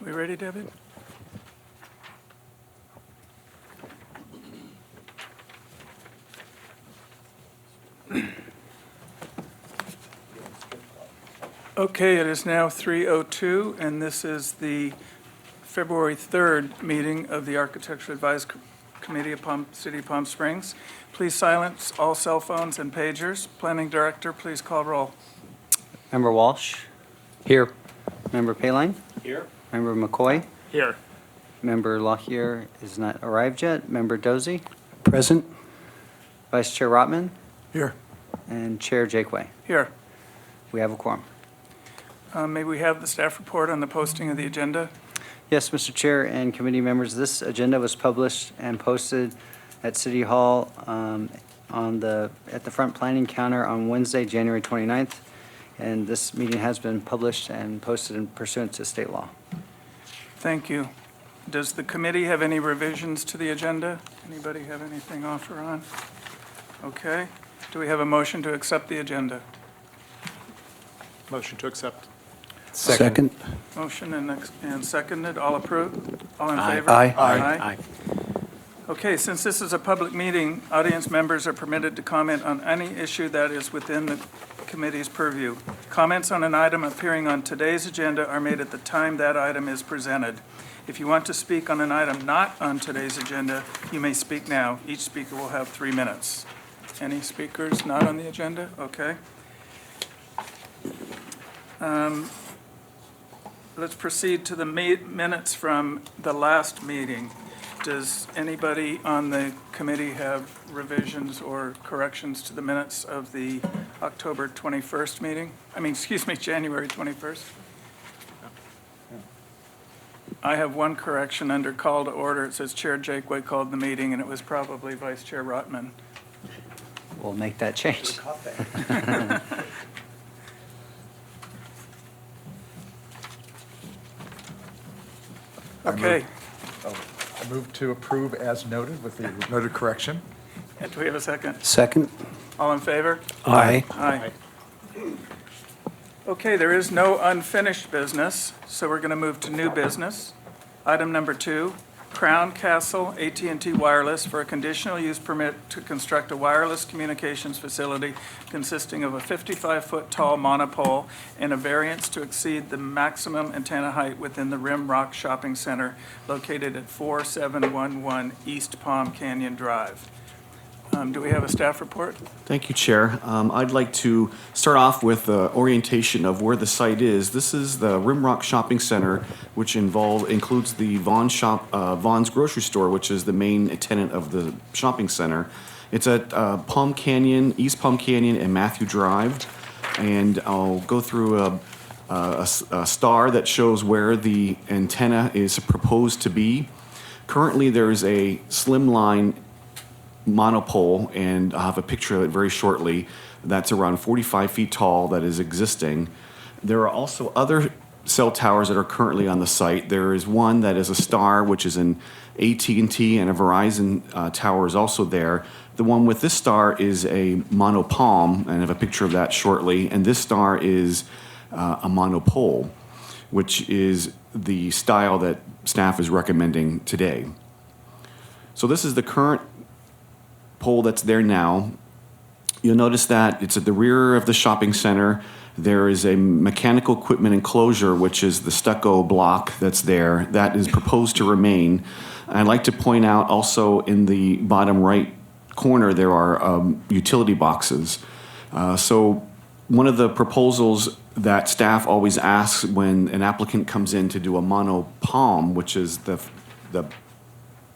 We ready, David? Okay, it is now 3:02, and this is the February 3rd meeting of the Architectural Advisory Committee of City of Palm Springs. Please silence all cell phones and pagers. Planning Director, please call roll. Member Walsh? Here. Member Paline? Here. Member McCoy? Here. Member Lockyer is not arrived yet. Member Dozy? Present. Vice Chair Rotman? Here. And Chair Jakeway. Here. We have a quorum. May we have the staff report on the posting of the agenda? Yes, Mr. Chair and committee members, this agenda was published and posted at City Hall at the front planning counter on Wednesday, January 29th. And this meeting has been published and posted in pursuant to state law. Thank you. Does the committee have any revisions to the agenda? Anybody have anything off or on? Okay. Do we have a motion to accept the agenda? Motion to accept. Second. Motion and seconded. All approved? All in Aye. favor? Aye. Aye. Okay, since this is a public meeting, audience members are permitted to comment on any issue that is within the committee's purview. Comments on an item appearing on today's agenda are made at the time that item is presented. If you want to speak on an item not on today's agenda, you may speak now. Each speaker will have 3 minutes. Any speakers not on the agenda? Okay. Let's proceed to the minutes from the last meeting. Does anybody on the committee have revisions or corrections to the minutes of the October 21st meeting? January 21st? I have one correction under call to order. It says Chair Jakeway called the meeting, and it was probably Vice Chair Rotman. We'll make that change. Okay, I move to approve as noted with the noted correction. and do we have a second? Second. All in favor? Aye. Aye. Okay, there is no unfinished business, so we're going to move to new business. Item number 2, Crown Castle AT&T Wireless for a conditional use permit to construct a wireless communications facility consisting of a 55-foot tall monopole and a variance to exceed the maximum antenna height within the Rim Rock Shopping Center located at 4711 East Palm Canyon Drive. Do we have a staff report? Thank you, Chair. I'd like to start off with the orientation of where the site is. This is the Rimrock Shopping Center, which includes the Vaughn's Grocery Store, which is the main tenant of the shopping center. It's at Palm Canyon, East Palm Canyon, and Matthew Drive. And I'll go through a star that shows where the antenna is proposed to be. Currently, there's a slimline monopole, and I'll have a picture of it very shortly, that's around 45 feet tall that is existing. There are also other cell towers that are currently on the site. There is one that is a star, which is an AT&T, and a Verizon tower is also there. The one with this star is a monopalm, and I have a picture of that shortly, and this star is a monopole, which is the style that staff is recommending today. So this is the current pole that's there now. You'll notice that it's at the rear of the shopping center. There is a mechanical equipment enclosure, which is the stucco block that's there. That is proposed to remain. I'd like to point out also in the bottom right corner, there are utility boxes. So one of the proposals that staff always asks when an applicant comes in to do a monopalm, which is the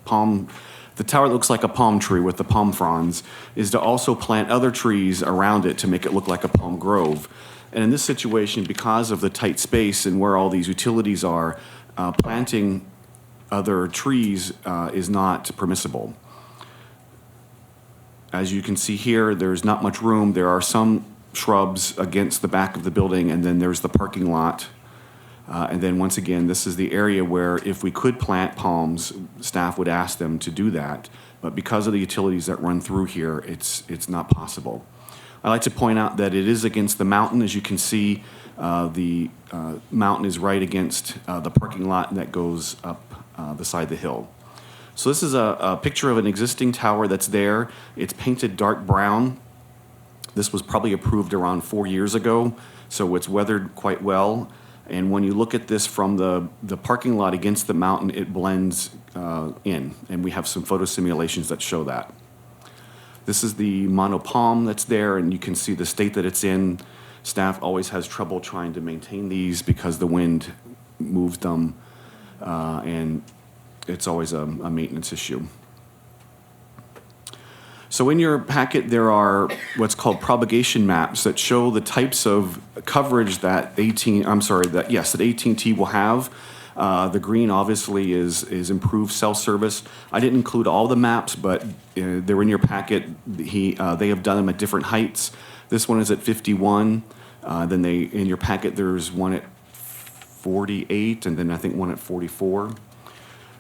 palm, the tower that looks like a palm tree with the palm fronds, is to also plant other trees around it to make it look like a palm grove. And in this situation, because of the tight space and where all these utilities are, planting other trees is not permissible. As you can see here, there's not much room. There are some shrubs against the back of the building, and then there's the parking lot. And then once again, this is the area where if we could plant palms, staff would ask them to do that. But because of the utilities that run through here, it's not possible. I like to point out that it is against the mountain. As you can see, the mountain is right against the parking lot that goes up the side of the hill. So this is a picture of an existing tower that's there. It's painted dark brown. This was probably approved around 4 years ago, so it's weathered quite well. And when you look at this from the parking lot against the mountain, it blends in, and we have some photo simulations that show that. This is the monopalm that's there, and you can see the state that it's in. Staff always has trouble trying to maintain these because the wind moves them, and it's always a maintenance issue. So in your packet, there are what's called propagation maps that show the types of coverage that AT&T will have. The green obviously is improved cell service. I didn't include all the maps, but they're in your packet. They have done them at different heights. This one is at 51. Then in your packet, there's one at 48, and then I think one at 44.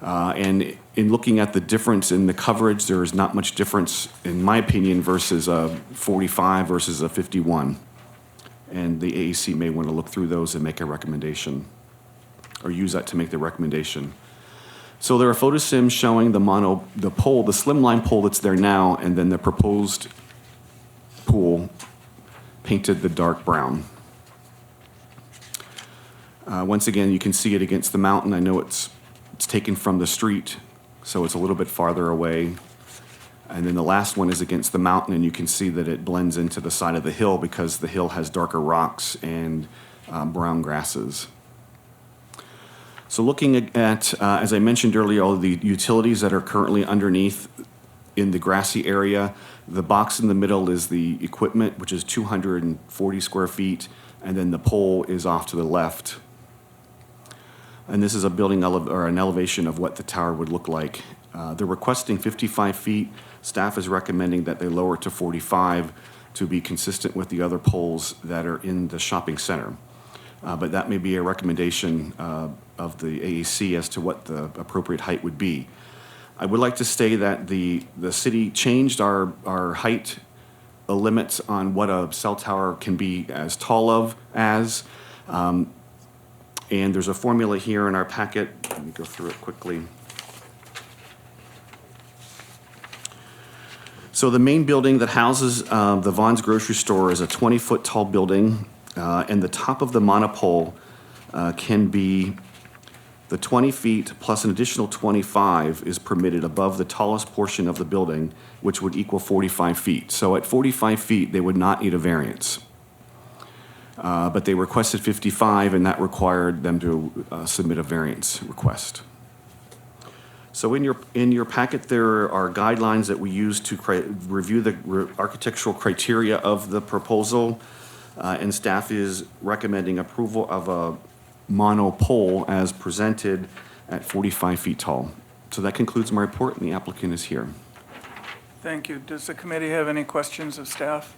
And in looking at the difference in the coverage, there is not much difference, in my opinion, versus a 45 versus a 51. And the AEC may want to look through those and make a recommendation, or use that to make the recommendation. So there are photo sims showing the pole, the slimline pole that's there now, and then the proposed pool painted the dark brown. Once again, you can see it against the mountain. I know it's taken from the street, so it's a little bit farther away. And then the last one is against the mountain, and you can see that it blends into the side of the hill because the hill has darker rocks and brown grasses. So looking at, as I mentioned earlier, all of the utilities that are currently underneath in the grassy area, the box in the middle is the equipment, which is 240 square feet, and then the pole is off to the left. And this is a building or an elevation of what the tower would look like. They're requesting 55 feet. Staff is recommending that they lower it to 45 to be consistent with the other poles that are in the shopping center. But that may be a recommendation of the AEC as to what the appropriate height would be. I would like to say that the city changed our height limits on what a cell tower can be as tall as. And there's a formula here in our packet. Let me go through it quickly. So the main building that houses the Vons grocery store is a 20-foot tall building, and the top of the monopole can be the 20 feet plus an additional 25 is permitted above the tallest portion of the building, which would equal 45 feet. So at 45 feet, they would not need a variance. But they requested 55, and that required them to submit a variance request. So in your packet, there are guidelines that we use to review the architectural criteria of the proposal, and staff is recommending approval of a monopole as presented at 45 feet tall. So that concludes my report, and the applicant is here. Thank you. Does the committee have any questions of staff?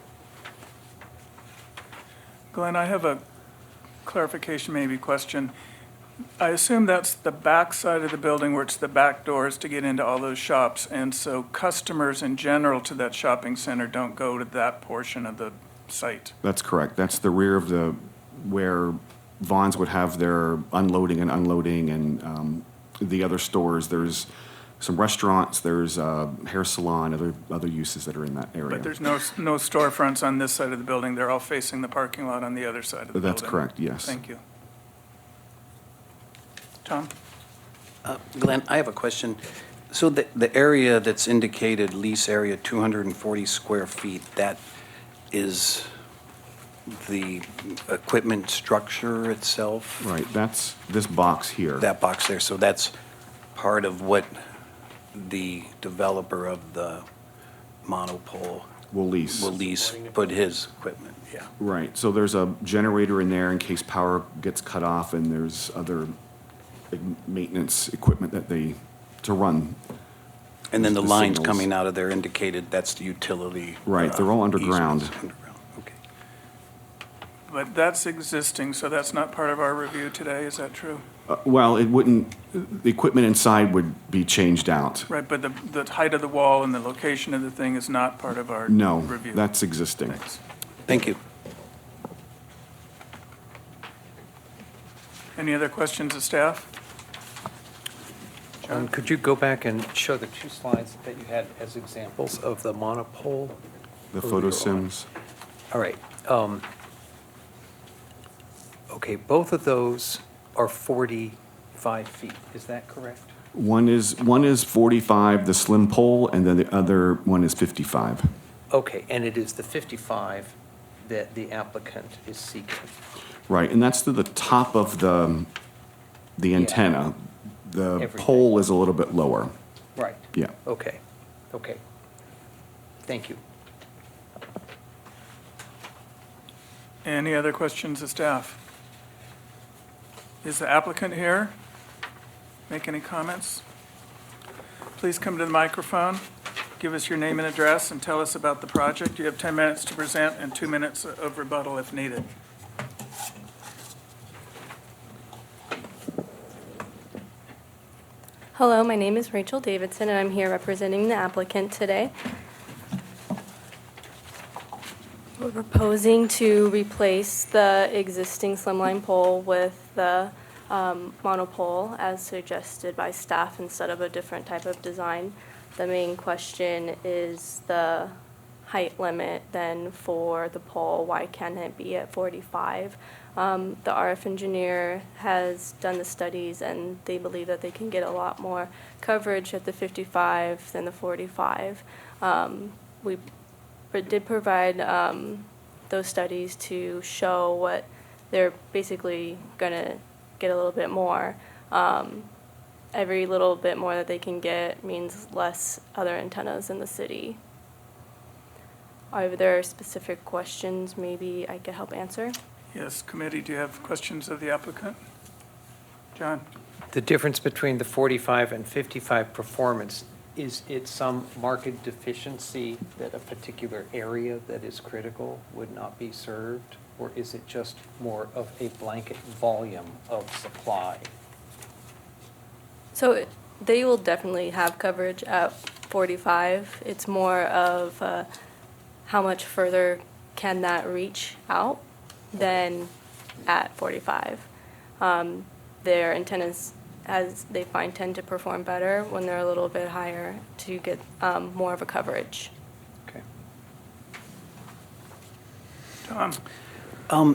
Glenn, I have a clarification, maybe question. I assume that's the back side of the building where it's the back doors to get into all those shops, and so customers in general to that shopping center don't go to that portion of the site. That's correct. That's the rear of where Vons would have their unloading and unloading, and the other stores. There's some restaurants, there's a hair salon, other uses that are in that area. But there's no storefronts on this side of the building. They're all facing the parking lot on the other side of the building. That's correct, yes. Thank you. Tom? Glenn, I have a question. So the area that's indicated, lease area 240 square feet, that is the equipment structure itself? Right, that's this box here. That box there, so that's part of what the developer of the monopole Will lease. put his equipment, yeah. Right, so there's a generator in there in case power gets cut off, and there's other maintenance equipment to run. And then the The lines signals. coming out of there indicated that's the utility. Right, they're all underground. easements underground, okay. But that's existing, so that's not part of our review today, is that true? Well, it wouldn't, the equipment inside would be changed out. Right, but the height of the wall and the location of the thing is not part of our No, review. that's existing. Thanks. Thank you. Any other questions of staff? Could you go back and show the two slides that you had as examples of the monopole? The earlier photo on? sims. All right. Okay, both of those are 45 feet. Is that correct? One is 45, the slim pole, and then the other one is 55. Okay, and it is the 55 that the applicant is seeking. Right, and that's to the top of the antenna. The Everything. pole is a little bit lower. Right. Yeah. Okay, okay. Thank you. Any other questions of staff? Is the applicant here? Make any comments? Please come to the microphone, give us your name and address, and tell us about the project. You have 10 minutes to present and 2 minutes of rebuttal if needed. Hello, my name is Rachel Davidson, and I'm here representing the applicant today. We're proposing to replace the existing slimline pole with the monopole as suggested by staff instead of a different type of design. The main question is the height limit then for the pole. Why can't it be at 45? The RF engineer has done the studies and they believe that they can get a lot more coverage at the 55 than the 45. We did provide those studies to show what they're basically gonna get a little bit more. Every little bit more that they can get means less other antennas in the city. Are there specific questions maybe I could help answer? Yes, committee, do you have questions of the applicant? John? The difference between the 45 and 55 performance, is it some market deficiency that a particular area that is critical would not be served? Or is it just more of a blanket volume of supply? So they will definitely have coverage at 45. It's more of how much further can that reach out than at 45. Their antennas, as they find, tend to perform better when they're a little bit higher to get more of a coverage. Okay. Tom?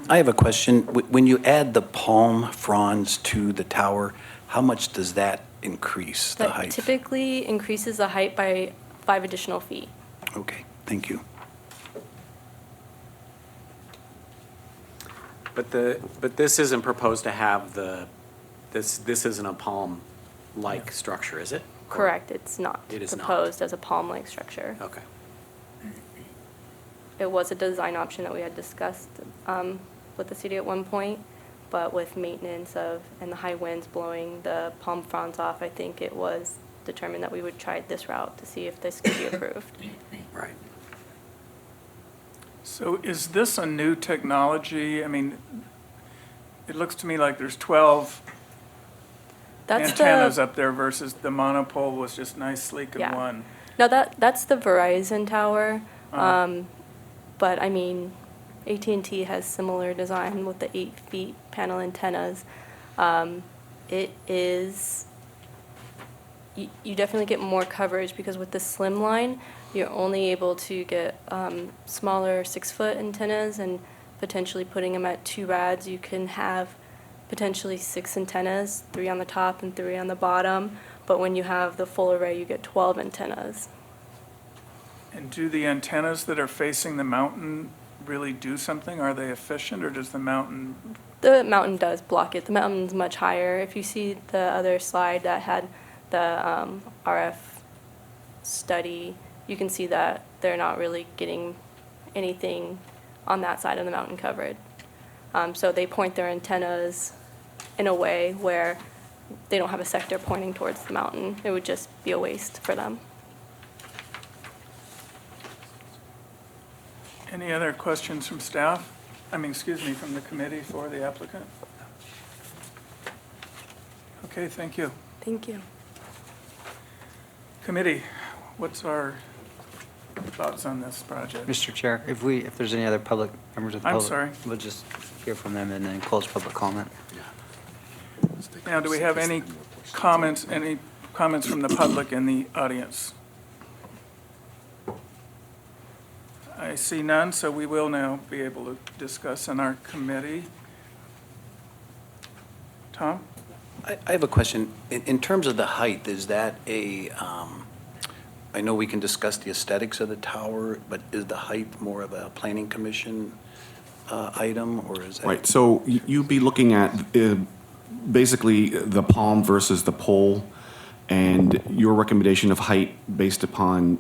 I have a question. When you add the palm fronds to the tower, how much does that increase the That height? typically increases the height by 5 additional feet. Okay, thank you. But this isn't proposed to have this isn't a palm-like structure, is it? Correct, it's not It is not. proposed as a palm-like structure. Okay. It was a design option that we had discussed with the city at one point, but with maintenance and the high winds blowing the palm fronds off, I think it was determined that we would try this route to see if this could be approved. Right. So is this a new technology? I mean, it looks to me like there's 12 That's antennas the, up there versus the monopole was just nice, sleek, and Yeah. one. no, that's the Verizon tower. Uh-huh. But I mean, AT&T has similar design with the 8 feet panel antennas. It is, you definitely get more coverage because with the slim line, you're only able to get smaller 6-foot antennas, and potentially putting them at 2 rads, you can have potentially 6 antennas, 3 on the top and 3 on the bottom. But when you have the full array, you get 12 antennas. And do the antennas that are facing the mountain really do something? Are they efficient, or does the mountain? The mountain does block it. The mountain's much higher. If you see the other slide that had the RF study, you can see that they're not really getting anything on that side of the mountain covered. So they point their antennas in a way where they don't have a sector pointing towards the mountain. It would just be a waste for them. Any other questions from staff? From the committee for the applicant? Okay, thank you. Thank you. Committee, what's our thoughts on this project? Mr. Chair, if there's any other public, members of the I'm public. sorry. We'll just hear from them and then close public comment. Now, do we have any comments from the public in the audience? I see none, so we will now be able to discuss in our committee. Tom? I have a question. In terms of the height, is that I know we can discuss the aesthetics of the tower, but is the height more of a planning commission item, or is that? Right, so you'd be looking at basically the palm versus the pole, and your recommendation of height based upon,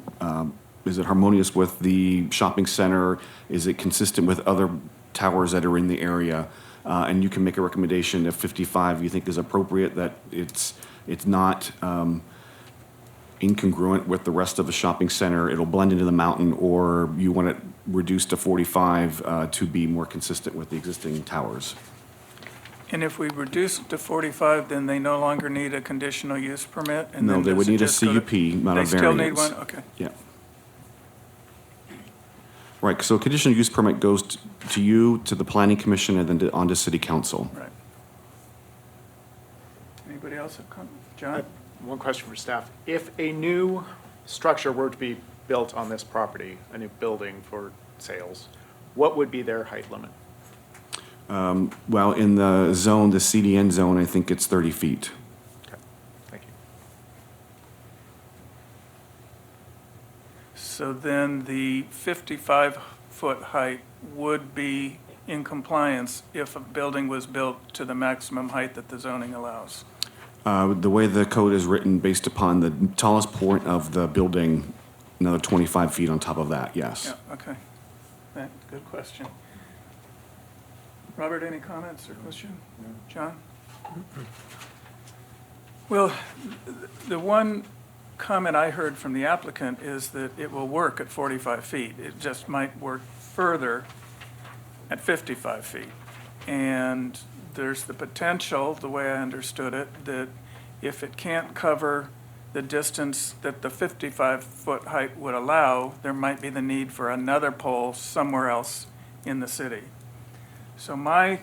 is it harmonious with the shopping center? Is it consistent with other towers that are in the area? And you can make a recommendation if 55 you think is appropriate, that it's not incongruent with the rest of the shopping center, it'll blend into the mountain, or you want it reduced to 45 to be more consistent with the existing towers. And if we reduce it to 45, then they no longer need a conditional use permit? And No, then they would does it need a just go to- CUP, not a They still need variance. one? Okay. Yeah. Right, so conditional use permit goes to you, to the planning commission, and then on to city council. Right. Anybody else have comment? John? One question for staff. If a new structure were to be built on this property, a new building for sales, what would be their height limit? Well, in the zone, the CDN zone, I think it's 30 feet. Okay, thank you. So then the 55-foot height would be in compliance if a building was built to the maximum height that the zoning allows? The way the code is written, based upon the tallest point of the building, another 25 feet on top of that, yes. Yeah, okay. Good question. Robert, any comments or question? John? Well, the one comment I heard from the applicant is that it will work at 45 feet. It just might work further at 55 feet. And there's the potential, the way I understood it, that if it can't cover the distance that the 55-foot height would allow, there might be the need for another pole somewhere else in the city. So my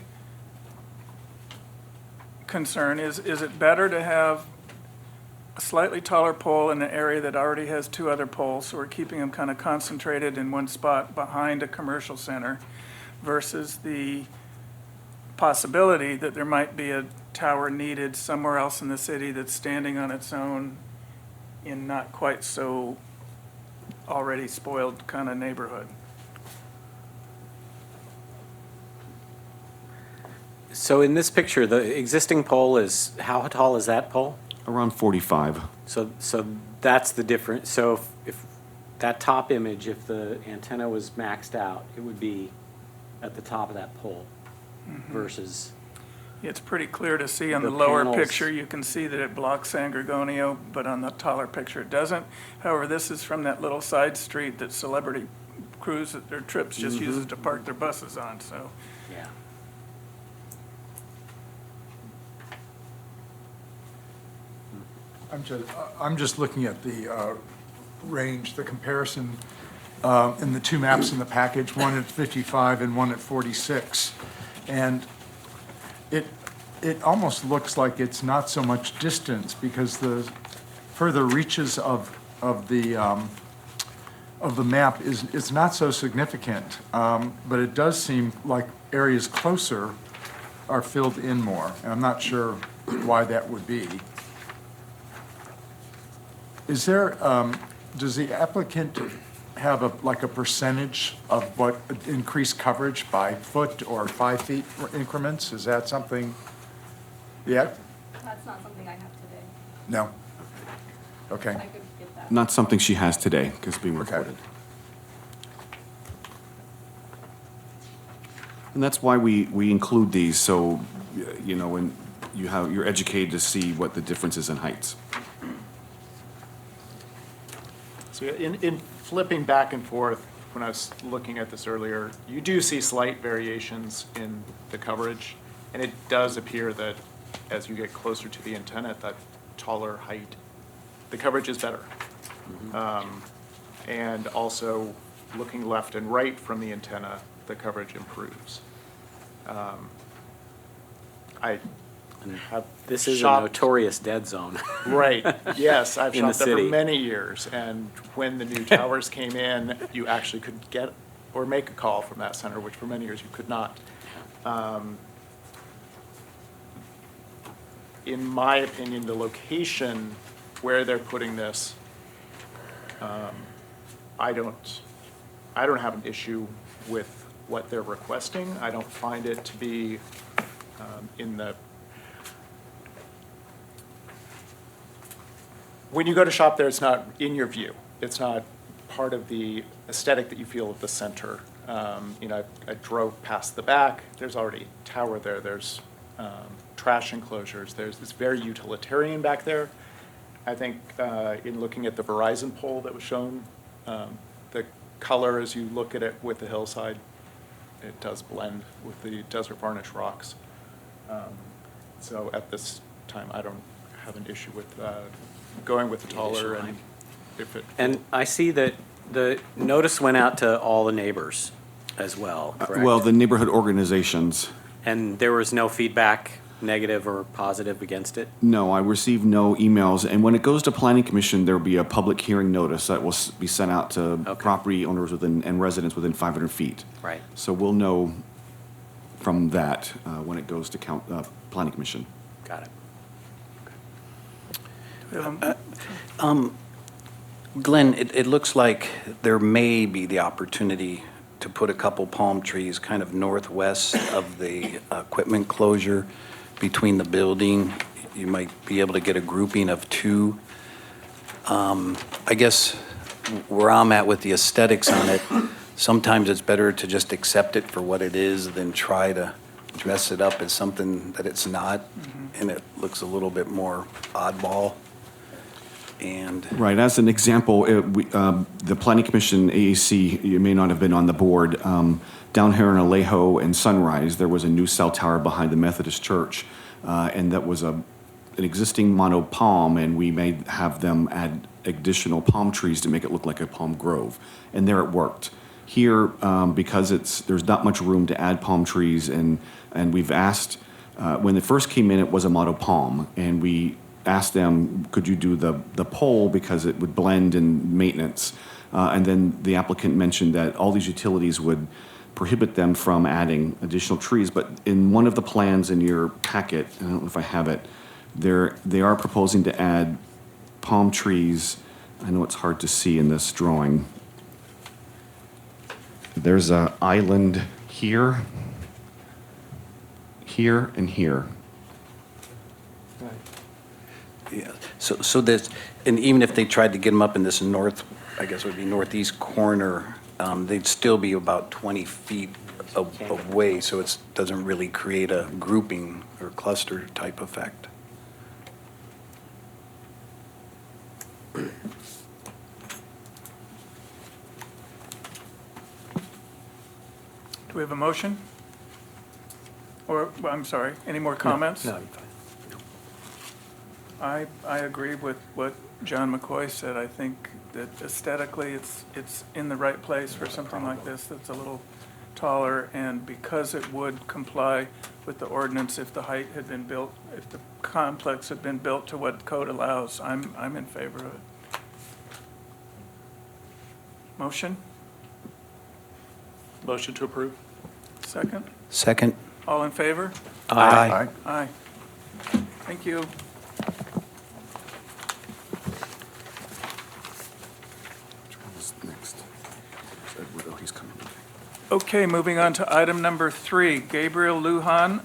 concern is it better to have a slightly taller pole in an area that already has two other poles, so we're keeping them kind of concentrated in one spot behind a commercial center, versus the possibility that there might be a tower needed somewhere else in the city that's standing on its own in not quite so already spoiled kind of neighborhood? So in this picture, the existing pole is, how tall is that pole? Around 45. So that's the difference. So if that top image, if the antenna was maxed out, it would be at the top of that pole versus, It's pretty clear to see on the The lower panels. picture, you can see that it blocks San Gorgonio, but on the taller picture it doesn't. However, this is from that little side street that Celebrity Cruise, their trips just uses to park their buses on, so. yeah. I'm just looking at the range, the comparison in the two maps in the package, one at 55 and one at 46. And it almost looks like it's not so much distance, because the further reaches of the map is not so significant. But it does seem like areas closer are filled in more, and I'm not sure why that would be. Is there, does the applicant have a percentage of what increased coverage by foot or 5 feet increments? Is that something? Yeah? That's not something I have today. No? Okay. I could get that. Not something she has today, because it's being Okay. recorded. And that's why we include these, so, you know, when you're educated to see what the difference is in heights. So in flipping back and forth, when I was looking at this earlier, you do see slight variations in the coverage, and it does appear that as you get closer to the antenna at that taller height, the coverage is better. And also, looking left and right from the antenna, the coverage improves. I have This is a shopped- notorious dead zone. Right, yes, I've In the shopped there for city. many years, and when the new towers came in, you actually could get or make a call from that center, which for many years you could not. In my opinion, the location where they're putting this, I don't have an issue with what they're requesting. I don't find it to be when you go to shop there, it's not in your view. It's not part of the aesthetic that you feel of the center. I drove past the back. There's already a tower there. There's trash enclosures. It's very utilitarian back there. I think in looking at the Verizon pole that was shown, the color as you look at it with the hillside, it does blend with the desert varnish rocks. So at this time, I don't have an issue with going with the taller and if it. And I see that the notice went out to all the neighbors as well, correct? Well, the neighborhood organizations, And there was no feedback, negative or positive, against it? no, I received no emails. And when it goes to planning commission, there'll be a public hearing notice that will be sent out to Okay. property owners and residents within 500 feet. Right. So we'll know from that when it goes to planning commission. Got it. Glenn, it looks like there may be the opportunity to put a couple palm trees kind of northwest of the equipment closure between the building. You might be able to get a grouping of two. I guess where I'm at with the aesthetics on it, sometimes it's better to just accept it for what it is than try to dress it up as something that it's not, and it looks a little bit more oddball. And Right, as an example, the Planning Commission, AAC, you may not have been on the board, down here in Alejo and Sunrise, there was a new cell tower behind the Methodist Church, and that was an existing mono palm, and we may have them add additional palm trees to make it look like a palm grove, and there it worked. Here, because there's not much room to add palm trees, and we've asked, when it first came in, it was a mono palm, and we asked them, could you do the pole because it would blend in maintenance? And then the applicant mentioned that all these utilities would prohibit them from adding additional trees. But in one of the plans in your packet, I don't know if I have it, they are proposing to add palm trees. I know it's hard to see in this drawing. There's an island here, here, and here. yeah, so there's, and even if they tried to get them up in this north, I guess it would be northeast corner, they'd still be about 20 feet away, so it doesn't really create a grouping or cluster type effect. Do we have a motion? Or, well, I'm sorry, any more comments? No, you're fine. I agree with what John McCoy said. I think that aesthetically, it's in the right place for something like this that's a little taller, and because it would comply with the ordinance if the height had been built, if the complex had been built to what code allows, I'm in favor of it. Motion? Motion to approve? Second? Second? All in favor? Aye. Aye. Thank you. Which one is next? Edward, oh, he's coming. Okay, moving on to item number 3, Gabriel Lujan,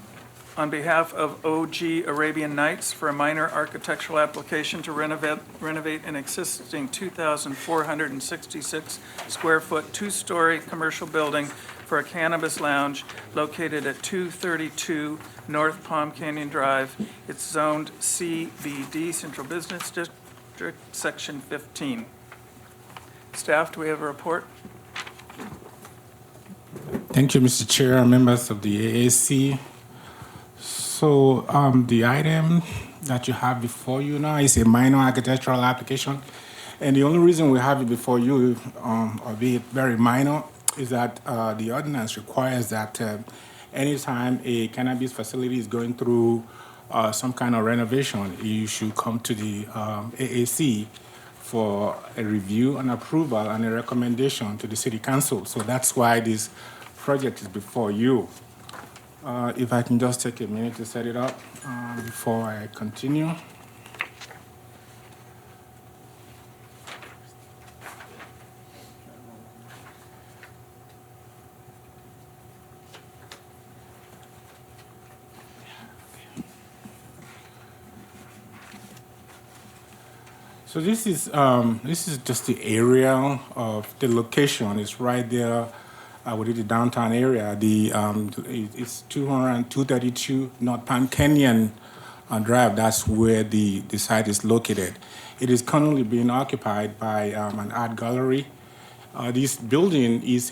on behalf of OG Arabian Nights, for a minor architectural application to renovate an existing 2,466 square foot, two-story commercial building for a cannabis lounge located at 232 North Palm Canyon Drive. It's zoned CBD, Central Business District, Section 15. Staff, do we have a report? Thank you, Mr. Chair and members of the AAC. So the item that you have before you now is a minor architectural application And the only reason we have it before you, albeit very minor, is that the ordinance requires that anytime a cannabis facility is going through some kind of renovation, you should come to the AAC for a review and approval and a recommendation to the city council. So that's why this project is before you. If I can just take a minute to set it up before I continue. So this is just the area of the location. It's right there within the downtown area. It's 232 North Palm Canyon Drive. That's where the site is located. It is currently being occupied by an art gallery. This building is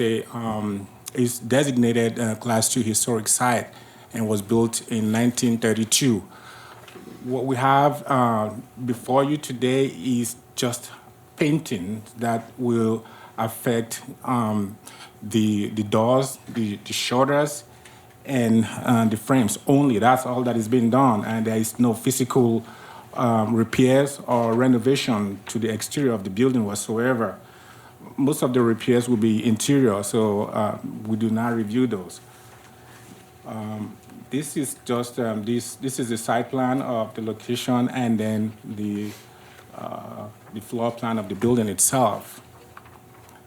designated Class 2 historic site and was built in 1932. What we have before you today is just painting that will affect the doors, the shutters, and the frames only. That's all that is being done, and there is no physical repairs or renovation to the exterior of the building whatsoever. Most of the repairs will be interior, so we do not review those. This is just this is the site plan of the location, and then the floor plan of the building itself.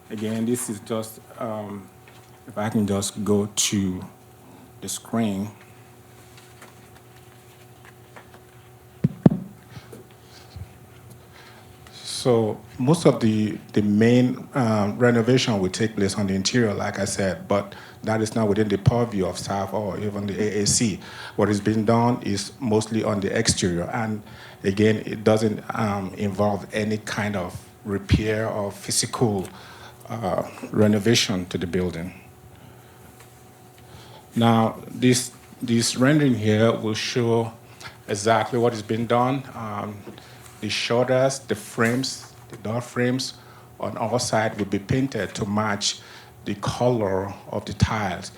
Again, this is just if I can just go to the screen. So most of the main renovation will take place on the interior, like I said, but that is not within the purview of staff or even the AAC. What is being done is mostly on the exterior, and again, it doesn't involve any kind of repair or physical renovation to the building. Now, this rendering here will show exactly what is being done. The shutters, the frames, the door frames on all sides will be painted to match the color of the tiles.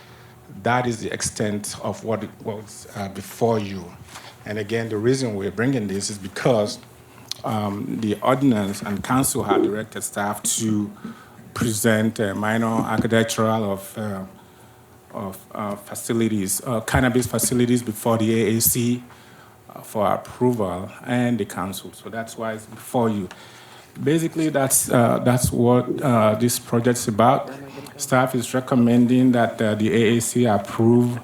That is the extent of what was before you. And again, the reason we're bringing this is because the ordinance and council have directed staff to present minor architectural of facilities, cannabis facilities before the AAC for approval and the council. So that's why it's before you. Basically, that's what this project's about. Staff is recommending that the AAC approve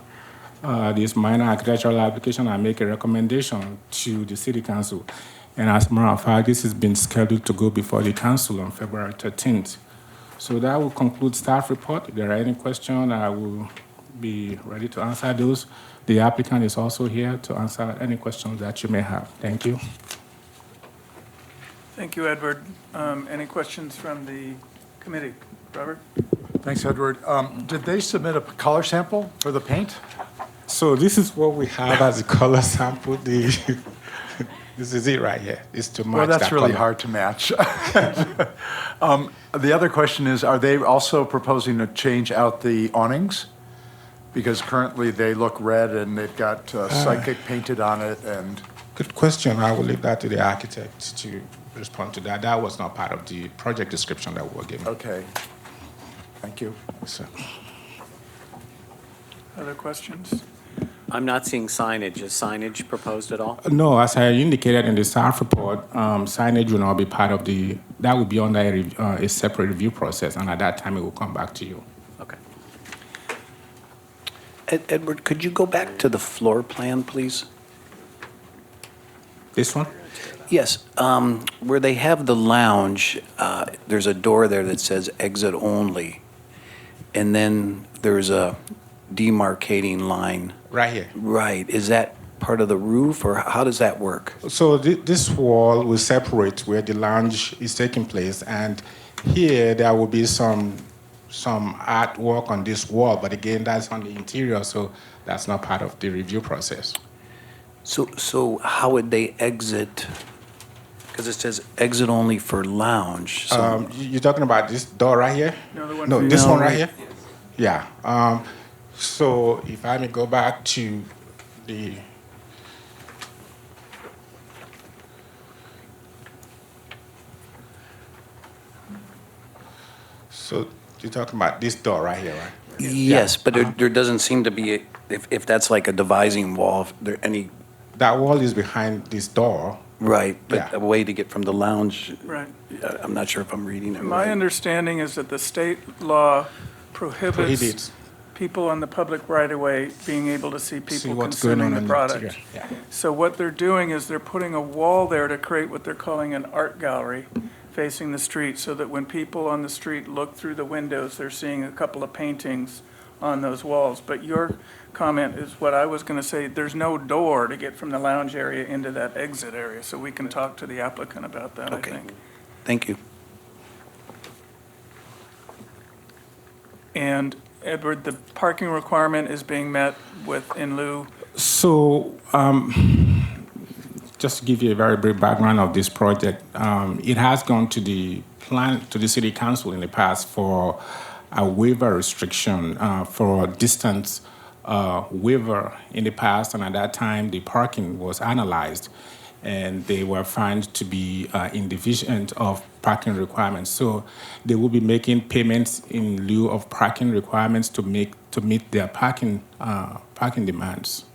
this minor architectural application and make a recommendation to the city council. And as a matter of fact, this has been scheduled to go before the council on February 13th. So that will conclude staff report. If there are any questions, I will be ready to answer those. The applicant is also here to answer any questions that you may have. Thank you. Thank you, Edward. Any questions from the committee? Robert? Thanks, Edward. Did they submit a color sample for the paint? So this is what we have as a color sample. This is it right here. It's to match. Well, that's that really color. hard to match. The other question is, are they also proposing to change out the awnings? Because currently they look red and they've got Psychic painted on it and... Good question. I will leave that to the architect to respond to that. That was not part of the project description that we were given. Okay. Thank you. So, Other questions? I'm not seeing signage. Is signage proposed at all? no, as I indicated in the staff report, signage will not be part of the, that will be under a separate review process, and at that time it will come back to you. Okay. Edward, could you go back to the floor plan, please? This one? Yes, where they have the lounge, there's a door there that says exit only, and then there's a demarcating line. Right here. Right, is that part of the roof, or how does that work? So this wall will separate where the lounge is taking place, and here there will be some artwork on this wall, but again, that's on the interior, so that's not part of the review process. So how would they exit Because it says exit only for lounge, so. You're talking about this door right here? No, the one No, for- this No, one right right- here? Yeah. So if I may go back to the, so you're talking about this door right here, right? Yes, but there doesn't seem to be, if that's like a divising wall, if there any, That wall is behind this door. right, but Yeah. a way to get from the lounge, Right. I'm not sure if I'm reading it My right. understanding is that the state law prohibits Prohibits. people on the public right-of-way being able to see See people what's going consuming on the in product. Yeah. So what they're doing is they're putting a wall there to create what they're calling an art gallery facing the street, so that when people on the street look through the windows, they're seeing a couple of paintings on those walls. But your comment is what I was gonna say, there's no door to get from the lounge area into that exit area, so we can talk to the applicant about that, I Okay. think. Thank you. And Edward, the parking requirement is being met with in lieu. So, just to give you a very brief background of this project, it has gone to the city council in the past for a waiver restriction for distance waiver in the past, and at that time the parking was analyzed, and they were found to be insufficient of parking requirements. So they will be making payments in lieu of parking requirements to meet their parking demands.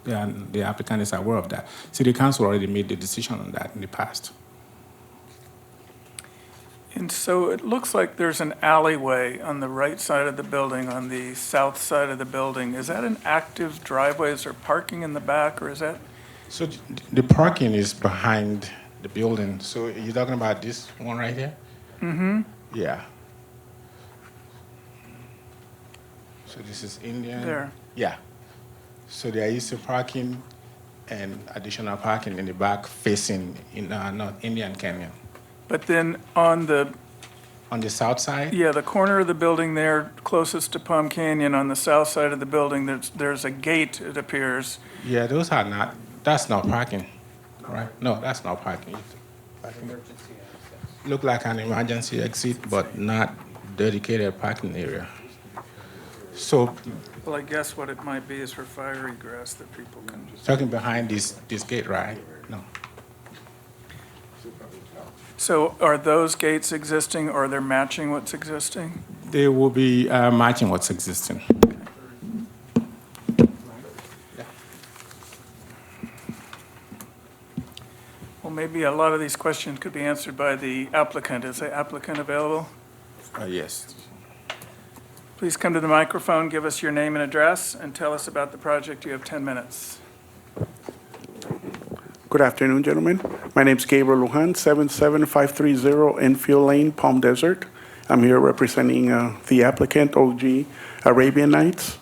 And the applicant is aware of that. City Council already made the decision on that in the past. And so it looks like there's an alleyway on the right side of the building, on the south side of the building. Is that an active driveway? Is there parking in the back, or is that? So the parking is behind the building. So you're talking about this one right here? Mm-hmm. Yeah. So this is Indian. There. Yeah. So there is a parking and additional parking in the back facing in North Indian Canyon. But then on the, On the south side? yeah, the corner of the building there, closest to Palm Canyon, on the south side of the building, there's a gate, it appears. Yeah, those are not, that's not parking, right? No, that's not parking. Look like an emergency exit, but not dedicated parking area. So, Well, I guess what it might be is for fire egress that people can just. talking behind this gate, right? No. So are those gates existing, or they're matching what's existing? They will be matching what's existing. Well, maybe a lot of these questions could be answered by the applicant. Is the applicant available? Yes. Please come to the microphone, give us your name and address, and tell us about the project. You have 10 minutes. Good afternoon, gentlemen. My name's Gabriel Lujan, 77530 Enfield Lane, Palm Desert. I'm here representing the applicant, OG Arabian Nights.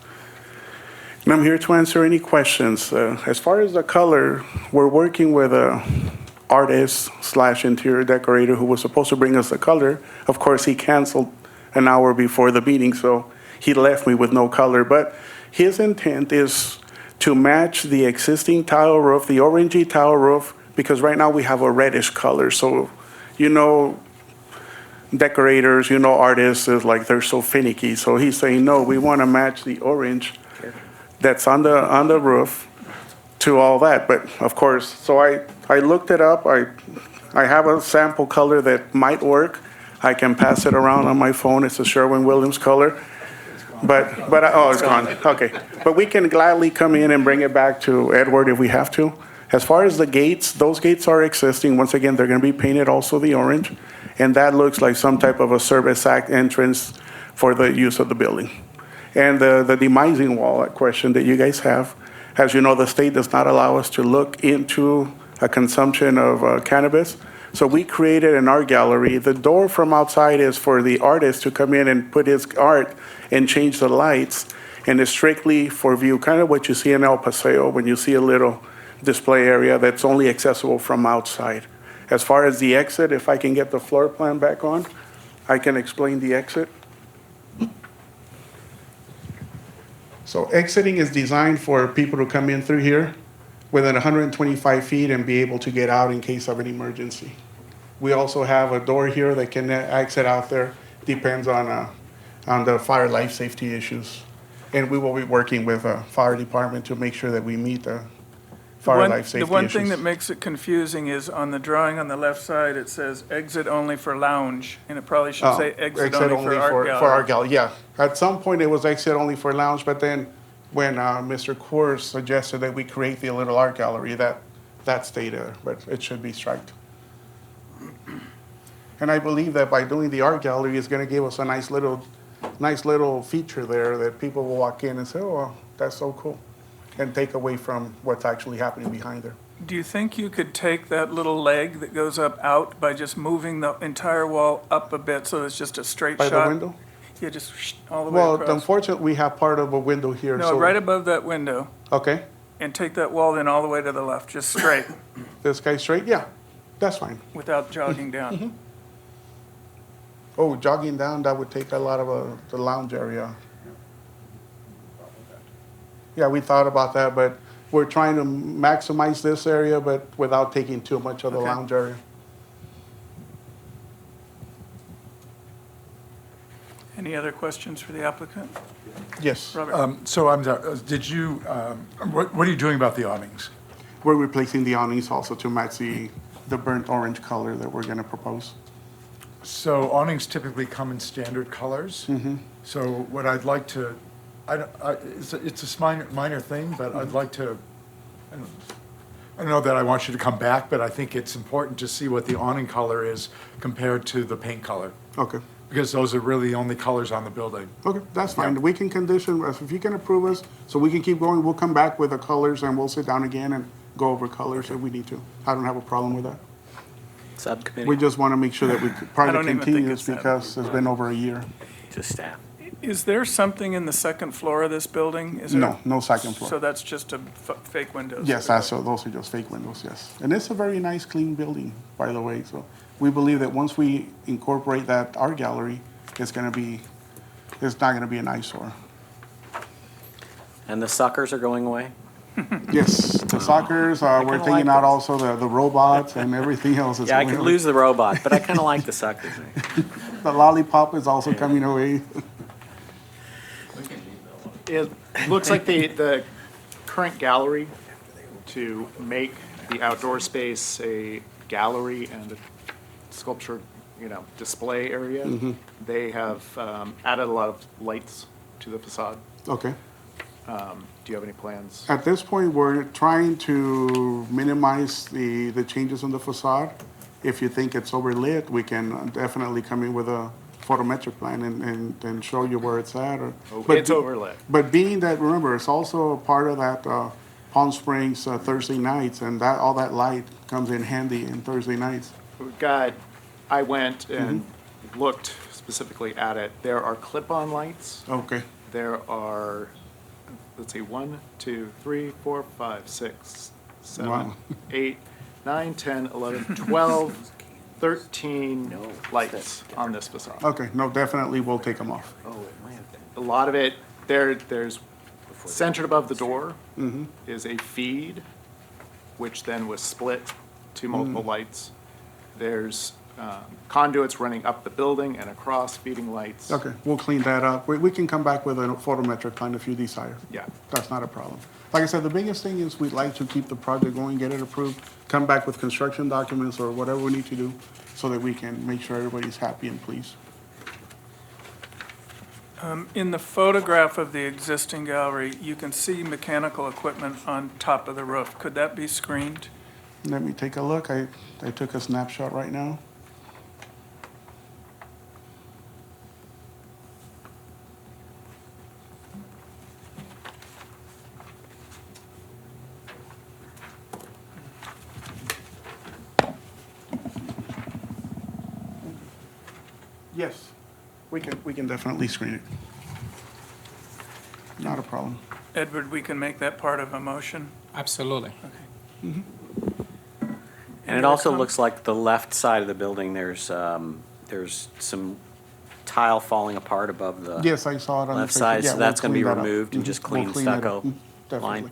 And I'm here to answer any questions. As far as the color, we're working with an artist/interior decorator who was supposed to bring us the color. Of course, he canceled an hour before the meeting, so he left me with no color. But his intent is to match the existing tile roof, the orangey tile roof, because right now we have a reddish color. So, you know, decorators, you know, artists is like they're so finicky. So he's saying, no, we want to match the orange that's on the roof to all that. But of course, so I looked it up. I have a sample color that might work. I can pass it around on my phone. It's a Sherwin-Williams color. But oh, it's gone. Okay. But we can gladly come in and bring it back to Edward if we have to. As far as the gates, those gates are existing. Once again, they're going to be painted also the orange. And that looks like some type of a service act entrance for the use of the building. And the demising wall question that you guys have, as you know, the state does not allow us to look into a consumption of cannabis. So we created an art gallery. The door from outside is for the artist to come in and put his art and change the lights. And it's strictly for view, kind of what you see in El Paseo when you see a little display area that's only accessible from outside. As far as the exit, if I can get the floor plan back on, I can explain the exit. So exiting is designed for people to come in through here, within 125 feet and be able to get out in case of an emergency. We also have a door here that can exit out there, depends on the fire life safety issues. And we will be working with fire department to make sure that we meet the fire life safety issues. The one thing that makes it confusing is on the drawing on the left side, it says exit only for lounge, and it probably should say exit only for art gallery. For art gallery, yeah. At some point, it was exit only for lounge, but then when Mr. Coors suggested that we create the little art gallery, that stayed there, but it should be striped. And I believe that by doing the art gallery, it's gonna give us a nice little feature there that people will walk in and say, oh, that's so cool, and take away from what's actually happening behind there. Do you think you could take that little leg that goes up out by just moving the entire wall up a bit so it's just a straight By shot? the window? Yeah, just all the way Well, across. unfortunately, we have part of a window here, No, so. right above that window, Okay, and take that wall then all the way to the left, just straight, this guy straight, yeah, that's fine. without jogging down. Oh, jogging down, that would take a lot of the lounge area. Yeah, we thought about that, but we're trying to maximize this area, but without taking too much of the Okay. lounge area. Any other questions for the applicant? Yes, Robert? So I'm sorry, did you, what are you doing about the awnings? we're replacing the awnings also to match the burnt orange color that we're gonna propose. So awnings typically come in standard colors. So what I'd like to, it's a minor thing, but I'd like to, I don't know that I want you to come back, but I think it's important to see what the awning color is compared to the paint color, Okay, because those are really the only colors on the building. okay, that's fine. Yeah. We can condition, if you can approve us, so we can keep going, we'll come back with the colors and we'll sit down again and go over colors if we need to. I don't have a problem with that. Subcommittee, We just wanna make sure that we, I project don't even think continues it's that because it's been over a year. just staff. Is there something in the second floor of this building? Is there- No, no second floor. So that's just a fake windows? Yes, those are just fake windows, yes. And it's a very nice, clean building, by the way, so we believe that once we incorporate that art gallery, it's not gonna be an eyesore. And the suckers are going away? Yes, the soccers, we're kinda taking like out those. also the robots and everything else. is Yeah, I going could away. lose the robot, but I kind of like the suckers. The lollipop is also coming away. It looks like the current gallery, to make the outdoor space a gallery and a sculpture, display area, they have added a lot of lights to the facade. Okay. Do you have any plans? At this point, we're trying to minimize the changes on the facade. If you think it's overlit, we can definitely come in with a photometric plan and show you where it's at. It's overlit. But being that, remember, it's also part of that Palm Springs Thursday nights, and all that light comes in handy in Thursday nights. I went and looked specifically at it. There are clip-on lights. Okay. There are, let's see, 1, 2, 3, 4, 5, 6, 7, Wow. 8, 9, 10, 11, 12, 13 lights on this facade. Okay, no, definitely we'll take them off. A lot of it, there's centered above the door is a feed, which then was split to multiple lights. There's conduits running up the building and across, feeding lights. Okay, we'll clean that up. We can come back with a photometric plan if you desire. Yeah. That's not a problem. Like I said, the biggest thing is we'd like to keep the project going, get it approved, come back with construction documents or whatever we need to do so that we can make sure everybody's happy and pleased. In the photograph of the existing gallery, you can see mechanical equipment on top of the roof. Could that be screened? Let me take a look. I took a snapshot right now. Yes, we can definitely screen it. Not a problem. Edward, we can make that part of a motion? Absolutely. And Any it other also com- looks like the left side of the building, there's some tile falling apart above the Yes, I saw it on the. left picture. side, Yeah, so we'll that's going to be clean that up. removed and Mhm, just we'll clean clean it up. stucco Definitely. line.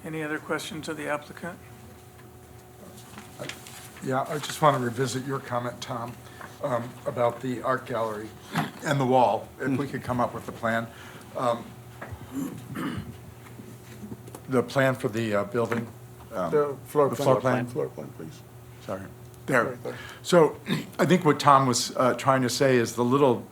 Any other questions of the applicant? Yeah, I just want to revisit your comment, Tom, about the art gallery and the wall, if we could come up with the plan. The plan for the building. The floor The plan. floor plan. Floor plan, please. Sorry. There. Right there. So I think what Tom was trying to say is the little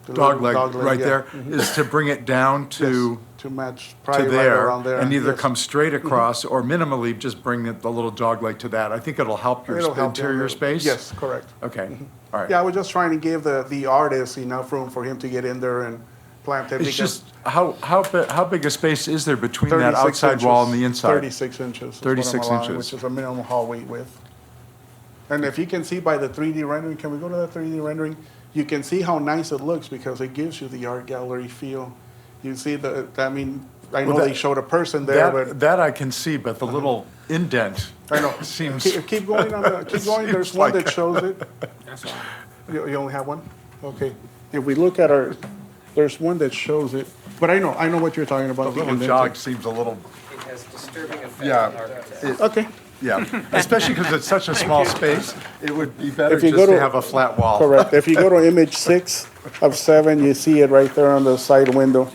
The dog little leg dog leg, right yeah. there is to bring it down to Yes, to match, to probably right there, around there. and either yes. come straight across or minimally just bring the little dog leg to that. I think it'll help your It'll help them interior a- space. Yes, correct. Okay, all right. Yeah, I was just trying to give the artist enough room for him to get in there and plant it. It's because just, how big a space is there between that 36 outside wall and inches, the inside? 36 inches. is what I'm 36 allowing, inches. Which is a minimum hallway width. And if you can see by the 3D rendering, can we go to that 3D rendering? You can see how nice it looks because it gives you the art gallery feel. You see I know Well, they that- showed a person there, but That I can see, but the little indent I know. seems. Keep going on the, keep going, there's Seems one like- that shows it. That's all. You only have one? Okay. If we look at there's one that shows it, but I know what you're talking The about. little indenting. jog seems a little, It has disturbing effect Yeah. on architecture. Okay, yeah, especially because it's such a small space. It would be better If you just go to to- have a flat wall. correct. If you go to image 6 of 7, you see it right there on the side window.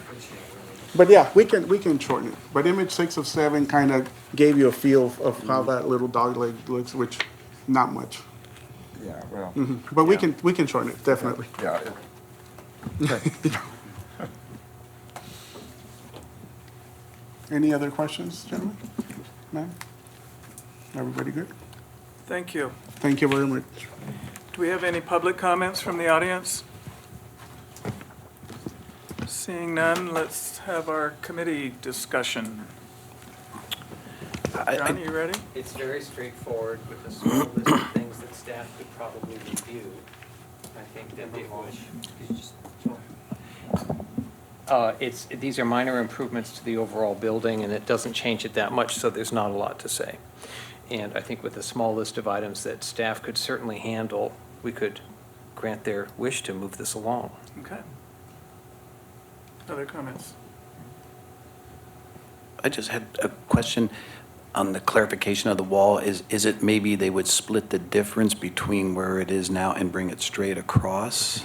But yeah, we can shorten it. But image 6 of 7 kind of gave you a feel of how that little dog leg looks, which, not much. Yeah, well, But we can shorten it, definitely. yeah. Any other questions, gentlemen? Ma'am? Everybody good? Thank you. Thank you very much. Do we have any public comments from the audience? Seeing none, let's have our committee discussion. John, you ready? It's very straightforward with a small list of things that staff could probably review. I think that it would. These are minor improvements to the overall building, and it doesn't change it that much, so there's not a lot to say. And I think with a small list of items that staff could certainly handle, we could grant their wish to move this along. Okay. Other comments? I just had a question on the clarification of the wall. Is it maybe they would split the difference between where it is now and bring it straight across?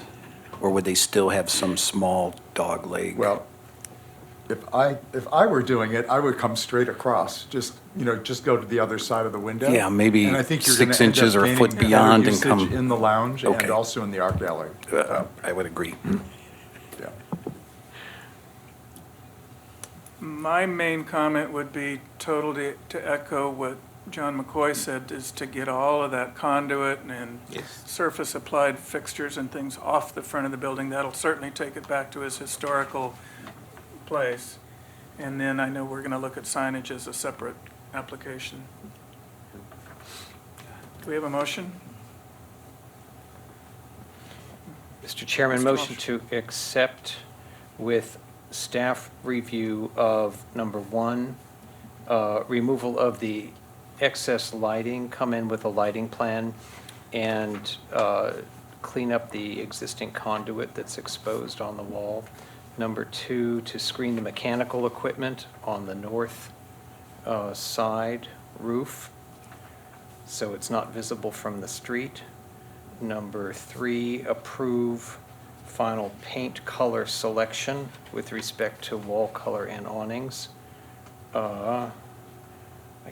Or would they still have some small dog leg? Well, if I were doing it, I would come straight across, just go to the other side of the window. Yeah, maybe And I think you're gonna 6 end up inches or a gaining foot better beyond and usage come- in the lounge and Okay. also in the art gallery. I would agree. Yeah. My main comment would be totally to echo what John McCoy said, is to get all of that conduit and surface applied fixtures and things off the front of the building. That'll certainly take it back to its historical place. And then I know we're going to look at signage as a separate application. Do we have a motion? Mr. Chairman, Mr. motion Walsh. to accept with staff review of number 1, removal of the excess lighting, come in with a lighting plan, and clean up the existing conduit that's exposed on the wall. Number 2, to screen the mechanical equipment on the north side roof, so it's not visible from the street. Number 3, approve final paint color selection with respect to wall color and awnings. I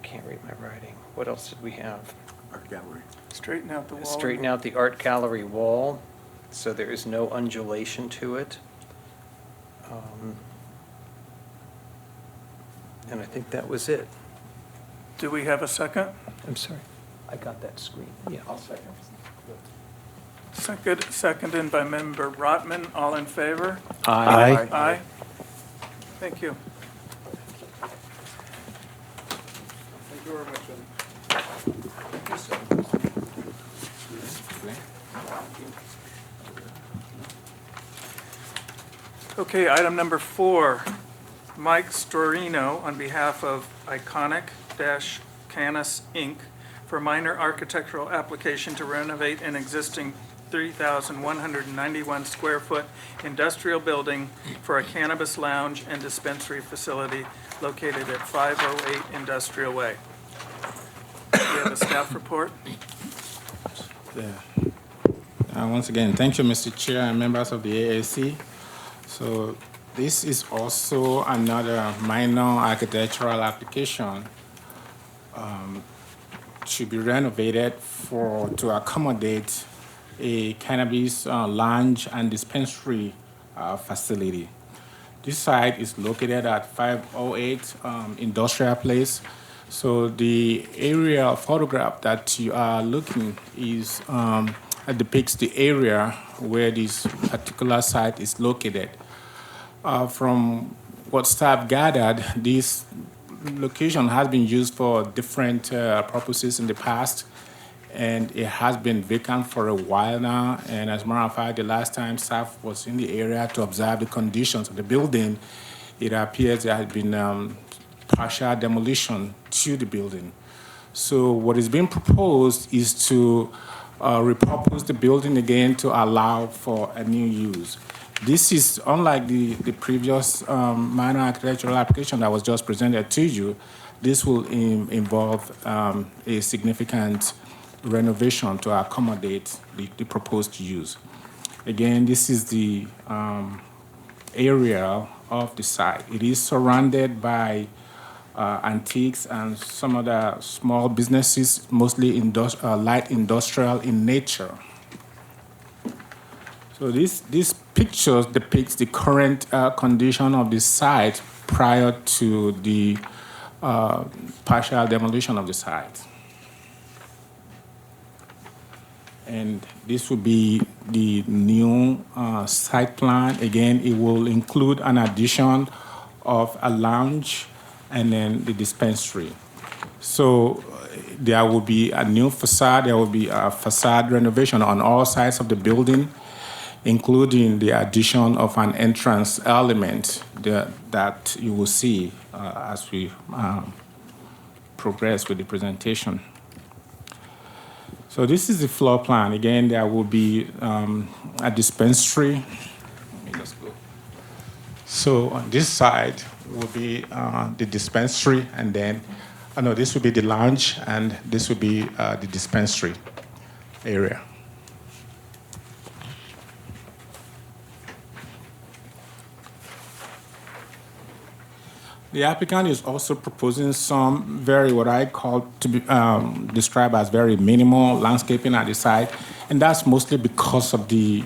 can't read my writing. What else did we have? Art gallery. Straighten out the wall. Straighten out the art gallery wall, so there is no undulation to it. And I think that was it. Do we have a second? I'm sorry, I got that screen, yeah. I'll second. Seconded by member Rotman. All in favor? Aye. Aye. Thank you. Thank you very much. Okay, item number 4, Mike Storino on behalf of Iconic-Canis Inc. for minor architectural application to renovate an existing 3,191 square foot industrial building for a cannabis lounge and dispensary facility located at 508 Industrial Way. Do you have a staff report? Once again, thank you, Mr. Chair and members of the AAC. So this is also another minor architectural application to be renovated to accommodate a cannabis lounge and dispensary facility. This site is located at 508 Industrial Place. So the aerial photograph that you are looking is depicts the area where this particular site is located. From what staff gathered, this location has been used for different purposes in the past, and it has been vacant for a while now. And as a matter of fact, the last time staff was in the area to observe the conditions of the building, it appears there has been partial demolition to the building. So what is being proposed is to repurpose the building again to allow for a new use. This is unlike the previous minor architectural application that was just presented to you. This will involve a significant renovation to accommodate the proposed use. Again, this is the area of the site. It is surrounded by antiques and some other small businesses, mostly light industrial in nature. So these pictures depicts the current condition of the site prior to the partial demolition of the site. And this will be the new site plan. Again, it will include an addition of a lounge and then the dispensary. So there will be a new facade. There will be a facade renovation on all sides of the building, including the addition of an entrance element that you will see as we progress with the presentation. So this is the floor plan. Again, there will be a dispensary. Let me just go. So on this side will be the dispensary, and then, this will be the lounge, and this will be the dispensary area. The applicant is also proposing some what I call to be described as very minimal landscaping at the site, and that's mostly because of the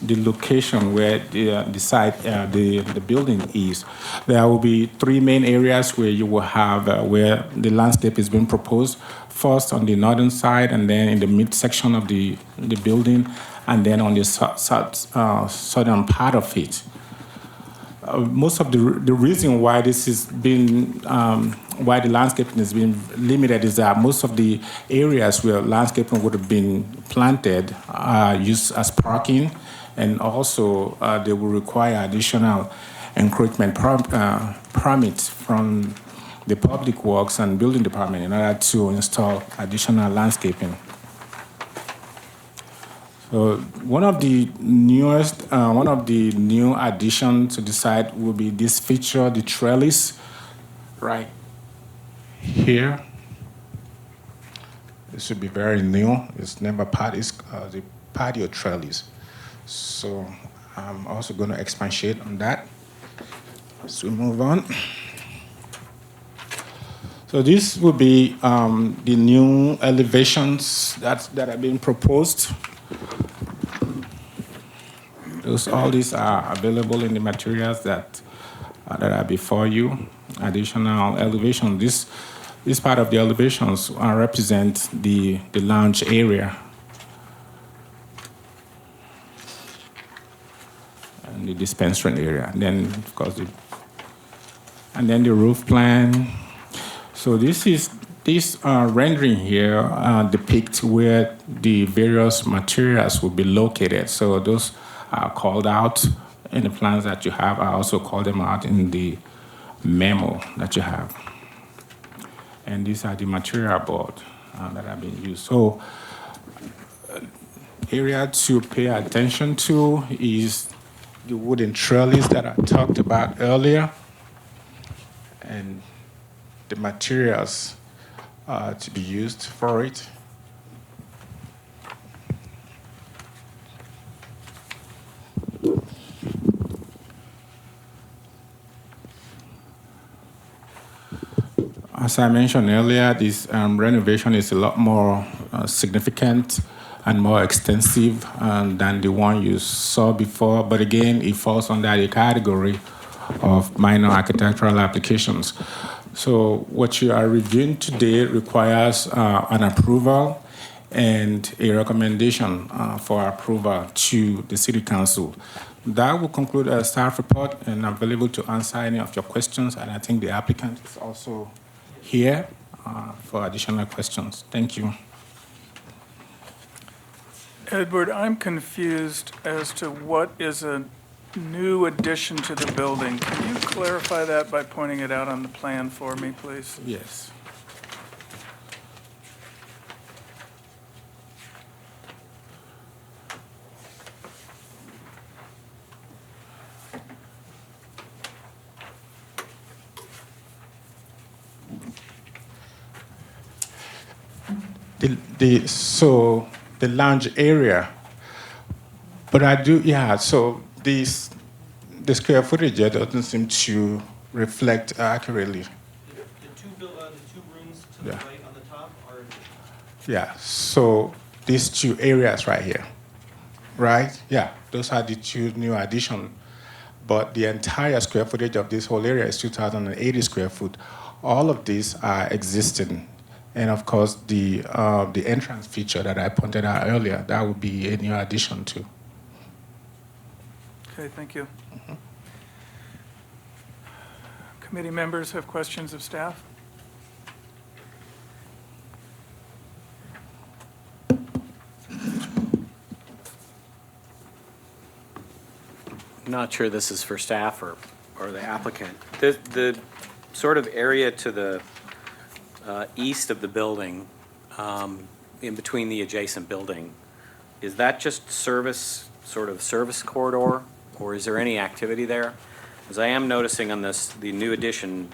location where the site, the building is. There will be three main areas where you will have where the landscape is being proposed. First on the northern side, and then in the midsection of the building, and then on the southern part of it. Most of the reason why this is being why the landscaping is being limited is that most of the areas where landscaping would have been planted are used as parking, and also they will require additional encroachment permits from the Public Works and Building Department in order to install additional landscaping. So one of the new additions to the site will be this feature, the trellis, right here. This should be very new. It's never the patio trellis. So I'm also going to expatiate on that as we move on. So this will be the new elevations that are being proposed. All these are available in the materials that are before you. Additional elevation. This part of the elevations represent the lounge area. And the dispensary area. And then, of course, the roof plan. So this rendering here depicts where the various materials will be located. So those are called out in the plans that you have. I also call them out in the memo that you have. And these are the material board that have been used. So area to pay attention to is the wooden trellis that I talked about earlier, and the materials to be used for it. As I mentioned earlier, this renovation is a lot more significant and more extensive than the one you saw before. But again, it falls under the category of minor architectural applications. So what you are reviewing today requires an approval and a recommendation for approval to the City Council. That will conclude our staff report, and I'm available to answer any of your questions. And I think the applicant is also here for additional questions. Thank you. Edward, I'm confused as to what is a new addition to the building. Can you clarify that by pointing it out on the plan for me, please? Yes. So the lounge area, but I do, yeah, so the square footage here doesn't seem to reflect accurately. The two rooms to the Yeah. right on the top are. Yeah, so these two areas right here, right? Yeah, those are the two new additions. But the entire square footage of this whole area is 2,080 square foot. All of these are existing. And of course, the entrance feature that I pointed out earlier, that would be a new addition too. Okay, thank you. Committee members have questions of staff? Not sure this is for staff or the applicant. The sort of area to the east of the building, in between the adjacent building, is that just service, sort of service corridor, or is there any activity there? As I am noticing on this, the new addition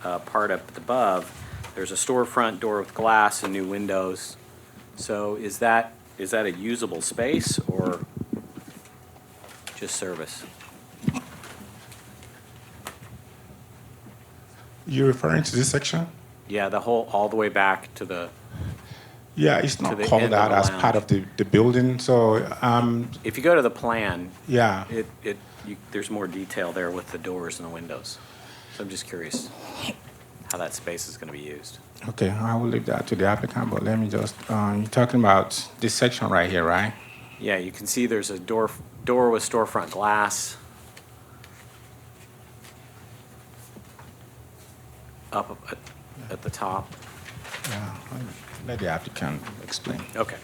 part up above, there's a storefront door with glass and new windows. So is that a usable space or just service? You're referring to this section? Yeah, the whole, all the way back to the, Yeah, it's not the called end of out the as lounge. part of the building, so, if you go to the plan, yeah. there's more detail there with the doors and the windows. So I'm just curious how that space is going to be used. Okay, I will leave that to the applicant, but let me just, you're talking about this section right here, right? Yeah, you can see there's a door with storefront glass up at the top. Yeah, let the applicant explain. Okay.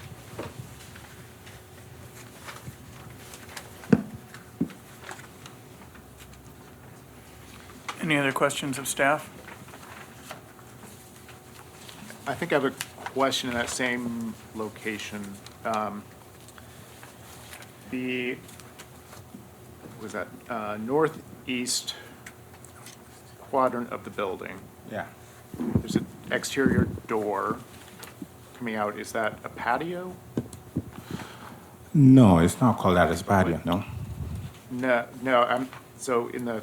Any other questions of staff? I think I have a question in that same location. The, what was that, northeast quadrant of the building, Yeah. there's an exterior door coming out. Is that a patio? No, it's not called that as patio, no? No, so in the,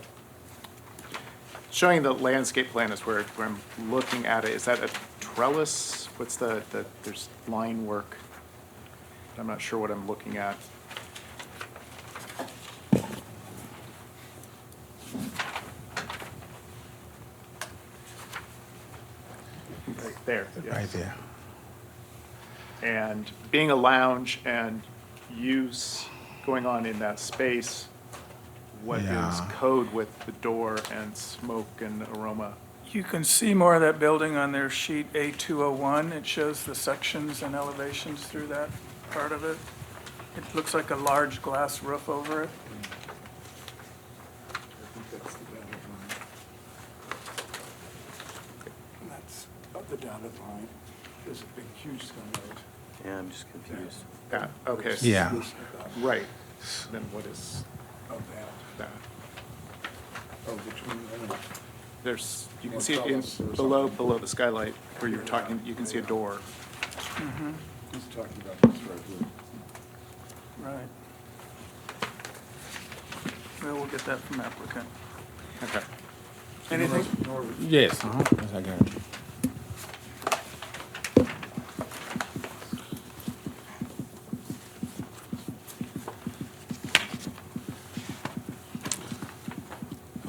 showing the landscape plan is where I'm looking at it. Is that a trellis? What's there's line work. I'm not sure what I'm looking at. Right there, yes. Right there. And being a lounge and use going on in that space, what is Yeah. code with the door and smoke and aroma? You can see more of that building on their sheet A201. It shows the sections and elevations through that part of it. It looks like a large glass roof over it. That's up the dotted line. There's a big, huge skylight. Yeah, I'm just confused. That, okay. Yeah. Right. Then what is that? There's, you can see it in, below the skylight where you're talking, you can see a door. He's talking about this right here. Right. Well, we'll get that from applicant. Okay. Anything? Yes, yes, I got it.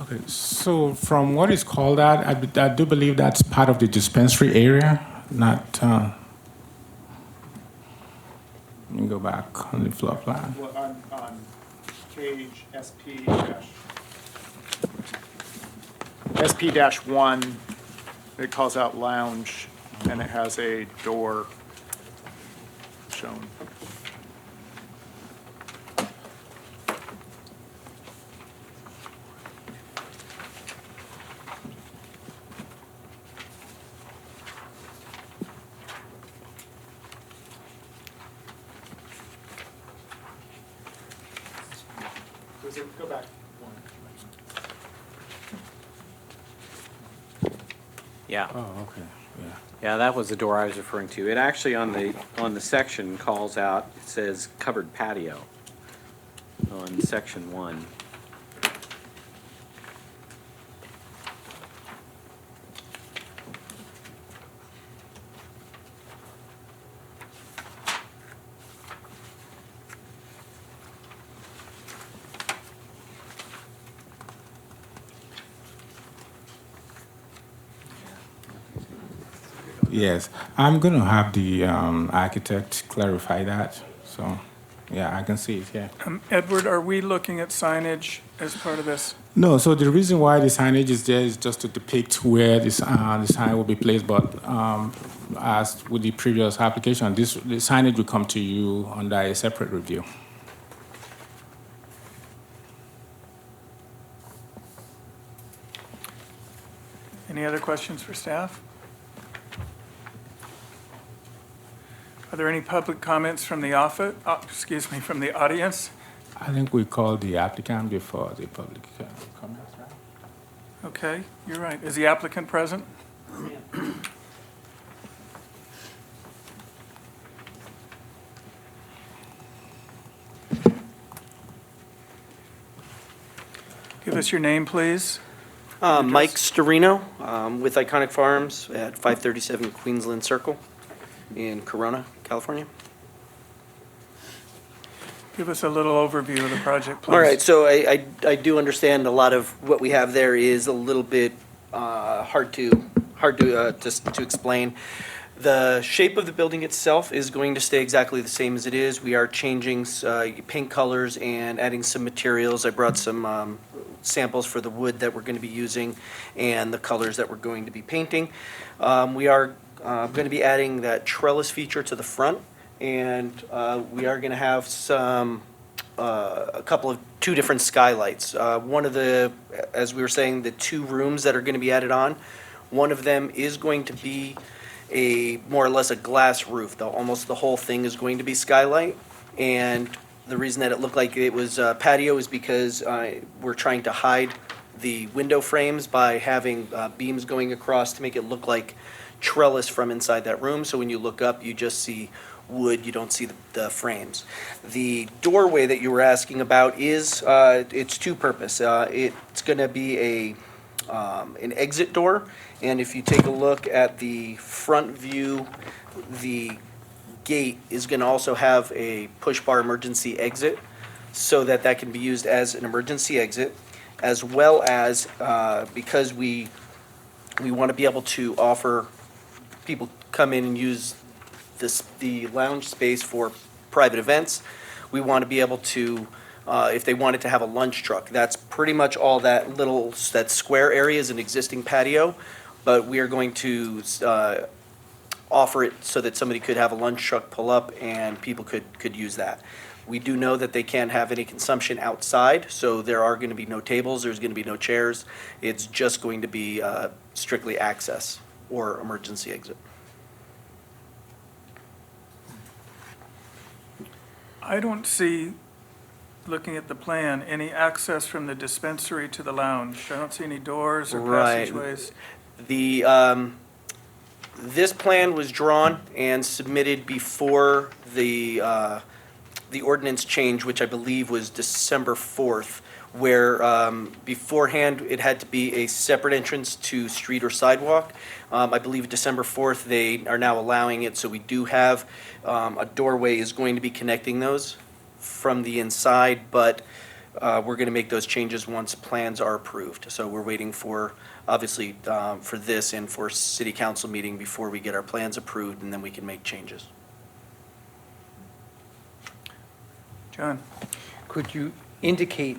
Okay, so from what is called out, I do believe that's part of the dispensary area, not, let me go back on the floor plan. Well, on page SP-1, it calls out lounge, and it has a door shown. Go back one. Yeah. Oh, okay, yeah. Yeah, that was the door I was referring to. It actually on the section calls out, it says covered patio on section 1. Yes, I'm going to have the architect clarify that. So, yeah, I can see it here. Edward, are we looking at signage as part of this? No, so the reason why the signage is there is just to depict where this the sign will be placed. But as with the previous application, the signage will come to you under a separate review. Any other questions for staff? Are there any public comments from the from the audience? I think we called the applicant before the public comments, right? Okay, you're right. Is the applicant present? Give us your name, please. Mike Storino with Iconic Farms at 537 Queensland Circle in Corona, California. Give us a little overview of the project, please. All right, so I do understand a lot of what we have there is a little bit hard to explain. The shape of the building itself is going to stay exactly the same as it is. We are changing paint colors and adding some materials. I brought some samples for the wood that we're going to be using and the colors that we're going to be painting. We are going to be adding that trellis feature to the front, and we are going to have two different skylights. One of the, as we were saying, the 2 rooms that are going to be added on, one of them is going to be a more or less a glass roof, though almost the whole thing is going to be skylight. And the reason that it looked like it was patio is because we're trying to hide the window frames by having beams going across to make it look like trellis from inside that room. So when you look up, you just see wood, you don't see the frames. The doorway that you were asking about is, it's two-purpose. It's gonna be an exit door, and if you take a look at the front view, the gate is gonna also have a push bar emergency exit so that that can be used as an emergency exit, as well as, because we wanna be able to offer people come in and use the lounge space for private events. We want to be able to, if they wanted to have a lunch truck, that's pretty much all that square area is an existing patio, but we are going to offer it so that somebody could have a lunch truck pull up and people could use that. We do know that they can't have any consumption outside, so there are going to be no tables, there's going to be no chairs. It's just going to be strictly access or emergency exit. I don't see, looking at the plan, any access from the dispensary to the lounge. I don't see any doors or Right. passageways. This plan was drawn and submitted before the ordinance change, which I believe was December 4th, where beforehand, it had to be a separate entrance to street or sidewalk. I believe December 4th, they are now allowing it, so we do have, a doorway is going to be connecting those from the inside, but we're going to make those changes once plans are approved. So we're waiting for, obviously, for this and for city council meeting before we get our plans approved, and then we can make changes. John? Could you indicate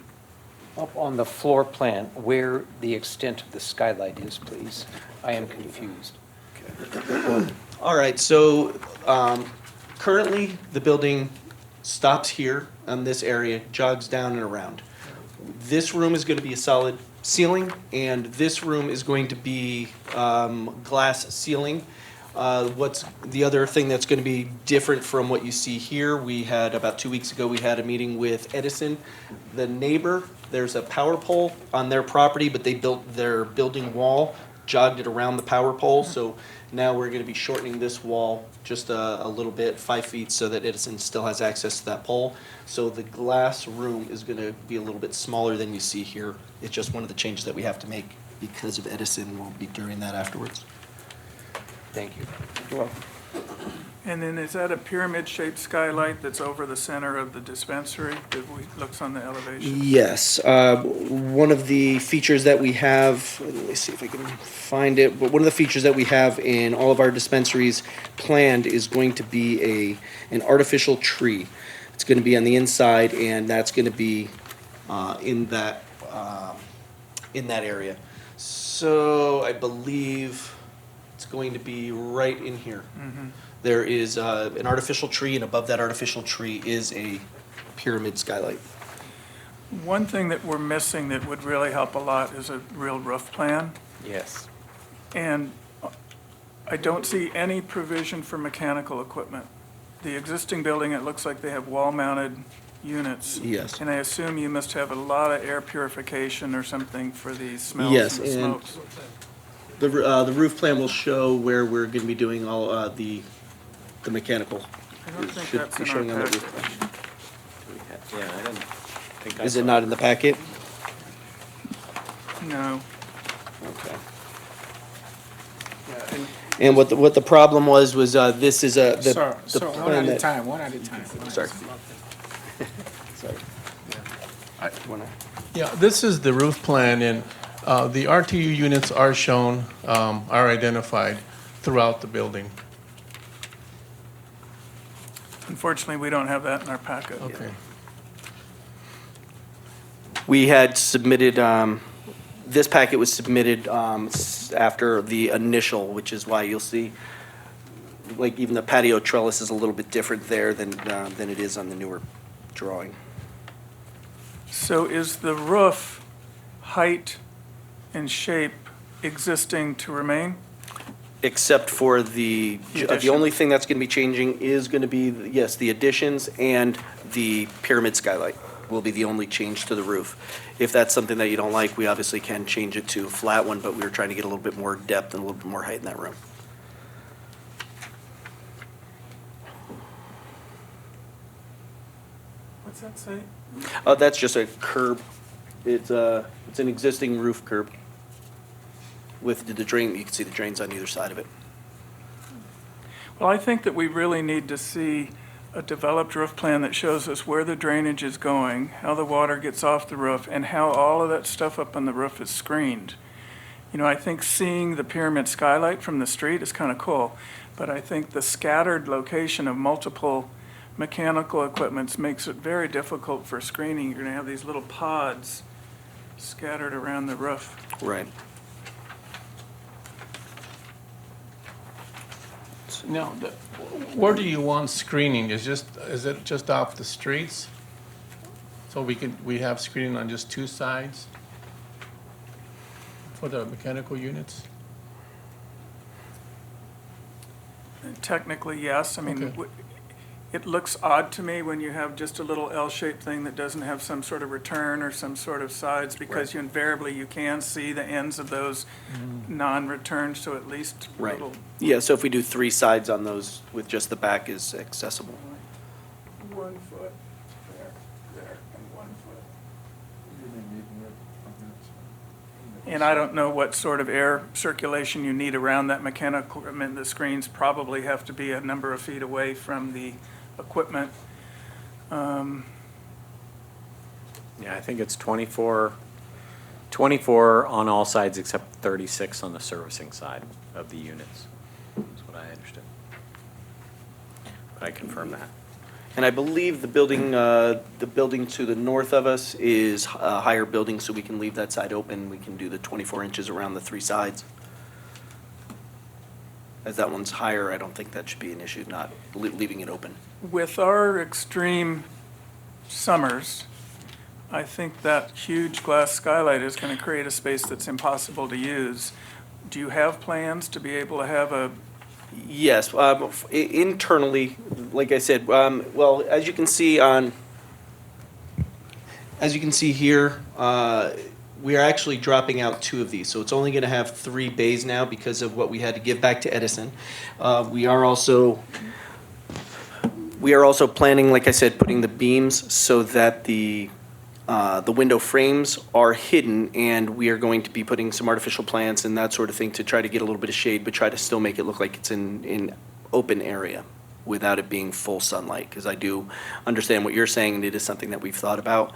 up on the floor plan where the extent of the skylight is, please? I am confused. All right, so currently, the building stops here on this area, jogs down and around. This room is going to be a solid ceiling, and this room is going to be glass ceiling. What's the other thing that's going to be different from what you see here? We had, about 2 weeks ago, we had a meeting with Edison, the neighbor. There's a power pole on their property, but they built their building wall, jogged it around the power pole. So now we're going to be shortening this wall just a little bit, 5 feet, so that Edison still has access to that pole. So the glass room is going to be a little bit smaller than you see here. It's just one of the changes that we have to make because of Edison. We'll be doing that afterwards. Thank you. You're welcome. And then is that a pyramid-shaped skylight that's over the center of the dispensary that looks on the elevation? Yes, one of the features that we have, let me see if I can find it, but one of the features that we have in all of our dispensaries planned is going to be an artificial tree. It's going to be on the inside, and that's going to be in that area. So I believe it's going to be right in here. There is an artificial tree, and above that artificial tree is a pyramid skylight. One thing that we're missing that would really help a lot is a real roof plan. Yes. And I don't see any provision for mechanical equipment. The existing building, it looks like they have wall-mounted units. Yes. And I assume you must have a lot of air purification or something for the smells Yes, and the and smokes. the roof plan will show where we're going to be doing all the mechanical. I don't think Should that's be in showing our on the package. roof plan. Yeah, I didn't think I Is saw it not in the packet? No. Okay. And what the problem was this is the plan that. one at a time. Sorry. Sorry. Wanna- Yeah, this is the roof plan, and the RTU units are shown, are identified throughout the building. Unfortunately, we don't have that in our packet. Okay. We had submitted, this packet was submitted after the initial, which is why you'll see, like, even the patio trellis is a little bit different there than it is on the newer drawing. So is the roof height and shape existing to remain? Except for the addition. only thing that's going to be changing is going to be, yes, the additions and the pyramid skylight will be the only change to the roof. If that's something that you don't like, we obviously can change it to a flat one, but we were trying to get a little bit more depth and a little bit more height in that room. What's that say? That's just a curb. It's an existing roof curb with the drain. You can see the drains on either side of it. Well, I think that we really need to see a developed roof plan that shows us where the drainage is going, how the water gets off the roof, and how all of that stuff up on the roof is screened. You know, I think seeing the pyramid skylight from the street is kind of cool, but I think the scattered location of multiple mechanical equipments makes it very difficult for screening. You're going to have these little pods scattered around the roof. Right. Now, where do you want screening? Is it just off the streets? So we have screening on just two sides for the mechanical units? Technically, yes. I mean, Okay. It looks odd to me when you have just a little L-shaped thing that doesn't have some sort of return or some sort of sides, because you invariably, you can see the ends of those non-returns, so at least a Right. little. Yeah, so if we do 3 sides on those with just the back is accessible. 1 foot, there, and 1 foot. And I don't know what sort of air circulation you need around that mechanical equipment. The screens probably have to be a number of feet away from the equipment. Yeah, I think it's 24 on all sides except 36 on the servicing side of the units. That's what I understood. But I confirm that. And I believe the building to the north of us is a higher building, so we can leave that side open. We can do the 24 inches around the 3 sides. As that one's higher, I don't think that should be an issue, not leaving it open. With our extreme summers, I think that huge glass skylight is going to create a space that's impossible to use. Do you have plans to be able to have a Yes, internally, like I said, well, as you can see here, we are actually dropping out 2 of these, so it's only going to have 3 bays now because of what we had to give back to Edison. We are also planning, like I said, putting the beams so that the window frames are hidden, and we are going to be putting some artificial plants and that sort of thing to try to get a little bit of shade, but try to still make it look like it's in open area without it being full sunlight, because I do understand what you're saying, and it is something that we've thought about.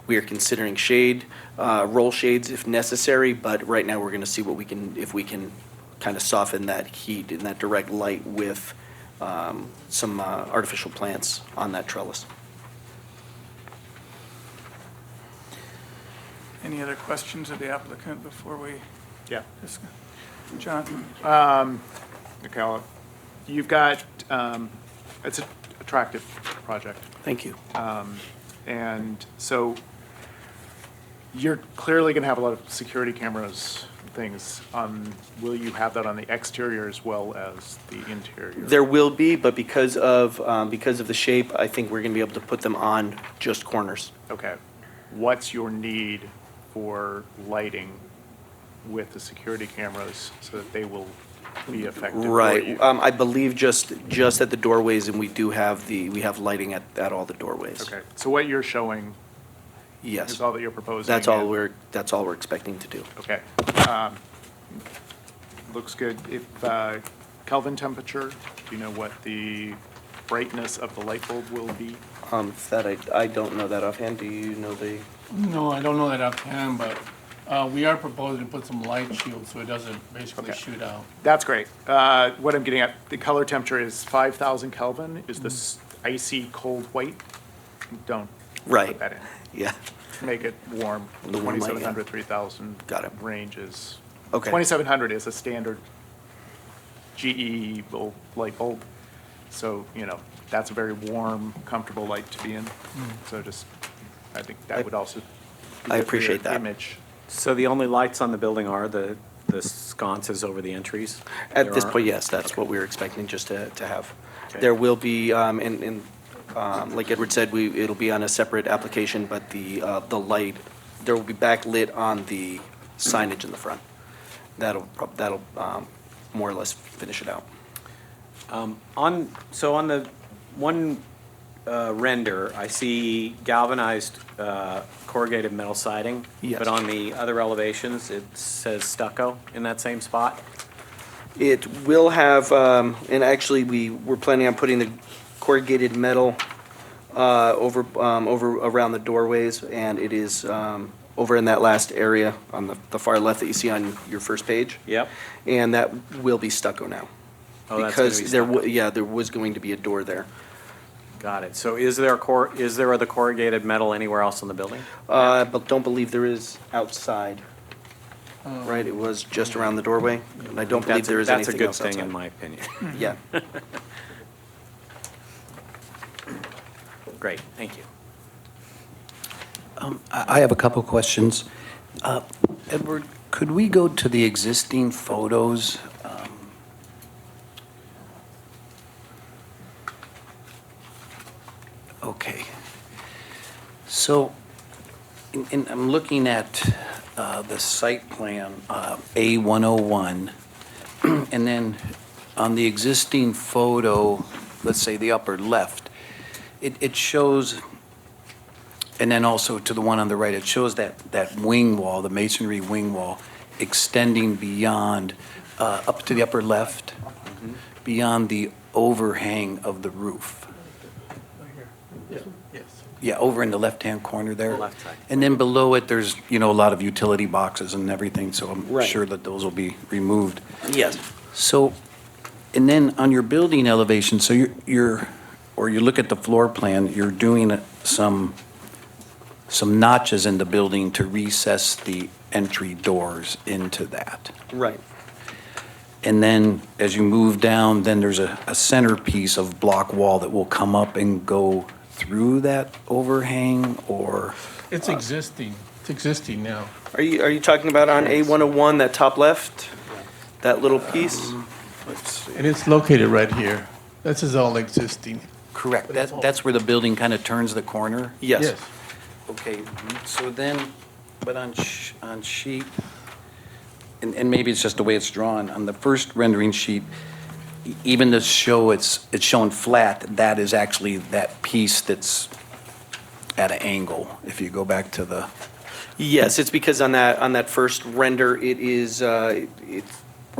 We are considering shade, roll shades if necessary, but right now we're going to see what if we can kind of soften that heat and that direct light with some artificial plants on that trellis. Any other questions of the applicant before we Yeah. discuss? John? Okay, you've got, it's an attractive project. Thank you. And so you're clearly going to have a lot of security cameras, things. Will you have that on the exterior as well as the interior? There will be, but because of the shape, I think we're going to be able to put them on just corners. Okay. What's your need for lighting with the security cameras so that they will be effective for Right. you? I believe just at the doorways, and we have lighting at all the doorways. Okay, so what you're showing Yes. is all that you're proposing? That's all and- we're expecting to do. Okay. Looks good. If Kelvin temperature, do you know what the brightness of the light bulb will be? That I don't know that offhand. Do you know the? No, I don't know that offhand, but we are proposing to put some light shield so it doesn't basically Okay. shoot out. That's great. What I'm getting at, the color temperature is 5,000 Kelvin. Is this icy cold white? Don't Right. put that in. Yeah. Make it warm. The warm light, yeah. 2,700, 3,000. Got it. Range is. Okay. 2,700 is a standard GE light bulb. So, that's a very warm, comfortable light to be in. So I think that would also. be I good for your appreciate that. Image. So the only lights on the building are the sconces over the entries? At There this aren't? point, yes, that's what we're expecting just to have. Okay. There will be, like Edward said, it'll be on a separate application, but the light, there will be backlit on the signage in the front. That'll more or less finish it out. On the one render, I see galvanized corrugated metal siding. Yes. But on the other elevations, it says stucco in that same spot. It will have, and actually, we're planning on putting the corrugated metal over around the doorways, and it is over in that last area on the far left that you see on your first page. Yep. And that will be stucco now. Oh, that's gonna be Because stucco. there was going to be a door there. Got it. So is there other corrugated metal anywhere else in the building? But don't believe there is outside. Right, it was just around the doorway, and I don't believe there is anything else That's a good outside. thing, in my opinion. Yeah. Great, thank you. I have a couple questions. Edward, could we go to the existing photos? So, I'm looking at the site plan, A101, and then on the existing photo, let's say the upper left, it shows, and then also to the one on the right, it shows that wing wall, the masonry wing wall, extending beyond, up to the upper left, beyond the overhang of the roof. Yeah, over in the left-hand corner there. Left side. And then below it, there's, a lot of utility boxes and everything, so I'm Right. sure that those will be removed. Yes. So, and then on your building elevation, so you look at the floor plan, you're doing some notches in the building to recess the entry doors into that. Right. And then as you move down, then there's a centerpiece of block wall that will come up and go through that overhang, or? It's existing. It's existing now. Are you talking about on A101, that top left? That little piece? Let's see. And it's located right here. This is all existing. Correct. That's where the building kind of turns the corner? Yes. Okay, so then, but on sheet, and maybe it's just the way it's drawn, on the first rendering sheet, even to show it's shown flat, that is actually that piece that's at an angle, if you go back to the, Yes, it's because on that first render, it is, Or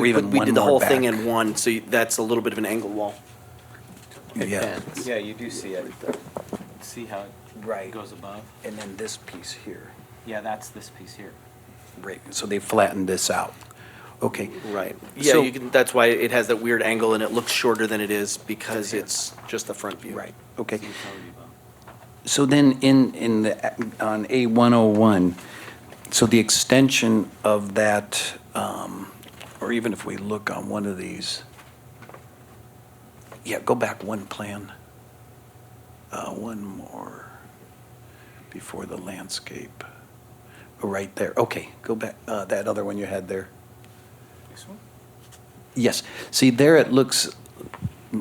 even we one did the more whole thing back. in one, so that's a little bit of an angle wall. yeah, Yeah, you do see it. See how Right. it goes above? and then this piece here. Yeah, that's this piece here. Right, so they flattened this out. Okay. Right. Yeah, So- you can, that's why it has that weird angle and it looks shorter than it is because it's just the front view. Right, okay. So then on A101, so the extension of that, or even if we look on one of these, yeah, go back one plan. One more before the landscape. Oh, right there, okay, go back, that other one you had there. This one? Yes, see there it looks,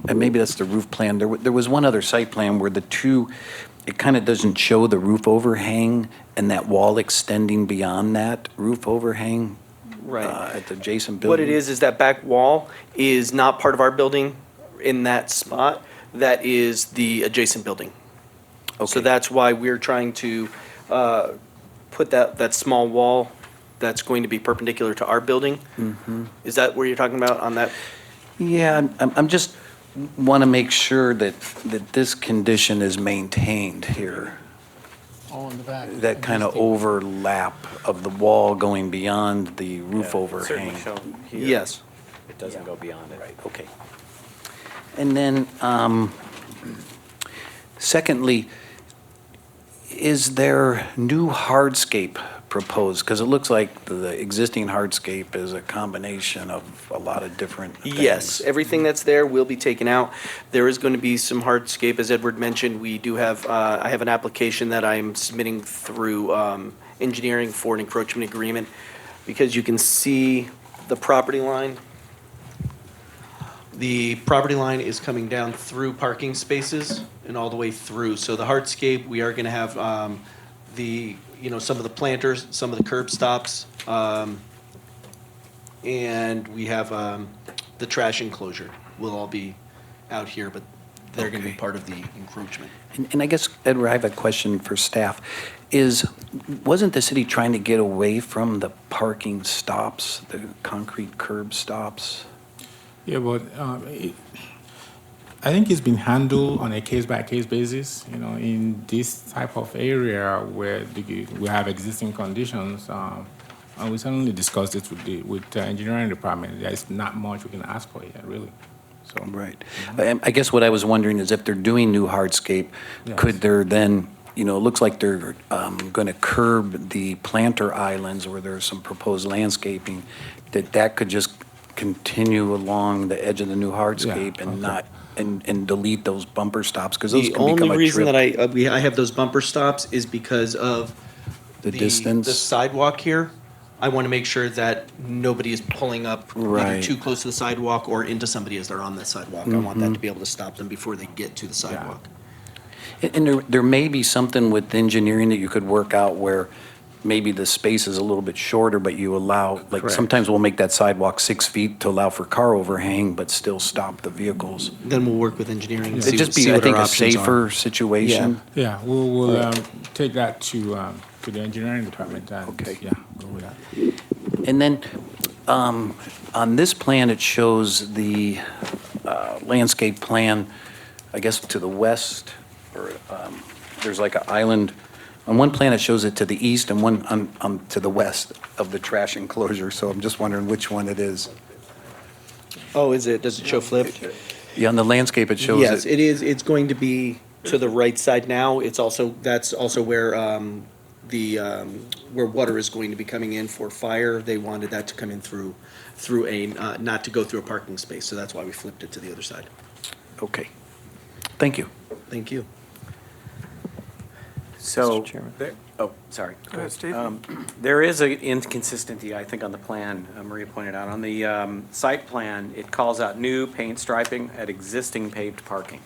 and maybe that's the roof plan, there was one other site plan where the two, it kind of doesn't show the roof overhang and that wall extending beyond that roof overhang. Right. At the adjacent building. What it is that back wall is not part of our building in that spot. That is the adjacent building. So Okay. that's why we're trying to put that small wall that's going to be perpendicular to our building. Is that what you're talking about on that? Yeah, I'm just, want to make sure that this condition is maintained here. Oh, in the back. That kind of Existing. overlap of the wall going beyond the roof Certainly overhang. shown here. Yes. It doesn't go beyond it. Right, okay. And then, secondly, is there new hardscape proposed? Because it looks like the existing hardscape is a combination of a lot of different things. Yes, everything that's there will be taken out. There is going to be some hardscape, as Edward mentioned. We do have, I have an application that I'm submitting through engineering for an encroachment agreement, because you can see the property line. The property line is coming down through parking spaces and all the way through. So the hardscape, we are going to have some of the planters, some of the curb stops, and we have the trash enclosure will all be out here, but they're going to be Okay. part of the encroachment. And I guess, Edward, I have a question for staff. Wasn't the city trying to get away from the parking stops, the concrete curb stops? Yeah, but I think it's been handled on a case-by-case basis. You know, in this type of area where we have existing conditions, and we certainly discussed it with the engineering department. There's not much we can ask for here, really. So Right. I guess what I was wondering is if they're doing new hardscape, Yes. could there then, it looks like they're going to curb the planter islands where there's some proposed landscaping, that could just continue along the edge of the new hardscape and okay. not, and delete those bumper stops, because those The can become only a reason that trip. I have those bumper stops is because of The distance? the sidewalk here. I want to make sure that nobody is pulling up either Right. too close to the sidewalk or into somebody as they're on that sidewalk. I want that to be able to stop them before they get to the sidewalk. And there may be something with engineering that you could work out where maybe the space is a little bit shorter, but you allow, like, Correct. sometimes we'll make that sidewalk 6 feet to allow for car overhang, but still stop the vehicles. Then we'll work with engineering and It'd just see be, I what think, our a options are. safer situation. Yeah, we'll take that to the engineering department and, Okay. yeah, go with that. And then, on this plan, it shows the landscape plan, I guess, to the west, or there's like an island. On one plan, it shows it to the east, and one to the west of the trash enclosure, so I'm just wondering which one it is. Oh, is it, does it show flipped? Yeah, on the landscape, it shows Yes, it. it is, it's going to be to the right side now. It's also, that's also where where water is going to be coming in for fire. They wanted that to come in through a, not to go through a parking space, so that's why we flipped it to the other side. Okay. Thank you. Thank you. So, Mr. Chairman. oh, sorry. Go ahead, Steve. There is an inconsistency, I think, on the plan, Maria pointed out. On the site plan, it calls out new paint striping at existing paved parking.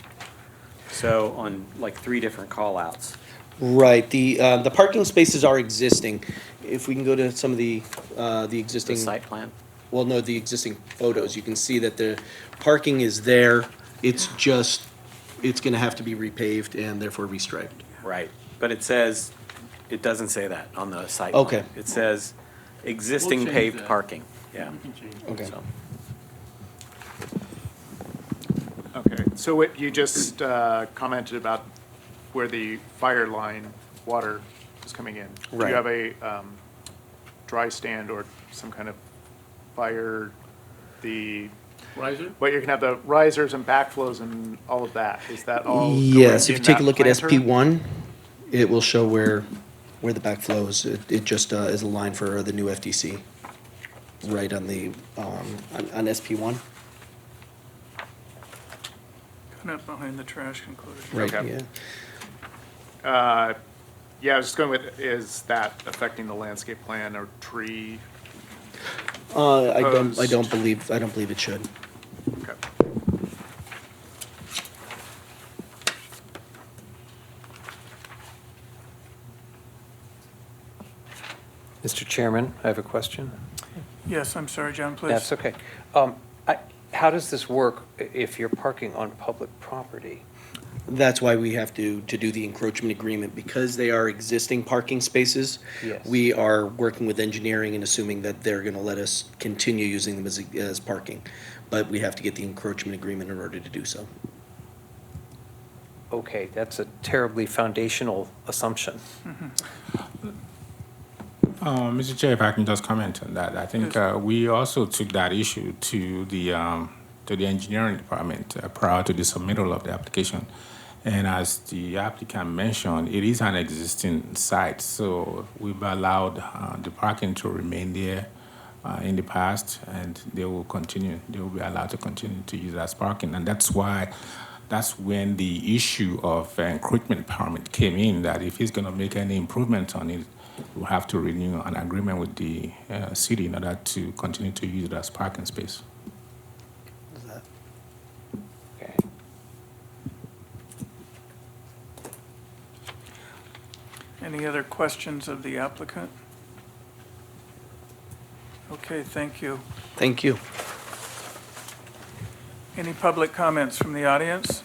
So on like 3 different call-outs. Right, the parking spaces are existing. If we can go to some of the The existing. site plan? Well, no, the existing photos, you can see that the parking is there. It's just, it's gonna have to be repaved and therefore restriped. Right. But it says, it doesn't say that on the site plan. Okay. It says existing change paved that. parking. Yeah. Okay. So- Okay, so what you just commented about where the fire line water is coming in. Do Right. you have a dry stand or some kind of fire, Riser? well, you're gonna have the risers and backflows and all of that. Is that all? Yes, going if you in take a that look at planter? SP1, it will show where the back flows. It just is a line for the new FTC, right on the, on SP1. Kind of behind the trash enclosure. Right, Okay. yeah. Yeah, I was just going with, is that affecting the landscape plan or tree? I don't Proposed. believe it should. Okay. Mr. Chairman, I have a question. Yes, I'm sorry, John, please. That's okay. How does this work if you're parking on public property? That's why we have to do the encroachment agreement, because they are existing parking spaces. Yes. We are working with engineering and assuming that they're gonna let us continue using them as parking. But we have to get the encroachment agreement in order to do so. Okay, that's a terribly foundational assumption. Mr. Chair, if I can just comment on that, I think we also took that issue to the engineering department prior to the submittal of the application. And as the applicant mentioned, it is an existing site, so we've allowed the parking to remain there in the past, and they will be allowed to continue to use it as parking. And that's when the issue of encroachment permit came in, that if he's gonna make any improvement on it, we'll have to renew an agreement with the city in order to continue to use it as parking space. Okay. Any other questions of the applicant? Okay, thank you. Thank you. Any public comments from the audience?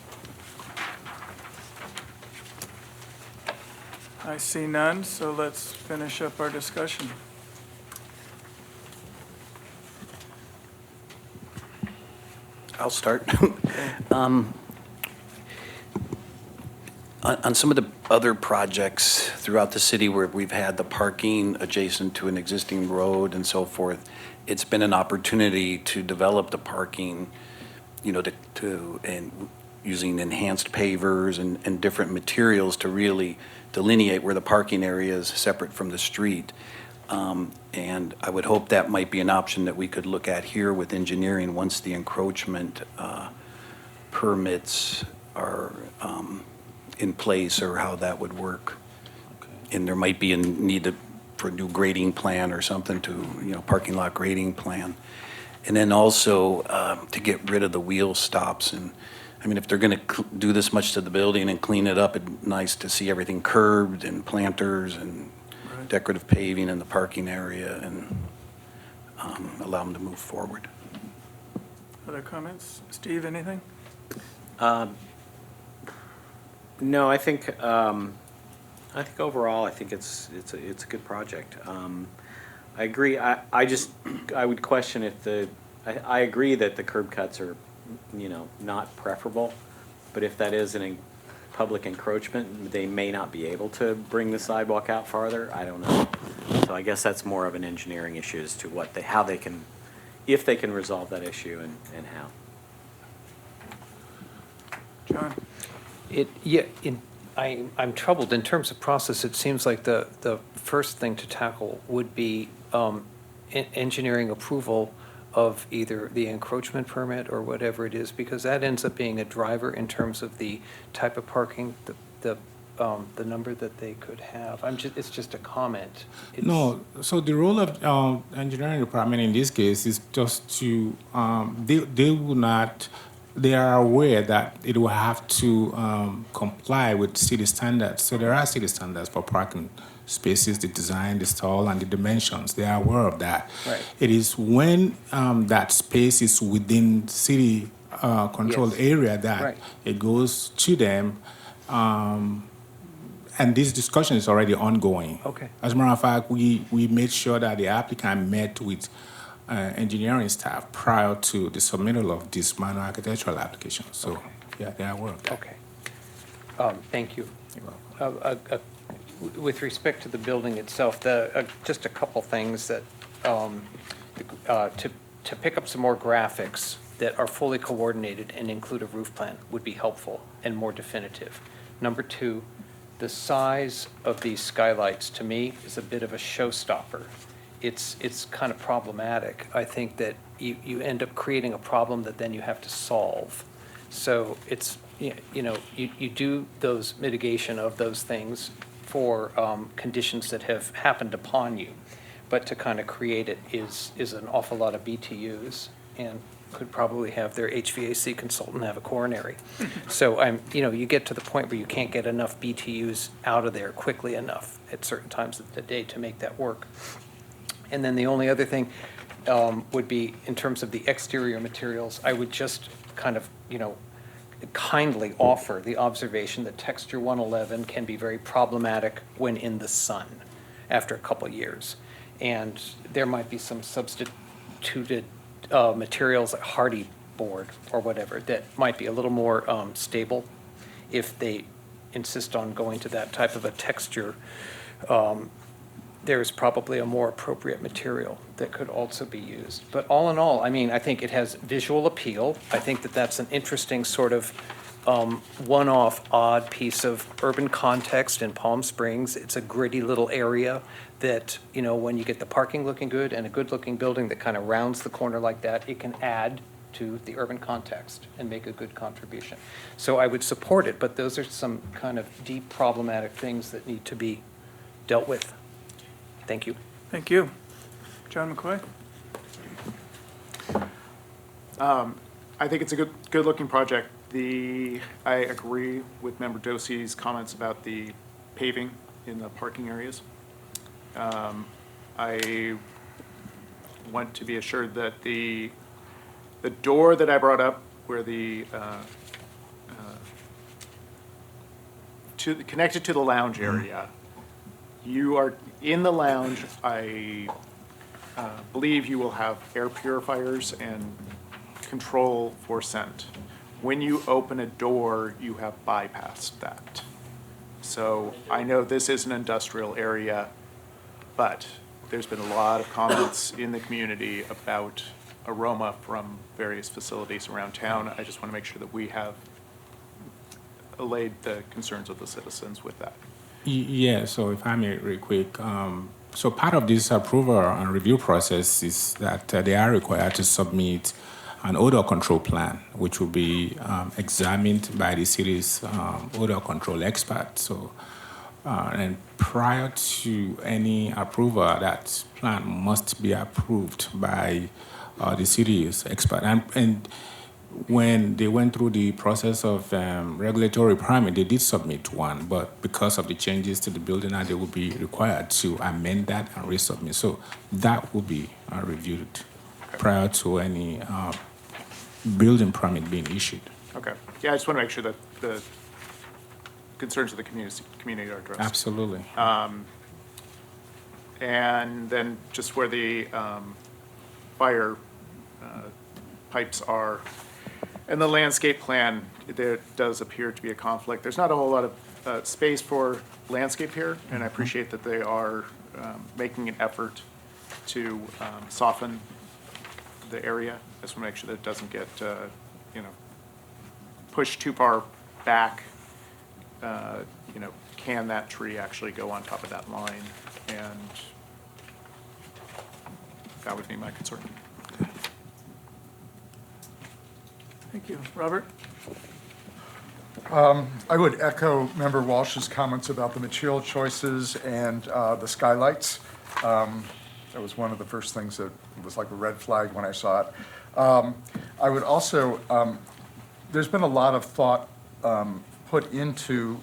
I see none, so let's finish up our discussion. I'll start. On some of the other projects throughout the city where we've had the parking adjacent to an existing road and so forth, it's been an opportunity to develop the parking, and using enhanced pavers and different materials to really delineate where the parking area is separate from the street. And I would hope that might be an option that we could look at here with engineering once the encroachment permits are in place, or how that would work. And there might be a need for a new grading plan or something parking lot grading plan. And then also to get rid of the wheel stops. And I mean, if they're going to do this much to the building and clean it up, it's nice to see everything curbed and planters and decorative paving in the parking area and allow them to move forward. Other comments? Steve, anything? No, I think overall, I think it's a good project. I agree. I would question if I agree that the curb cuts are, not preferable, but if that is public encroachment, they may not be able to bring the sidewalk out farther. I don't know. So I guess that's more of an engineering issue as to if they can resolve that issue and how. John? I'm troubled in terms of process. It seems like the first thing to tackle would be engineering approval of either the encroachment permit or whatever it is, because that ends up being a driver in terms of the type of parking, the number that they could have. It's just a comment. No, so the role of engineering department in this case is just to, they will not, they are aware that it will have to comply with city standards. So there are city standards for parking spaces, the design, the stall, and the dimensions. They are aware of that. Right. It is when that space is within city controlled Yes. area that Right. it goes to them. And this discussion is already ongoing. Okay. As a matter of fact, we made sure that the applicant met with engineering staff prior to the submittal of this minor architectural application. So, Okay. yeah, they are aware of that. Okay. Thank you. You're welcome. With respect to the building itself, just a couple things that, to pick up some more graphics that are fully coordinated and include a roof plan would be helpful and more definitive. Number two, the size of these skylights, to me, is a bit of a showstopper. It's kind of problematic. I think that you end up creating a problem that then you have to solve. So it's, you do those mitigation of those things for conditions that have happened upon you. But to kind of create it is an awful lot of BTUs and could probably have their HVAC consultant have a coronary. So you get to the point where you can't get enough BTUs out of there quickly enough at certain times of the day to make that work. And then the only other thing would be in terms of the exterior materials, I would just kind of, kindly offer the observation that texture 111 can be very problematic when in the sun after a couple years. And there might be some substituted materials like hardy board or whatever that might be a little more stable if they insist on going to that type of a texture. There's probably a more appropriate material that could also be used. But all in all, I think it has visual appeal. I think that that's an interesting sort of one-off odd piece of urban context in Palm Springs. It's a gritty little area that, when you get the parking looking good and a good-looking building that kind of rounds the corner like that, it can add to the urban context and make a good contribution. So I would support it, but those are some kind of deep problematic things that need to be dealt with. Thank you. Thank you. John McCoy? I think it's a good-looking project. I agree with Member Dosey's comments about the paving in the parking areas. I want to be assured that the door that I brought up, where connected to the lounge area, you are in the lounge. I believe you will have air purifiers and control for scent. When you open a door, you have bypassed that. So I know this is an industrial area, but there's been a lot of comments in the community about aroma from various facilities around town. I just want to make sure that we have allayed the concerns of the citizens with that. Yeah, so if I may real quick, so part of this approval and review process is that they are required to submit an odor control plan, which will be examined by the city's odor control expert. So, and prior to any approval, that plan must be approved by the city's expert. And when they went through the process of regulatory requirement, they did submit one, but because of the changes to the building, now they will be required to amend that and resubmit. So that will be reviewed prior to any building permit being issued. Okay. Yeah, I just want to make sure that the concerns of the community are addressed. Absolutely. And then just where the fire pipes are, in the landscape plan, there does appear to be a conflict. There's not a whole lot of space for landscape here, and I appreciate that they are making an effort to soften the area. I just want to make sure that it doesn't get, pushed too far back. Can that tree actually go on top of that line? And that would be my concern. Thank you. Robert? I would echo Member Walsh's comments about the material choices and the skylights. That was one of the first things that was like a red flag when I saw it. I would also, there's been a lot of thought put into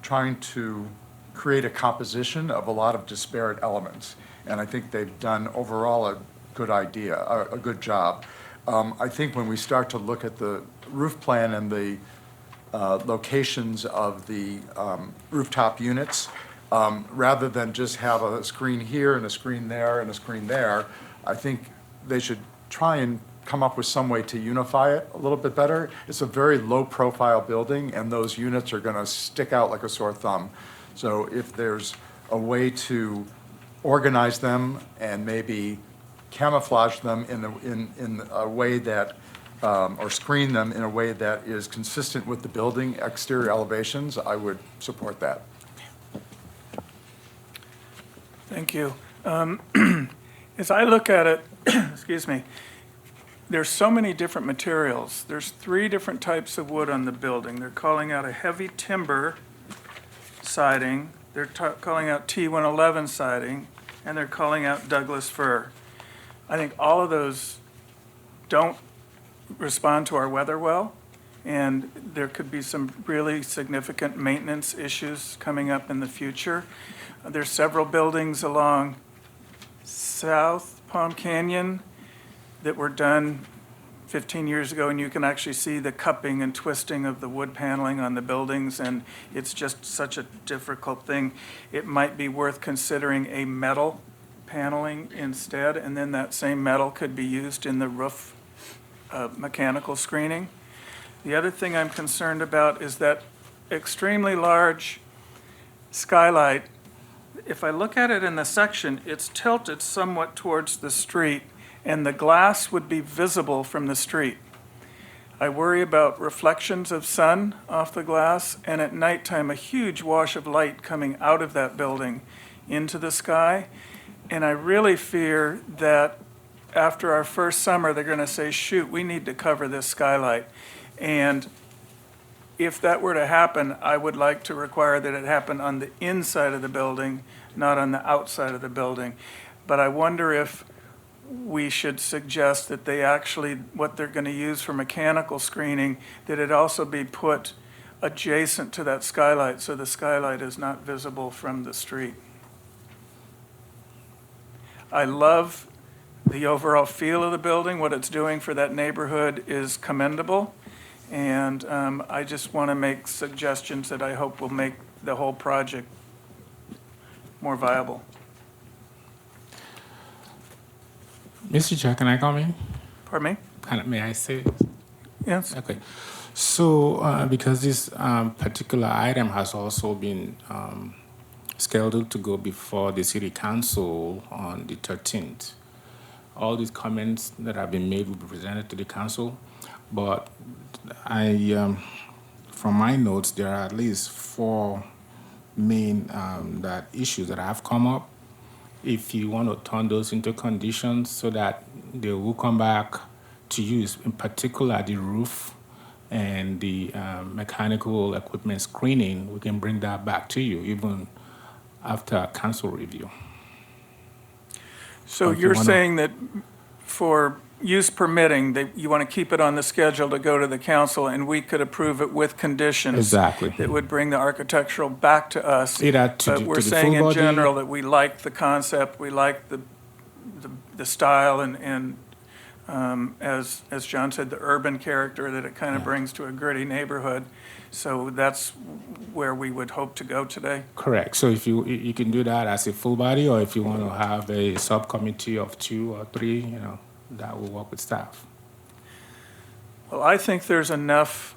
trying to create a composition of a lot of disparate elements. And I think they've done overall a good idea, a good job. I think when we start to look at the roof plan and the locations of the rooftop units, rather than just have a screen here and a screen there and a screen there, I think they should try and come up with some way to unify it a little bit better. It's a very low-profile building, and those units are going to stick out like a sore thumb. So if there's a way to organize them and maybe camouflage them in a way that, or screen them in a way that is consistent with the building exterior elevations, I would support that. Thank you. As I look at it, excuse me, there's so many different materials. There's 3 different types of wood on the building. They're calling out a heavy timber siding, they're calling out T111 siding, and they're calling out Douglas fir. I think all of those don't respond to our weather well, and there could be some really significant maintenance issues coming up in the future. There's several buildings along South Palm Canyon that were done 15 years ago, and you can actually see the cupping and twisting of the wood paneling on the buildings, and it's just such a difficult thing. It might be worth considering a metal paneling instead, and then that same metal could be used in the roof mechanical screening. The other thing I'm concerned about is that extremely large skylight. If I look at it in the section, it's tilted somewhat towards the street, and the glass would be visible from the street. I worry about reflections of sun off the glass, and at nighttime, a huge wash of light coming out of that building into the sky. And I really fear that after our first summer, they're going to say, shoot, we need to cover this skylight. And if that were to happen, I would like to require that it happen on the inside of the building, not on the outside of the building. But I wonder if we should suggest that they actually, what they're going to use for mechanical screening, that it also be put adjacent to that skylight so the skylight is not visible from the street. I love the overall feel of the building. What it's doing for that neighborhood is commendable. And I just want to make suggestions that I hope will make the whole project more viable. Mr. Chair, can I come in? Pardon me? May I say? Yes. Okay. So because this particular item has also been scheduled to go before the City Council on the 13th, all these comments that have been made will be presented to the Council. But from my notes, there are at least 4 main issues that have come up. If you want to turn those into conditions so that they will come back to use, in particular the roof and the mechanical equipment screening, we can bring that back to you even after a council review. So you're saying that for use permitting, you want to keep it on the schedule to go to the council, and we could approve it with conditions. Exactly. That would bring the architectural back to us. Either to But the- we're to the saying full in body- general that we like the concept, we like the style, and as John said, the urban character that it kind of brings to a gritty neighborhood. So that's where we would hope to go today. Correct. So if you can do that as a full body, or if you want to have a subcommittee of 2 or 3, that will work with staff. Well, I think there's enough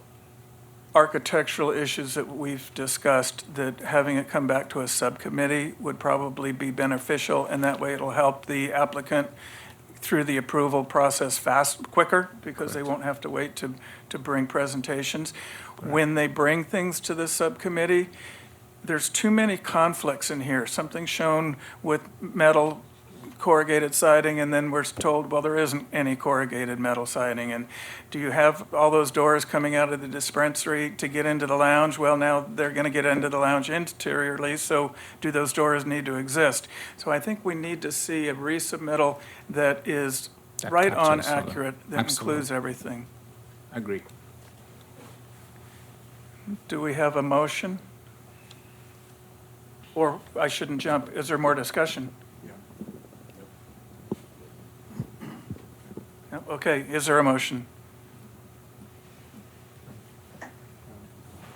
architectural issues that we've discussed that having it come back to a subcommittee would probably be beneficial, and that way it'll help the applicant through the approval process quicker, because they won't have to wait to bring presentations. When they bring things to the subcommittee, there's too many conflicts in here. Something's shown with metal corrugated siding, and then we're told, well, there isn't any corrugated metal siding. And do you have all those doors coming out of the dispensary to get into the lounge? Well, now they're going to get into the lounge interiorly, so do those doors need to exist? So I think we need to see a resubmittal that is That right on captures all that. accurate, that Absolutely. includes everything. Agree. Do we have a motion? Or I shouldn't jump, is there more discussion? No? Okay, is there a motion?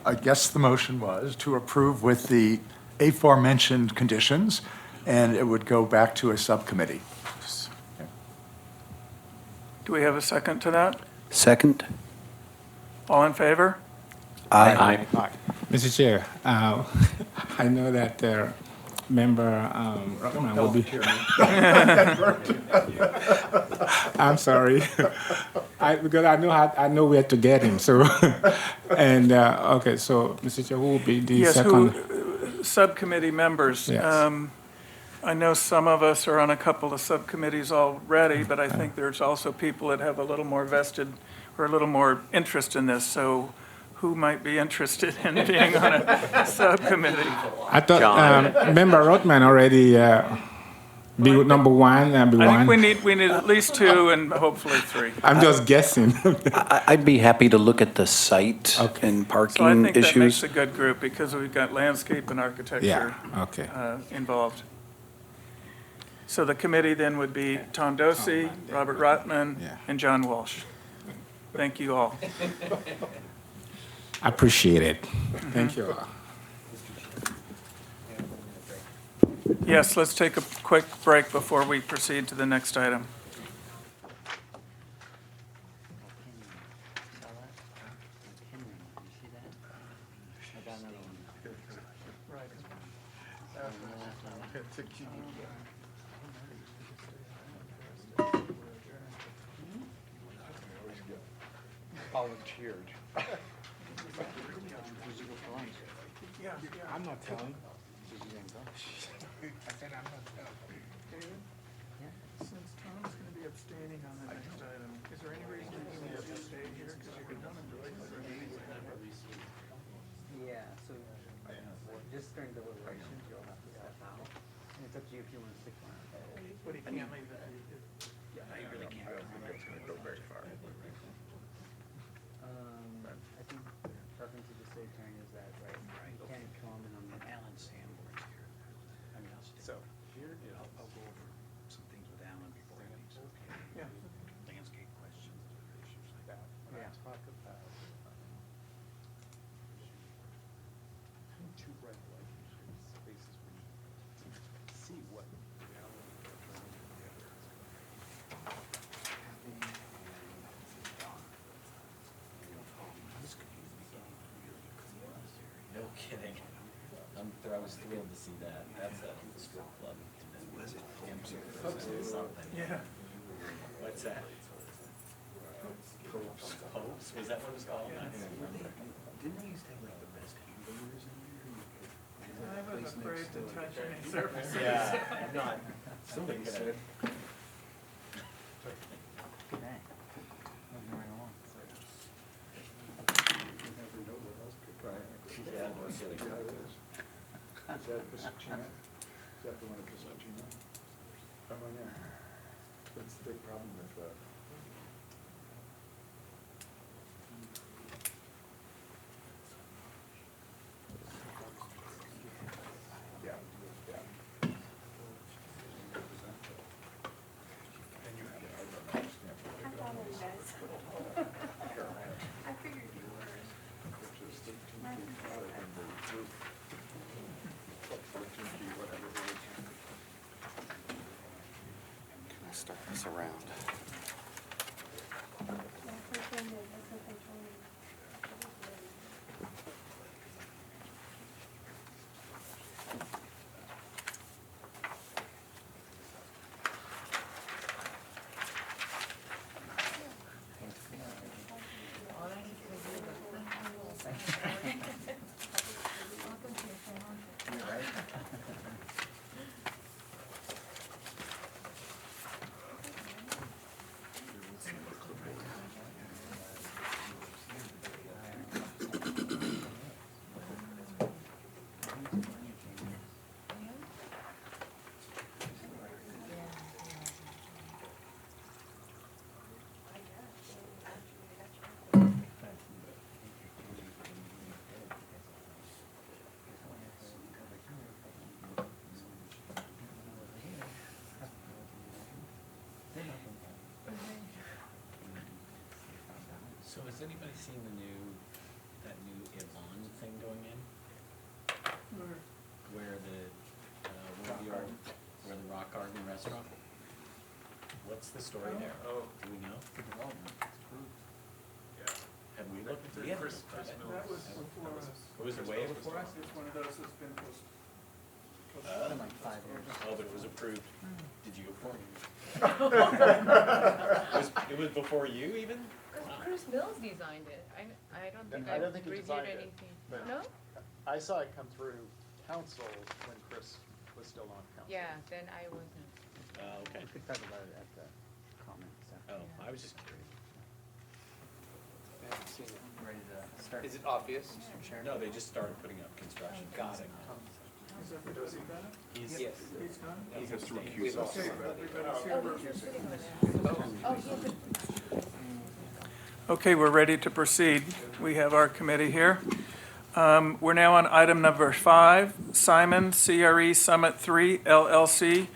I guess the motion was to approve with the aforementioned conditions, and it would go back to a subcommittee. Do we have a second to that? Second? All in favor? Aye. Mr. Chair, I know that member Rockman will be here. I'm sorry, because I know where to get him. So, and okay, so Mr. Chair, who will be the Yes, second? subcommittee members. Yes. I know some of us are on a couple of subcommittees already, but I think there's also people that have a little more vested or a little more interest in this. So who might be interested in being on a subcommittee? I thought member Rothman already be number 1 and be I one. think we need at least 2 and hopefully 3. I'm just guessing. I'd be happy to look at the site Okay. and So I parking think that makes issues. a good group because we've got landscape and architecture Yeah. Okay. involved. So the committee then would be Tom Dosey, Robert Rotman, Yeah. and John Walsh. Thank you all. I appreciate it. Thank you. Yes, let's take a quick break before we proceed to the next item. Volunteered. I'm not telling. Since Tom's going to be abstaining on the next item, is there any reason you need to stay here? Because you could come and Yeah, so just during deliberations, you'll have to step out. And it's up to you if you want to stick around. But he can't leave it. I think preference to just stay during is that, right? You can't comment on the. Alan Sanborn's here. I mean, So here, I'll go over some things with Alan before he makes Yeah. landscape questions or issues like that. Yeah. talk about two red light spaces where you can see what No kidding. I was thrilled to see that. That's a strip club. Was it? Something. Yeah. What's that? Popes? Was that what it was called? I don't remember. Didn't they used to have like the best hamburgers in here? I was afraid to touch any surfaces. Yeah, I'm not. Somebody said. Is that Piscina? Is that the one at Piscina? Come on in. That's the big problem with start this around. So has anybody seen that new Yvonne thing going in? Where the Rock Garden restaurant? What's the story there? Oh. Do we know? Yeah. Have we looked? We haven't Chris looked at it. That was before us. Was it way before us? It's one of those that's been Been like 5 years. Oh, but it was approved. Did you approve? It was before you even? Chris Mills designed it. I don't think I I've don't think he reviewed designed it, anything. but- No? I saw it come through council when Chris was still on council. Yeah, then I wasn't. Okay. We could talk about it at the comments. Oh, I was just curious. I haven't seen it. Ready to start. Is it obvious? No, they just started putting up construction. Got it. Is that for Josie Bennett? He's, Yes. He's done? he's has to abstaining. recuse Okay, everybody's here. Oh, he's just sitting on that. Oh, he's Okay, we're ready to proceed. We have our committee here. We're now on item number 5, Simon CRE Summit 3 LLC,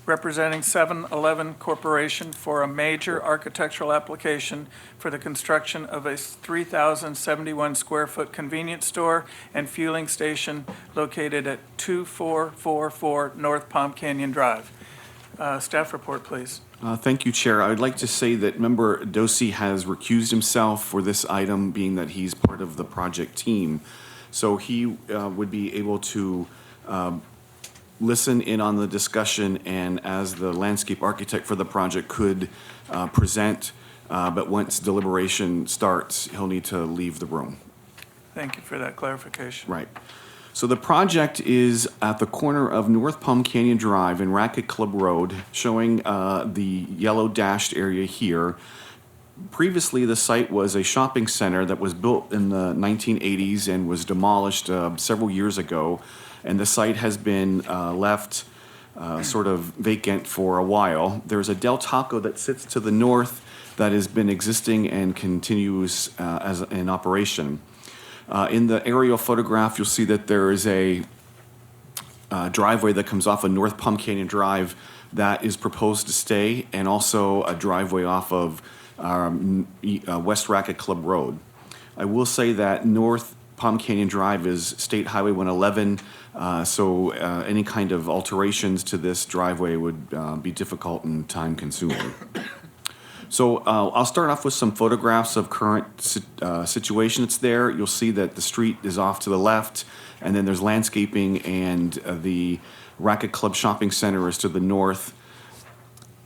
representing 7-Eleven Corporation for a major architectural application for the construction of a 3,071 square foot convenience store and fueling station located at 2444 North Palm Canyon Drive. Staff report, please. Thank you, Chair. I would like to say that Member Dosi has recused himself for this item, being that he's part of the project team. So he would be able to listen in on the discussion, and as the landscape architect for the project could present, but once deliberation starts, he'll need to leave the room. Thank you for that clarification. Right. So the project is at the corner of North Palm Canyon Drive and Racket Club Road, showing the yellow dashed area here. Previously, the site was a shopping center that was built in the 1980s and was demolished several years ago. And the site has been left sort of vacant for a while. There's a Del Taco that sits to the north that has been existing and continues as in operation. In the aerial photograph, you'll see that there is a driveway that comes off of North Palm Canyon Drive that is proposed to stay, and also a driveway off of West Racket Club Road. I will say that North Palm Canyon Drive is State Highway 111, so any kind of alterations to this driveway would be difficult and time-consuming. So I'll start off with some photographs of current situation that's there. You'll see that the street is off to the left, and then there's landscaping, and the Racket Club Shopping Center is to the north.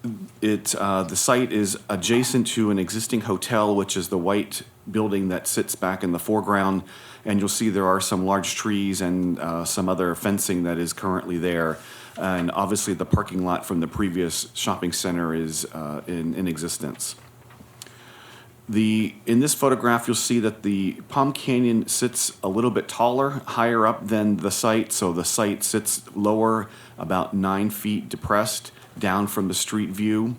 The site is adjacent to an existing hotel, which is the white building that sits back in the foreground, and you'll see there are some large trees and some other fencing that is currently there. And obviously, the parking lot from the previous shopping center is in existence. In this photograph, you'll see that the Palm Canyon sits a little bit taller, higher up than the site. So the site sits lower, about 9 feet depressed down from the street view.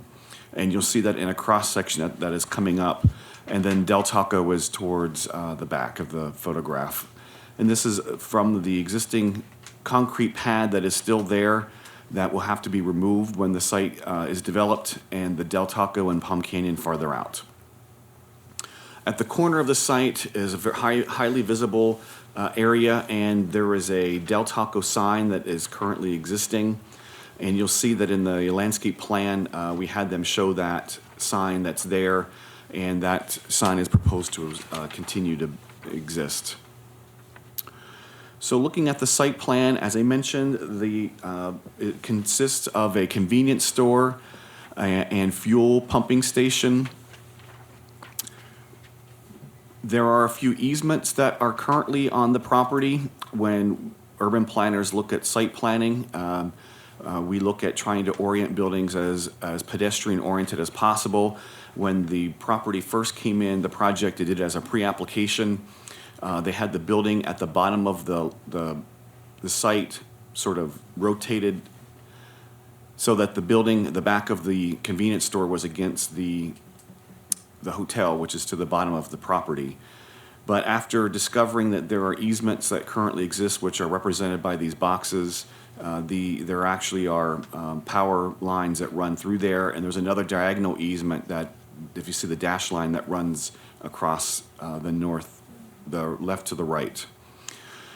And you'll see that in a cross-section that is coming up. And then Del Taco is towards the back of the photograph. And this is from the existing concrete pad that is still there that will have to be removed when the site is developed, and the Del Taco and Palm Canyon farther out. At the corner of the site is a very highly visible area, and there is a Del Taco sign that is currently existing. And you'll see that in the landscape plan, we had them show that sign that's there, and that sign is proposed to continue to exist. So looking at the site plan, as I mentioned, it consists of a convenience store and fuel pumping station. There are a few easements that are currently on the property. When urban planners look at site planning, we look at trying to orient buildings as pedestrian-oriented as possible. When the property first came in, the project did it as a pre-application. They had the building at the bottom of the site sort of rotated so that the building, the back of the convenience store was against the hotel, which is to the bottom of the property. But after discovering that there are easements that currently exist, which are represented by these boxes, there actually are power lines that run through there, and there's another diagonal easement that, if you see the dash line, that runs across the left to the right.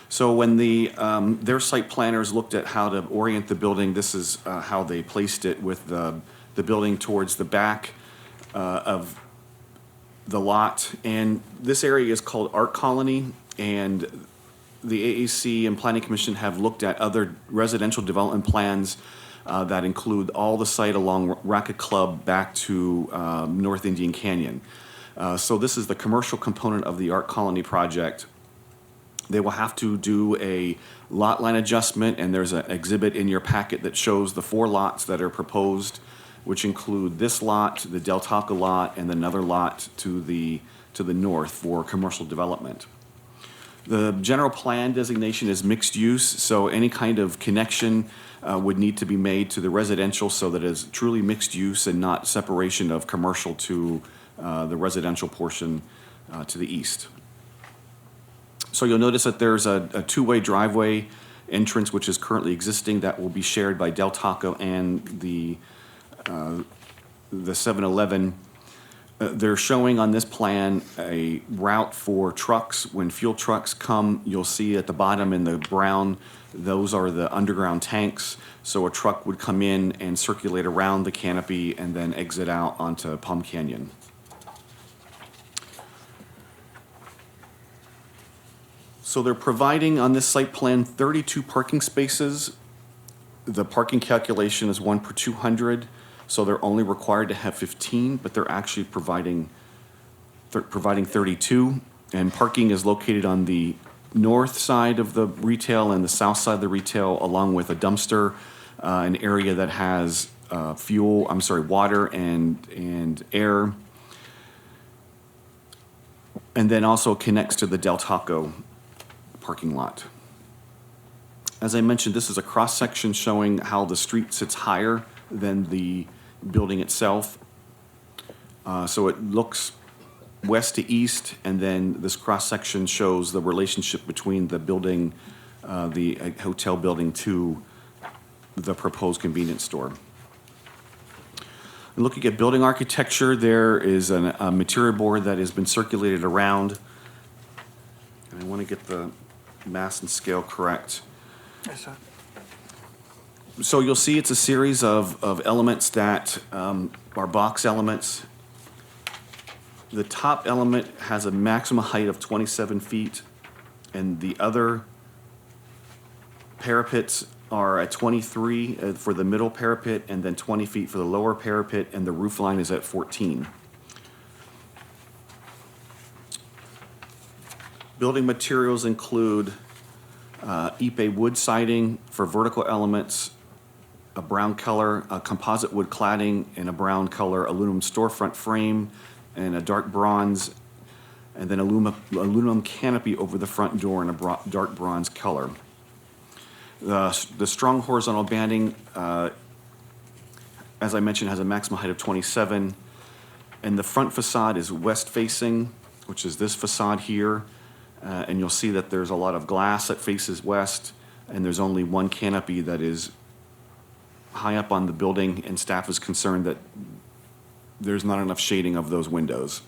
So when their site planners looked at how to orient the building, this is how they placed it, with the building towards the back of the lot. And this area is called Art Colony, and the AAC and Planning Commission have looked at other residential development plans that include all the site along Racket Club back to North Indian Canyon. So this is the commercial component of the Art Colony project. They will have to do a lot line adjustment, and there's an exhibit in your packet that shows the 4 lots that are proposed, which include this lot, the Del Taco lot, and another lot to the north for commercial development. The general plan designation is mixed use, so any kind of connection would need to be made to the residential so that it is truly mixed use and not separation of commercial to the residential portion to the east. So you'll notice that there's a two-way driveway entrance which is currently existing that will be shared by Del Taco and the 7-Eleven. They're showing on this plan a route for trucks. When fuel trucks come, you'll see at the bottom in the brown, those are the underground tanks. So a truck would come in and circulate around the canopy and then exit out onto Palm Canyon. So they're providing on this site plan 32 parking spaces. The parking calculation is 1 per 200. So they're only required to have 15, but they're actually providing 32. And parking is located on the north side of the retail and the south side of the retail, along with a dumpster, an area that has water and air. And then also connects to the Del Taco parking lot. As I mentioned, this is a cross-section showing how the street sits higher than the building itself. So it looks west to east, and then this cross-section shows the relationship between the building, the hotel building, to the proposed convenience store. And looking at building architecture, there is a material board that has been circulated around. And I want to get the mass and scale correct. Yes, sir. So you'll see it's a series of elements that are box elements. The top element has a maximum height of 27 feet, and the other parapets are at 23 for the middle parapet, and then 20 feet for the lower parapet, and the roof line is at 14. Building materials include Ipe wood siding for vertical elements, a brown color, a composite wood cladding, and a brown color aluminum storefront frame, and a dark bronze, and then aluminum canopy over the front door in a dark bronze color. The strong horizontal banding, as I mentioned, has a maximum height of 27, and the front facade is west facing, which is this facade here. And you'll see that there's a lot of glass that faces west, and there's only one canopy that is high up on the building, and staff is concerned that there's not enough shading of those windows.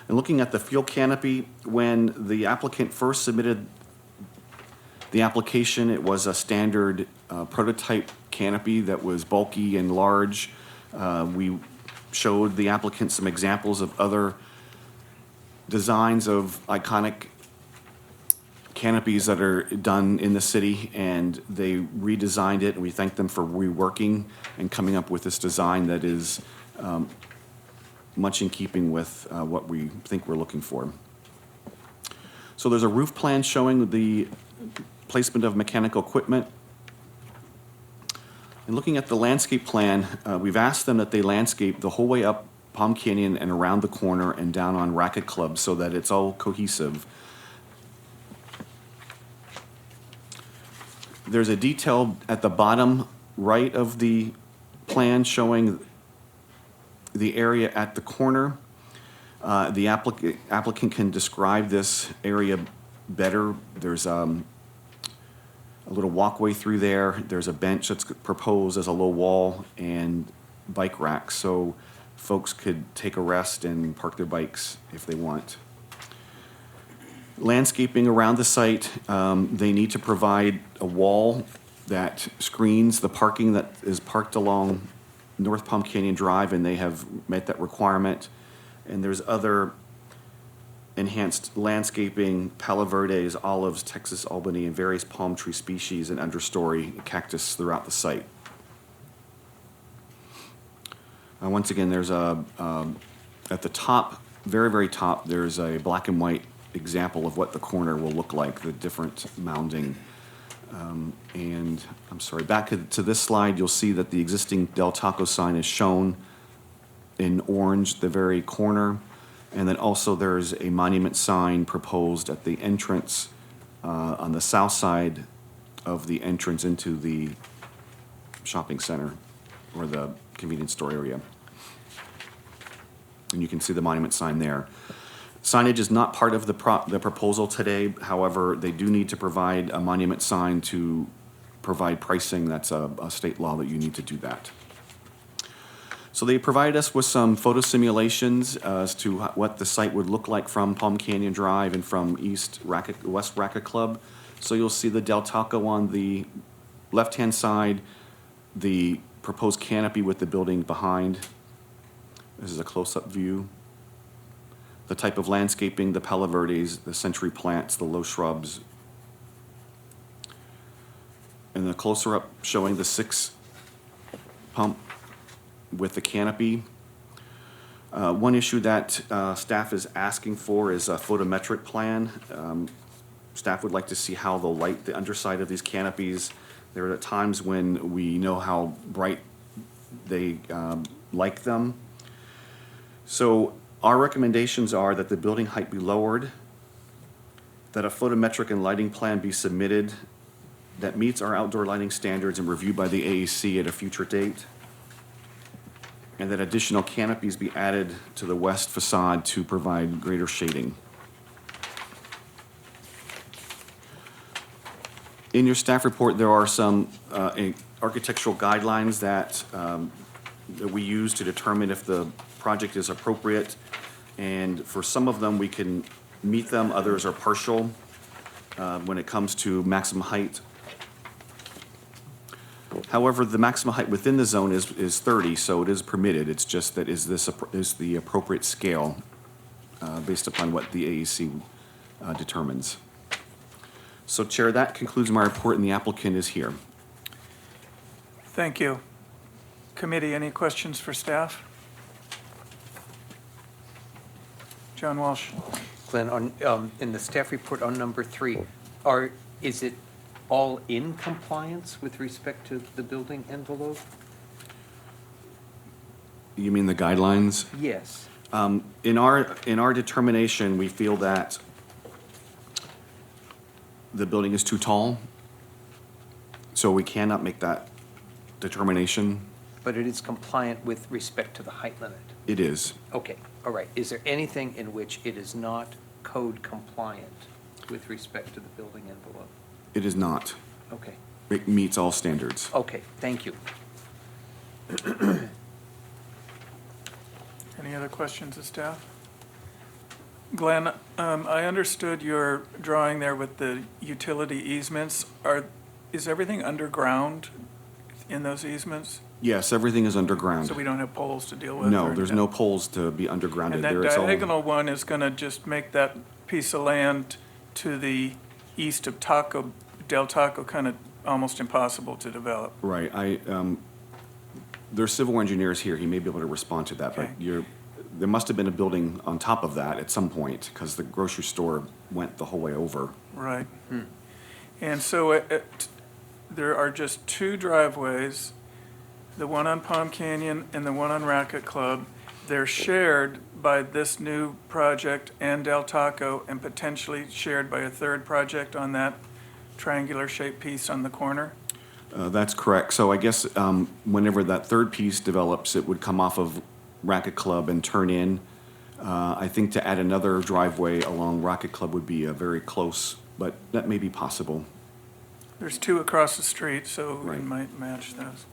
And looking at the fuel canopy, when the applicant first submitted The application, it was a standard prototype canopy that was bulky and large. We showed the applicant some examples of other designs of iconic canopies that are done in the city, and they redesigned it, and we thank them for reworking and coming up with this design that is much in keeping with what we think we're looking for. So there's a roof plan showing the placement of mechanical equipment. And looking at the landscape plan, we've asked them that they landscape the whole way up Palm Canyon and around the corner and down on Racket Club so that it's all cohesive. There's a detail at the bottom right of the plan showing the area at the corner. The applicant can describe this area better. There's a little walkway through there. There's a bench that's proposed as a low wall and bike racks, so folks could take a rest and park their bikes if they want. Landscaping around the site, they need to provide a wall that screens the parking that is parked along North Palm Canyon Drive, and they have met that requirement. And there's other enhanced landscaping, Palo Verdes, olives, Texas Albany, and various palm tree species and understory cactus throughout the site. Once again, there's at the top, very, very top, there's a black and white example of what the corner will look like, the different mounding. And I'm sorry, back to this slide, you'll see that the existing Del Taco sign is shown in orange, the very corner. And then also there's a monument sign proposed at the entrance on the south side of the entrance into the shopping center or the convenience store area. And you can see the monument sign there. Signage is not part of the proposal today. However, they do need to provide a monument sign to provide pricing. That's a state law that you need to do that. So they provided us with some photo simulations as to what the site would look like from Palm Canyon Drive and from West Racket Club. So you'll see the Del Taco on the left-hand side, the proposed canopy with the building behind. This is a close-up view. The type of landscaping, the Palo Verdes, the century plants, the low shrubs. And the closer up showing the 6 pump with the canopy. One issue that staff is asking for is a photometric plan. Staff would like to see how they'll light the underside of these canopies. There are times when we know how bright they like them. So our recommendations are that the building height be lowered, that a photometric and lighting plan be submitted that meets our outdoor lighting standards and reviewed by the AAC at a future date, and that additional canopies be added to the west facade to provide greater shading. In your staff report, there are some architectural guidelines that we use to determine if the project is appropriate, and for some of them we can meet them, others are partial when it comes to maximum height. However, the maximum height within the zone is 30, so it is permitted. It's just that is the appropriate scale based upon what the AEC determines. So Chair, that concludes my report, and the applicant is here. Thank you. Committee, any questions for staff? John Walsh. Glenn, on, in the staff report on number 3, is it all in compliance with respect to the building envelope? You mean the guidelines? Yes. In our determination, we feel that the building is too tall, so we cannot make that determination. But it is compliant with respect to the height limit? It is. Okay, all right. Is there anything in which it is not code compliant with respect to the building envelope? It is not. Okay. It meets all standards. Okay, thank you. Any other questions of staff? Glenn, I understood your drawing there with the utility easements. Is everything underground in those easements? Yes, everything is underground. So we don't have poles to deal with? No, or there's anything? no poles to be undergrounded. And that There is all- diagonal one is going to just make that piece of land to the east of Del Taco kind of almost impossible to develop. Right, there's civil engineers here, he may be able to respond to that, but Okay. there must have been a building on top of that at some point, because the grocery store went the whole way over. Right. And so there are just two driveways, the one on Palm Canyon and the one on Racket Club. They're shared by this new project and Del Taco, and potentially shared by a third project on that triangular shaped piece on the corner. That's correct, so I guess whenever that third piece develops, it would come off of Racket Club and turn in. I think to add another driveway along Racket Club would be very close, but that may be possible. There's two across the street, so we Right. might match those.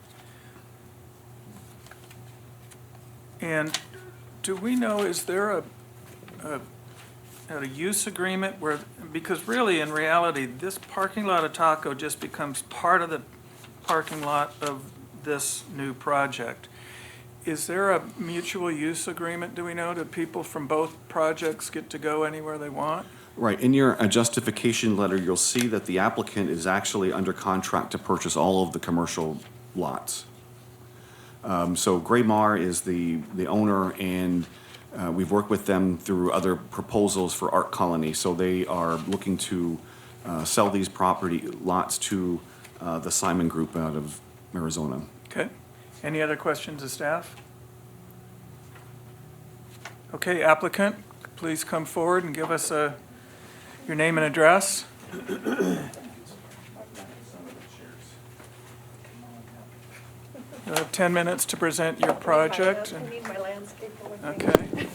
And do we know, is there a use agreement where, because really, in reality, this parking lot of Taco just becomes part of the parking lot of this new project. Is there a mutual use agreement, do we know? Do people from both projects get to go anywhere they want? Right, in your justification letter, you'll see that the applicant is actually under contract to purchase all of the commercial lots. So Graymar is the owner, and we've worked with them through other proposals for Art Colony. So they are looking to sell these property lots to the Simon Group out of Arizona. Okay. Any other questions of staff? Okay, applicant, please come forward and give us your name and address. You have 10 minutes to present your project. I need my landscape. Okay.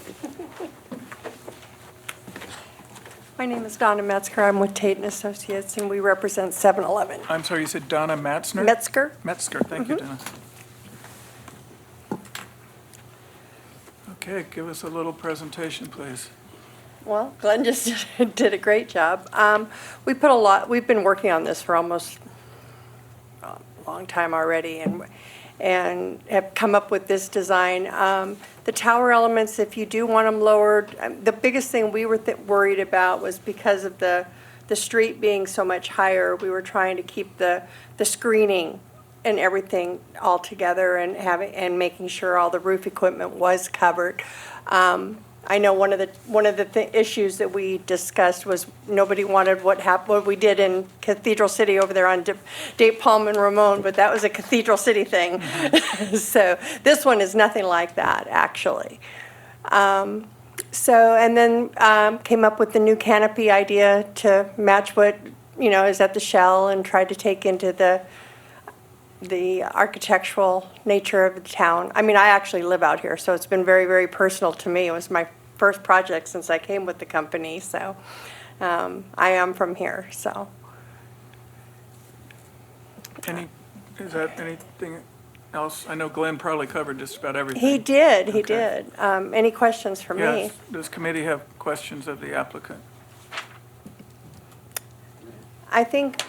My name is Donna Metzger. I'm with Tate and Associates, and we represent 7-Eleven. I'm sorry, you said Donna Matzner? Metzger? Metzger, thank you, Donna. Okay, give us a little presentation, please. Well, Glenn just did a great job. We've been working on this for almost a long time already, and have come up with this design. The tower elements, if you do want them lowered, the biggest thing we were worried about was because of the street being so much higher, we were trying to keep the screening and everything all together and making sure all the roof equipment was covered. I know one of the issues that we discussed was nobody wanted what we did in Cathedral City over there on Date Palm and Ramon, but that was a Cathedral City thing. Mm-hmm. So this one is nothing like that, actually. And then came up with the new canopy idea to match what is at the Shell, and tried to take into the architectural nature of the town. I mean, I actually live out here, so it's been very, very personal to me. It was my first project since I came with the company, so I am from here, so. Is that anything else? I know Glenn probably covered just about everything. He did. Okay. Any questions for me? Yes. Does committee have questions of the applicant? I think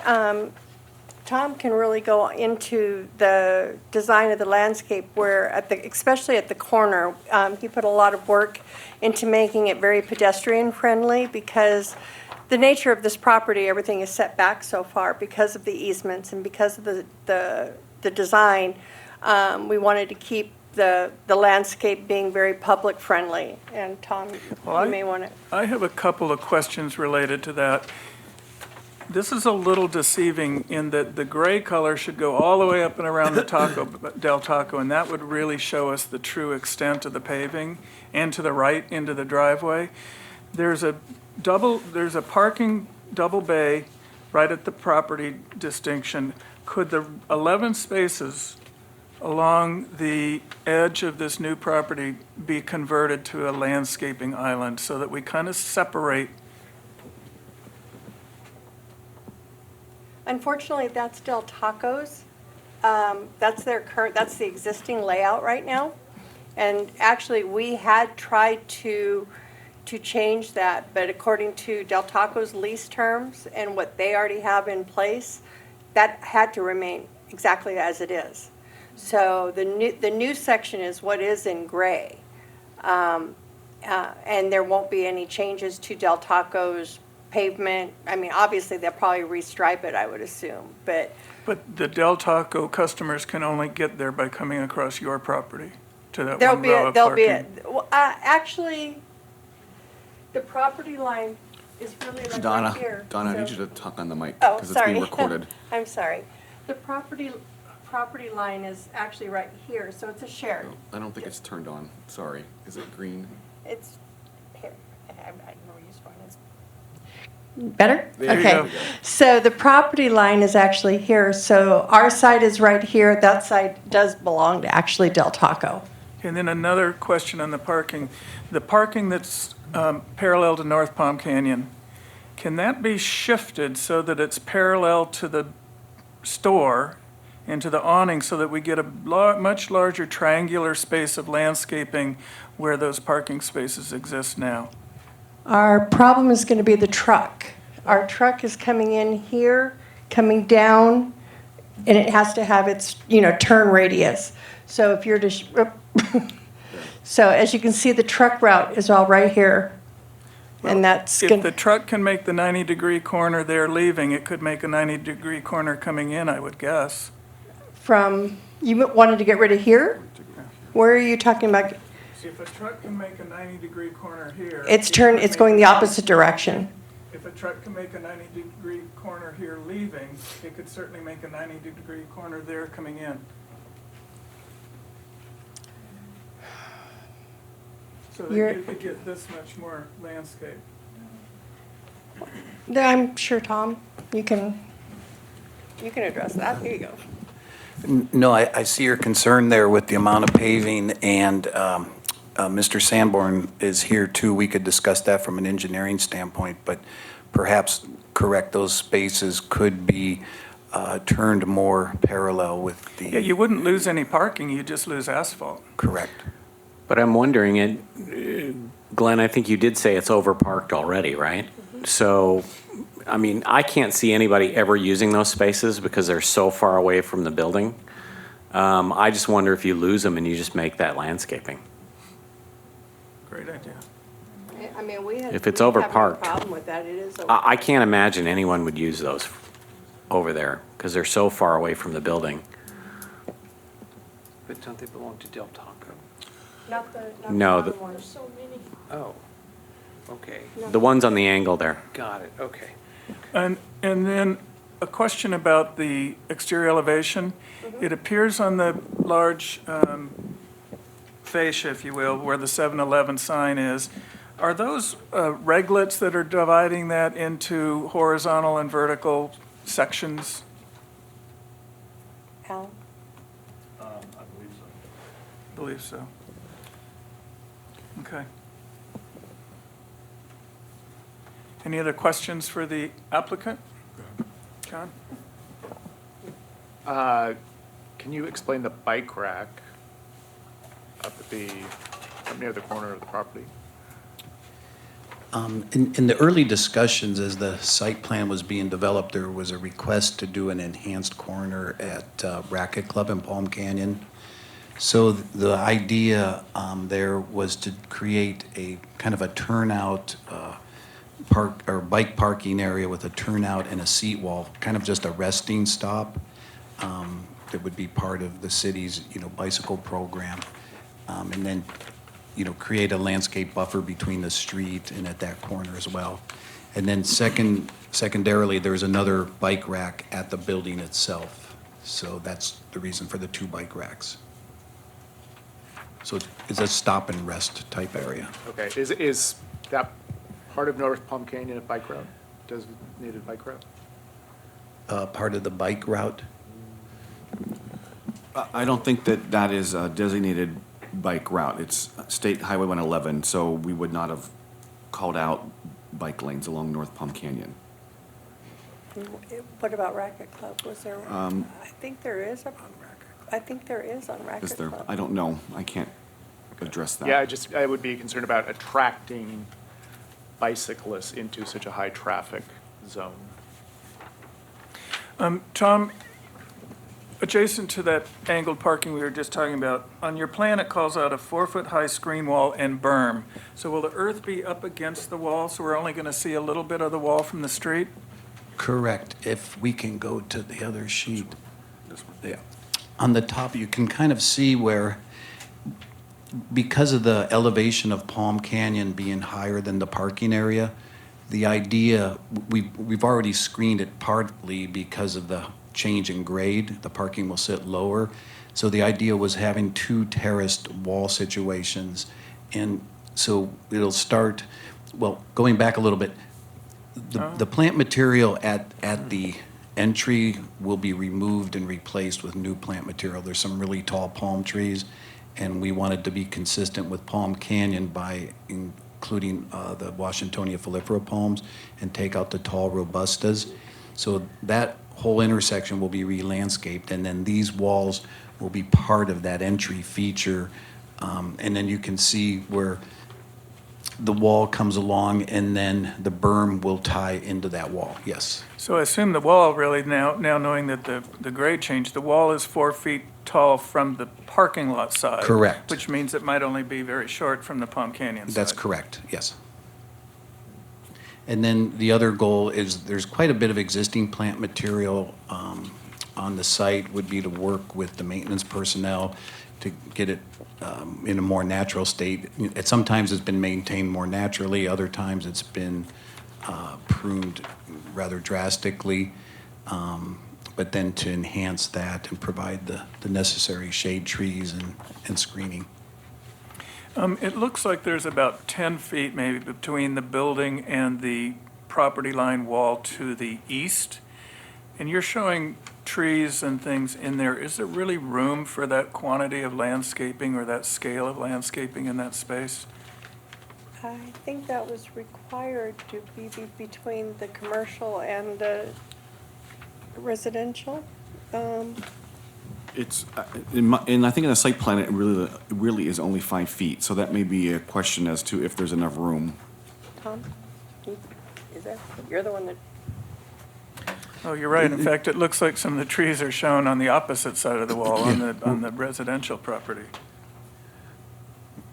Tom can really go into the design of the landscape where, especially at the corner, he put a lot of work into making it very pedestrian friendly, because the nature of this property, everything is set back so far because of the easements and because of the design. We wanted to keep the landscape being very public friendly. And Tom, you may want to. I have a couple of questions related to that. This is a little deceiving in that the gray color should go all the way up and around the Del Taco, and that would really show us the true extent of the paving, and to the right into the driveway. There's a parking double bay right at the property distinction. Could the 11 spaces along the edge of this new property be converted to a landscaping island so that we kind of separate? Unfortunately, that's Del Taco's. That's the existing layout right now. And actually, we had tried to to change that, but according to Del Taco's lease terms and what they already have in place, that had to remain exactly as it is. So the new section is what is in gray. And there won't be any changes to Del Taco's pavement. I mean, obviously, they'll probably restripe it, I would assume, but But the Del Taco customers can only get there by coming across your property to that there'll one be, row of there'll be, parking. well, actually, the property line is really like Donna, right here. Donna, I need so- you to talk on the mic Oh, because it's being sorry. recorded. I'm sorry. The property line is actually right here, so it's a shared. I don't think it's turned on. Sorry. Is it green? It's, here, I know where you spawned it. Better? There you Okay. go. So the property line is actually here, so our side is right here, that side does belong to actually Del Taco. And then another question on the parking. The parking that's parallel to North Palm Canyon, can that be shifted so that it's parallel to the store and to the awning so that we get a much larger triangular space of landscaping where those parking spaces exist now? Our problem is going to be the truck. Our truck is coming in here, coming down, and it has to have its, turn radius. So if you're to, so as you can see, the truck route is all right here. And that's If going the truck can make the 90-degree corner there leaving, it could make a 90-degree corner coming in, I would guess. from, you wanted to get rid of here? Where are you talking about? If a truck can make a 90-degree corner here. It's it could it's make going the a- opposite direction. If a truck can make a 90-degree corner here leaving, it could certainly make a 90-degree corner there coming in. So that You're- you could get this much more landscape. I'm sure, Tom, you can address that. Here you go. No, I see your concern there with the amount of paving, and Mr. Sanborn is here too. We could discuss that from an engineering standpoint, but perhaps correct those spaces could be turned more parallel with Yeah, the, you wouldn't lose any parking, you just lose asphalt. correct. But I'm wondering, Glenn, I think you did say it's overparked already, right? So, I mean, I can't see anybody ever using those spaces because they're so far away from the building. I just wonder if you lose them and you just make that landscaping. Great idea. I mean, we have. If it's we have no overparked. problem with that. It is. I can't imagine anyone would use those over there because they're so far away from the building. But don't they belong to Del Taco? Not the No, bottom the- one. Oh, okay, The ones on the angle there. got it, okay. And then a question about the exterior elevation. It appears on the large fascia, if you will, where the 7-Eleven sign is. Are those reglets that are dividing that into horizontal and vertical sections? Alan? I believe so. Believe so. Okay. Any other questions for the applicant? John? Can you explain the bike rack up near the corner of the property? In the early discussions, as the site plan was being developed, there was a request to do an enhanced corner at Racket Club in Palm Canyon. So the idea there was to create a kind of a turnout bike parking area with a turnout and a seat wall, kind of just a resting stop that would be part of the city's, bicycle program. And then, create a landscape buffer between the street and at that corner as well. And then secondarily, there's another bike rack at the building itself. So that's the reason for the 2 bike racks. So it's a stop and rest type area. Okay, is that part of North Palm Canyon a bike route, designated bike route? Part of the bike route. I don't think that is a designated bike route. It's State Highway 111, so we would not have called out bike lanes along North Palm Canyon. What about Racket Club? Was there, I think there is on Racket Is there? Club. I don't know. I can't address that. Yeah, I would be concerned about attracting bicyclists into such a high-traffic zone. Tom, adjacent to that angled parking we were just talking about, on your plan, it calls out a 4-foot-high screen wall and berm. So will the earth be up against the wall, so we're only going to see a little bit of the wall from the street? Correct. If we can go to the other sheet. Yeah. On the top, you can kind of see where, because of the elevation of Palm Canyon being higher than the parking area, the idea, we've already screened it partly because of the change in grade. The parking will sit lower. So the idea was having two terraced wall situations. And so it'll start, well, going back a little bit, the plant material at the entry will be removed and replaced with new plant material. There's some really tall palm trees, and we wanted to be consistent with Palm Canyon by including the Washingtonia foliifera palms and take out the tall robustas. So that whole intersection will be re-landscaped, and then these walls will be part of that entry feature. And then you can see where the wall comes along, and then the berm will tie into that wall, yes. So I assume the wall really, now knowing that the grade changed, the wall is 4 feet tall from the parking lot side. Correct. Which means it might only be very short from the Palm Canyon side. That's correct, yes. And then the other goal is, there's quite a bit of existing plant material on the site, would be to work with the maintenance personnel to get it in a more natural state. Sometimes it's been maintained more naturally, other times it's been pruned rather drastically. But then to enhance that and provide the necessary shade trees and screening. It looks like there's about 10 feet maybe between the building and the property line wall to the east. And you're showing trees and things in there. Is there really room for that quantity of landscaping or that scale of landscaping in that space? I think that was required to be between the commercial and the residential. It's, and I think in the site plan, it really is only 5 feet, so that may be a question as to if there's enough room. Tom, is that, you're the one that, Oh, you're right. In fact, it looks like some of the trees are shown on the opposite side of the wall on the residential property.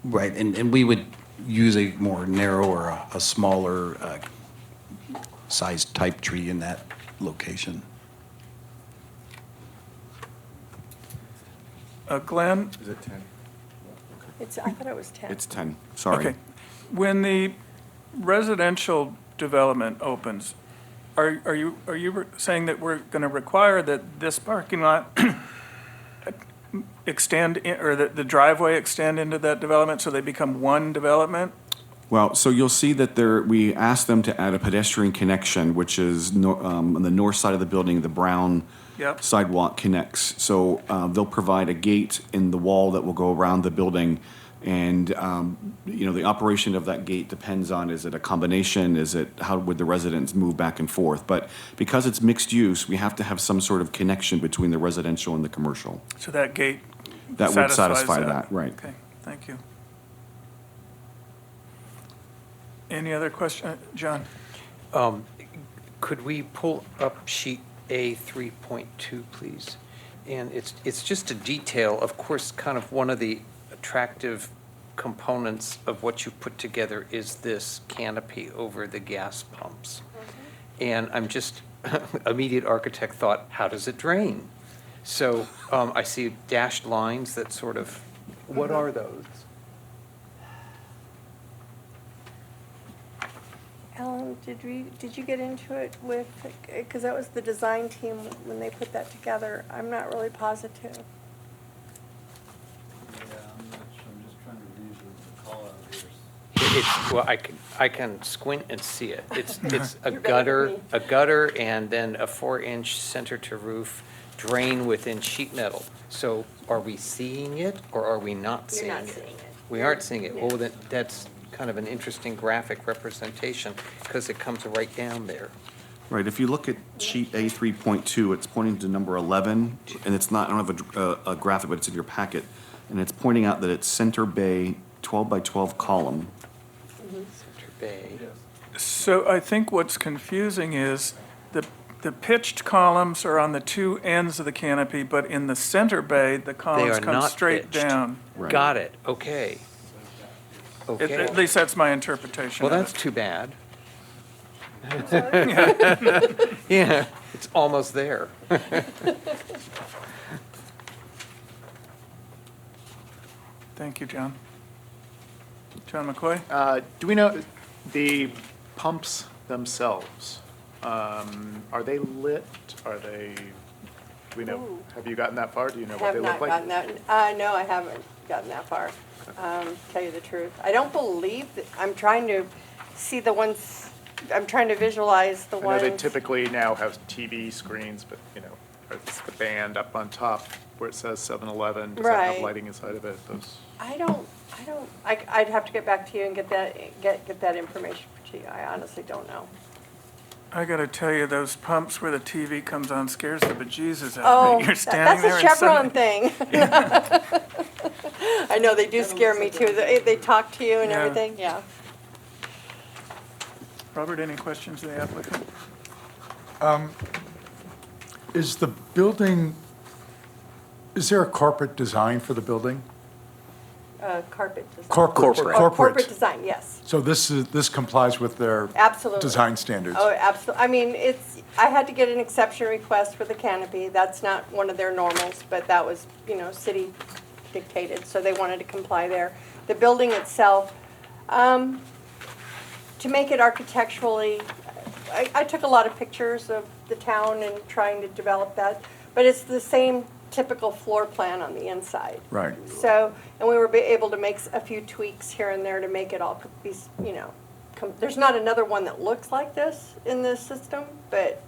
Right, and we would use a more narrow or a smaller sized type tree in that location. Glenn? Is it 10? I thought it was 10. It's 10, sorry. Okay. When the residential development opens, are you saying that we're going to require that this parking lot extend, or that the driveway extend into that development so they become one development? Well, so you'll see that we asked them to add a pedestrian connection, which is on the north side of the building, the brown Yep. sidewalk connects. So they'll provide a gate in the wall that will go around the building. And, the operation of that gate depends on, is it a combination? How would the residents move back and forth? But because it's mixed use, we have to have some sort of connection between the residential and the commercial. So that gate That would satisfies satisfy that, right. Okay, thank you. Any other question? John? Could we pull up sheet A 3.2, please? And it's just a detail, of course, kind of one of the attractive components of what you put together is this canopy over the gas pumps. And I'm just, immediate architect thought, how does it drain? So I see dashed lines that sort of, what are those? Alan, did you get into it with, because that was the design team when they put that together. I'm not really positive. Yeah, I'm not sure, I'm just trying to read the call out here. Well, I can squint and see it. It's a You're better gutter and then a 4-inch center to roof drain within sheet metal. So are we seeing it or are we not seeing it? You're not seeing it. We aren't seeing it. Oh, that's kind of an interesting graphic representation because it comes right down there. Right, if you look at sheet A 3.2, it's pointing to number 11, and it's not, I don't have a graphic, but it's in your packet, and it's pointing out that it's center bay 12 by 12 column. Center bay. So I think what's confusing is the pitched columns are on the two ends of the canopy, but in the center bay, the They columns are come not straight pitched. down. Got it, okay. At Okay. least that's my interpretation Well, of that's it. too bad. Yeah, it's almost there. Thank you, John. John McCoy? Do we know the pumps themselves? Are they lit? Are they, do we know, Ooh. have you gotten that far? Do you know what Have they not look gotten like? that, no, I haven't gotten that far, tell you the truth. I don't believe, I'm trying to see the ones, I'm trying to visualize the I know ones. they typically now have TV screens, but, you know, it's the band up on top where it says 7-Eleven. Does that have Right. lighting inside of it? Those. I'd have to get back to you and get that information to you. I honestly don't know. I gotta tell you, those pumps where the TV comes on scares the bejesus out Oh, of me. You're standing there that's and a Chevron suddenly- thing. I know, they do scare me too. They talk to you and Yeah. everything, yeah. Robert, any questions of the applicant? Is the building, is there a corporate design for the building? Carpet design. Corporate. Oh, corporate design, yes. So this complies with their Absolutely. design standards? Oh, absolutely. I mean, I had to get an exception request for the canopy. That's not one of their normals, but that was, city dictated, so they wanted to comply there. The building itself, to make it architecturally, I took a lot of pictures of the town and trying to develop that, but it's the same typical floor plan on the inside. Right. So, and we were able to make a few tweaks here and there to make it all be, there's not another one that looks like this in this system, but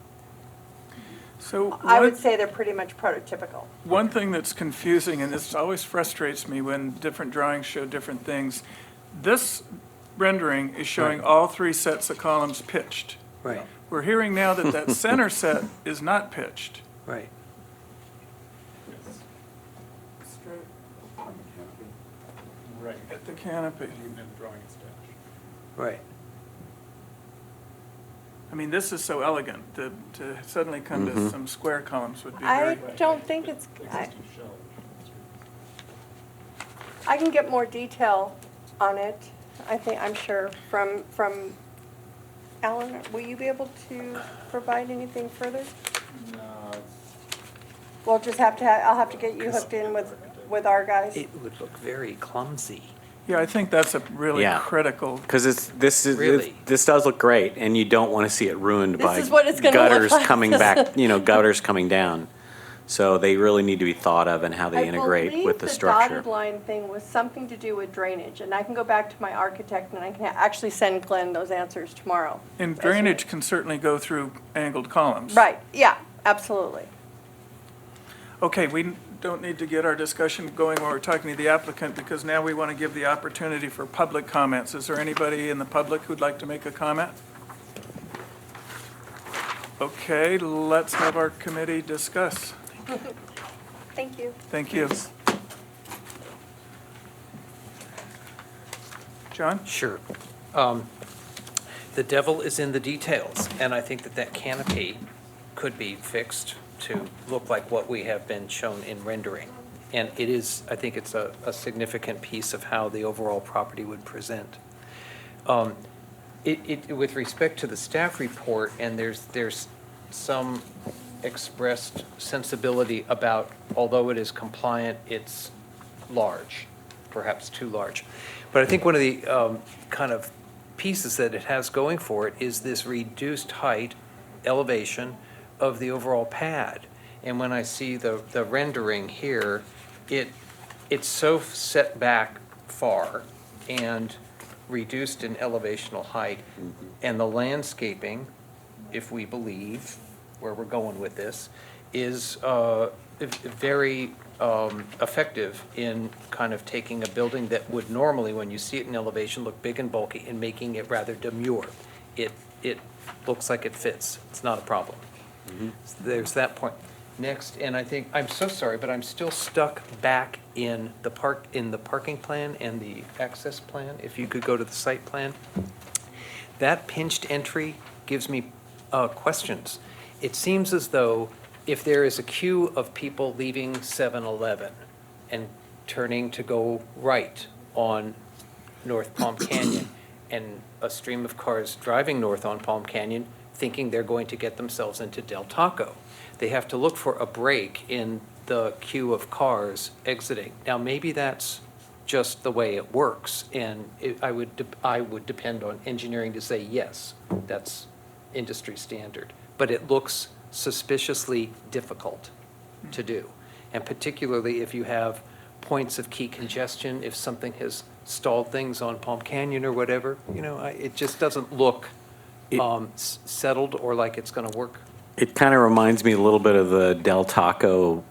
So I would one- say they're pretty much prototypical. One thing that's confusing, and this always frustrates me when different drawings show different things, this rendering is showing all three sets of columns pitched. Right, We're hearing now that that center set is not pitched. right. Right. At the canopy. Even in the drawing it's dashed. Right. I mean, this is so elegant, to suddenly come to some square columns would be I very. don't think it's, Existing shell. I can get more detail on it, I'm sure, from Alan. Will you be able to provide anything further? No, We'll just have to, I'll have to get you hooked in with our guys. It would look very clumsy. Yeah, I think that's a really Yeah. critical, Because Really? this does look great, and you don't want to see it ruined This by is what it's gonna look gutters like. coming back, gutters coming down. So they really need to be thought of and how they integrate with the I structure. believe the dotted line thing was something to do with drainage, and I can go back to my architect and I can actually send Glenn those answers tomorrow. and drainage can certainly go through angled columns. Right, yeah, absolutely. Okay, we don't need to get our discussion going while we're talking to the applicant, because now we want to give the opportunity for public comments. Is there anybody in the public who'd like to make a comment? Okay, let's have our committee discuss. Thank you. Thank you. John? Sure. The devil is in the details, and I think that canopy could be fixed to look like what we have been shown in rendering. And it is, I think it's a significant piece of how the overall property would present. With respect to the staff report, and there's some expressed sensibility about, although it is compliant, it's large, perhaps too large. But I think one of the kind of pieces that it has going for it is this reduced height, elevation of the overall pad. And when I see the rendering here, it's so set back far and reduced in elevational height. And the landscaping, if we believe where we're going with this, is very effective in kind of taking a building that would normally, when you see it in elevation, look big and bulky, and making it rather demure. It looks like it fits. It's not a problem. So there's that point. Next, and I think, I'm so sorry, but I'm still stuck back in the parking plan and the access plan. If you could go to the site plan. that pinched entry gives me questions. It seems as though if there is a queue of people leaving 7-Eleven and turning to go right on North Palm Canyon, and a stream of cars driving north on Palm Canyon thinking they're going to get themselves into Del Taco, they have to look for a break in the queue of cars exiting. Now, maybe that's just the way it works, and I would depend on engineering to say, yes, that's industry standard. But it looks suspiciously difficult to do. And particularly if you have points of key congestion, if something has stalled things on Palm Canyon or whatever, it just doesn't look settled or like it's going to work. It kind of reminds me a little bit of the Del Taco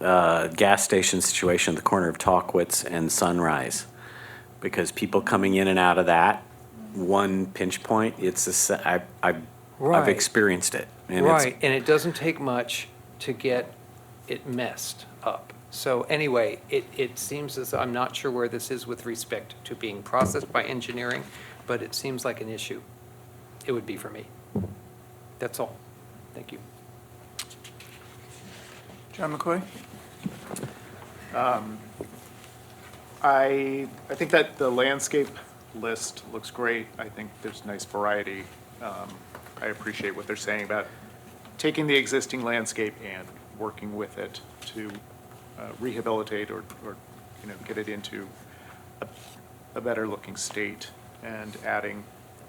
gas station situation at the corner of Talkwitz and Sunrise, because people coming in and out of that one pinch point, I've experienced it. And Right, and it doesn't take much to get it messed up. So anyway, it seems as, I'm not sure where this is with respect to being processed by engineering, but it seems like an issue. It would be for me. That's all. Thank you. John McCoy? I think that the landscape list looks great. I think there's nice variety. I appreciate what they're saying about taking the existing landscape and working with it to rehabilitate or get it into a better looking state and adding.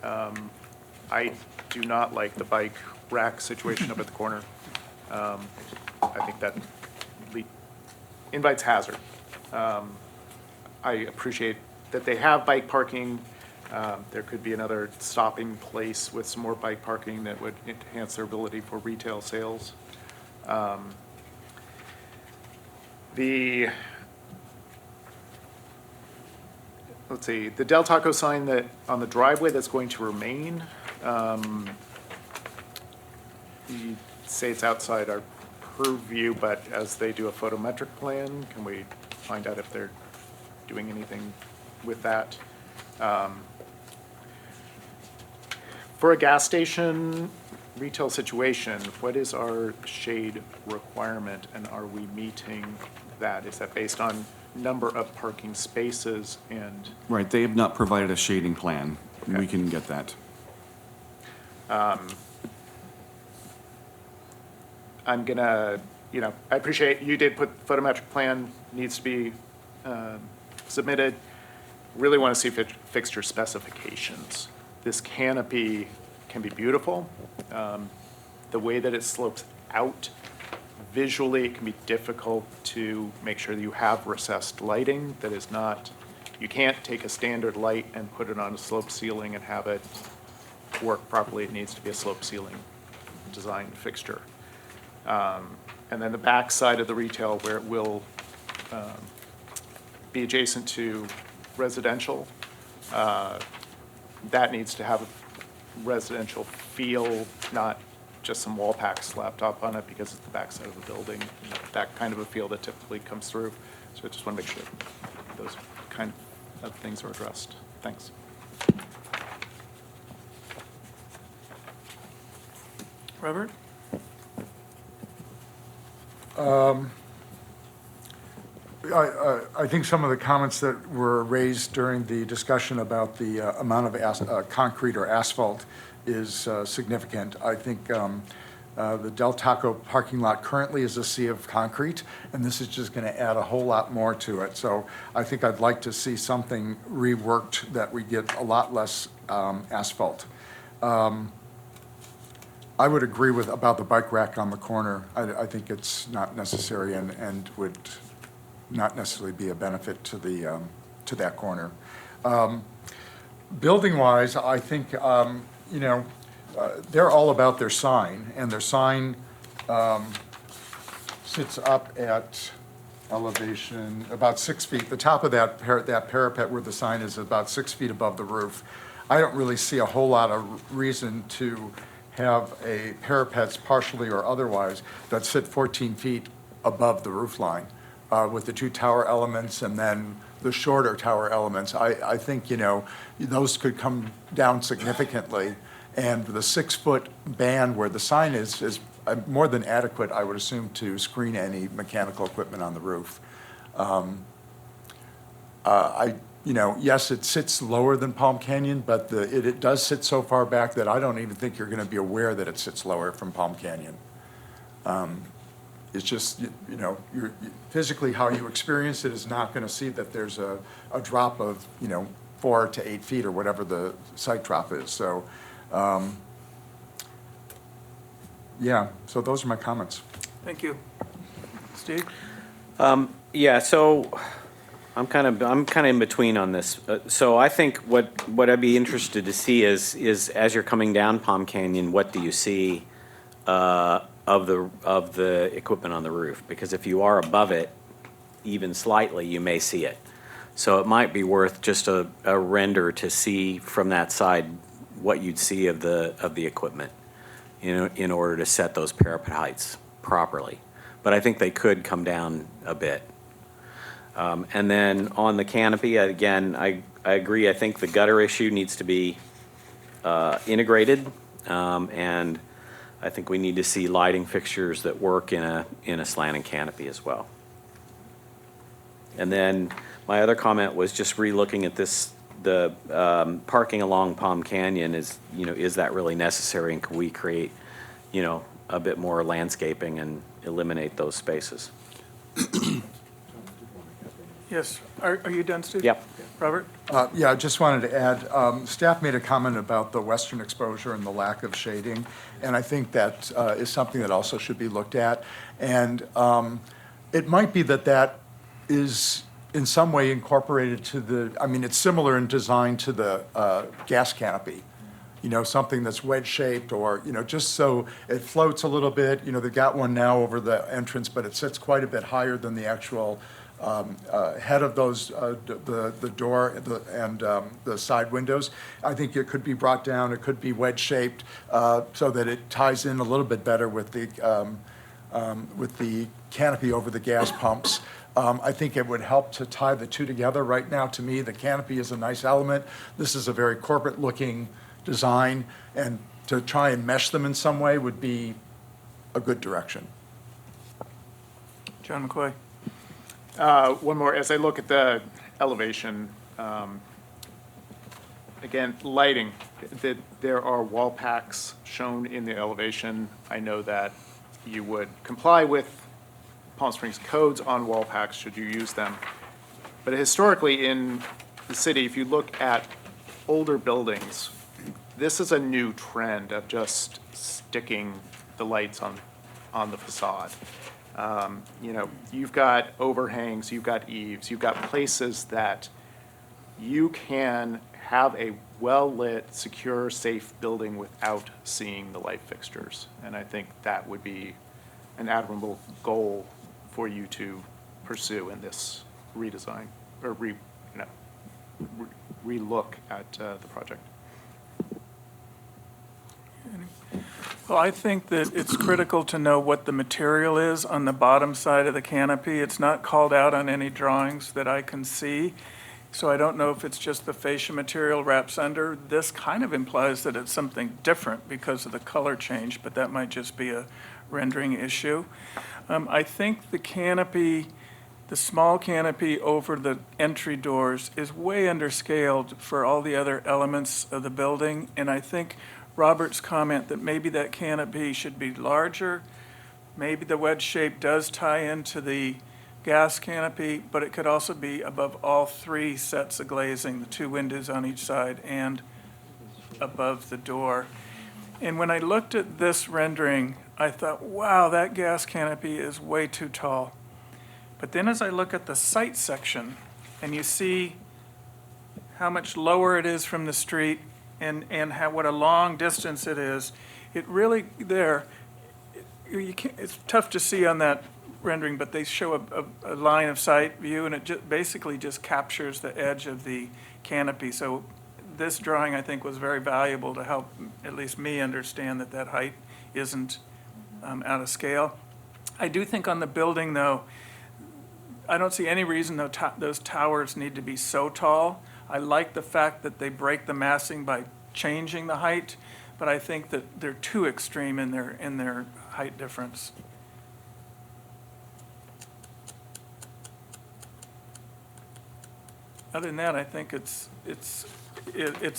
I do not like the bike rack situation up at the corner. I think that invites hazard. I appreciate that they have bike parking. There could be another stopping place with some more bike parking that would enhance their ability for retail sales. Let's see, the Del Taco sign that on the driveway that's going to remain, you say it's outside our purview, but as they do a photometric plan, can we find out if they're doing anything with that? For a gas station retail situation, what is our shade requirement, and are we meeting that? Is that based on number of parking spaces and? Right, they have not provided a shading plan. Okay. We can get that. I'm gonna, I appreciate you did put photometric plan needs to be submitted. Really want to see fixture specifications. This canopy can be beautiful. The way that it slopes out, visually it can be difficult to make sure that you have recessed lighting that is not, you can't take a standard light and put it on a slope ceiling and have it work properly. It needs to be a slope ceiling design fixture. And then the back side of the retail where it will be adjacent to residential, that needs to have a residential feel, not just some wall packs slapped up on it because it's the back side of the building, that kind of a feel that typically comes through. So I just want to make sure those kind of things are addressed. Thanks. Robert? I think some of the comments that were raised during the discussion about the amount of concrete or asphalt is significant. I think the Del Taco parking lot currently is a sea of concrete, and this is just going to add a whole lot more to it. So I think I'd like to see something reworked that we get a lot less asphalt. I would agree about the bike rack on the corner. I think it's not necessary and would not necessarily be a benefit to the to that corner. Building-wise, I think they're all about their sign, and their sign sits up at elevation about 6 feet. The top of that parapet where the sign is about 6 feet above the roof. I don't really see a whole lot of reason to have a parapets partially or otherwise that sit 14 feet above the roof line with the two tower elements and then the shorter tower elements. I think, those could come down significantly. And the 6-foot band where the sign is more than adequate, I would assume, to screen any mechanical equipment on the roof. Yes, it sits lower than Palm Canyon, but it does sit so far back that I don't even think you're going to be aware that it sits lower from Palm Canyon. It's just, physically how you experience it is not going to see that there's a drop of, 4 to 8 feet or whatever the site drop is. So, so those are my comments. Thank you. Steve? Yeah, so I'm kind of in between on this. So I think what I'd be interested to see is as you're coming down Palm Canyon, what do you see of the equipment on the roof? Because if you are above it, even slightly, you may see it. So it might be worth just a render to see from that side what you'd see of the equipment, in order to set those parapet heights properly. But I think they could come down a bit. And then on the canopy, again, I agree. I think the gutter issue needs to be integrated, and I think we need to see lighting fixtures that work in a slanting canopy as well. And then my other comment was just re-looking at the parking along Palm Canyon is that really necessary, and can we create, a bit more landscaping and eliminate those spaces? Yes. Are you done, Steve? Yep. Robert? Yeah, I just wanted to add, staff made a comment about the western exposure and the lack of shading, and I think that is something that also should be looked at. And it might be that is in some way incorporated to it's similar in design to the gas canopy. Something that's wedge-shaped or, just so it floats a little bit. They've got one now over the entrance, but it sits quite a bit higher than the actual head of those, the door and the side windows. I think it could be brought down, it could be wedge-shaped, so that it ties in a little bit better with the canopy over the gas pumps. I think it would help to tie the two together. Right now, to me, the canopy is a nice element. This is a very corporate-looking design, and to try and mesh them in some way would be a good direction. John McCoy? One more, as I look at the elevation, again, lighting, there are wall packs shown in the elevation. I know that you would comply with Palm Springs codes on wall packs should you use them. But historically in the city, if you look at older buildings, this is a new trend of just sticking the lights on the facade. You've got overhangs, you've got eaves, you've got places that you can have a well-lit, secure, safe building without seeing the light fixtures. And I think that would be an admirable goal for you to pursue in this redesign, or re-look at the project. Well, I think that it's critical to know what the material is on the bottom side of the canopy. It's not called out on any drawings that I can see, so I don't know if it's just the fascia material wraps under. This kind of implies that it's something different because of the color change, but that might just be a rendering issue. I think the canopy, the small canopy over the entry doors is way underscaled for all the other elements of the building, and I think Robert's comment that maybe that canopy should be larger, maybe the wedge shape does tie into the gas canopy, but it could also be above all three sets of glazing, the two windows on each side and above the door. And when I looked at this rendering, I thought, wow, that gas canopy is way too tall. But then as I look at the site section and you see how much lower it is from the street and what a long distance it is, it really it's tough to see on that rendering, but they show a line of sight view, and it basically just captures the edge of the canopy. So this drawing, I think, was very valuable to help at least me understand that height isn't out of scale. I do think on the building, though, I don't see any reason those towers need to be so tall. I like the fact that they break the massing by changing the height, but I think that they're too extreme in their height difference. Other than that, I think it's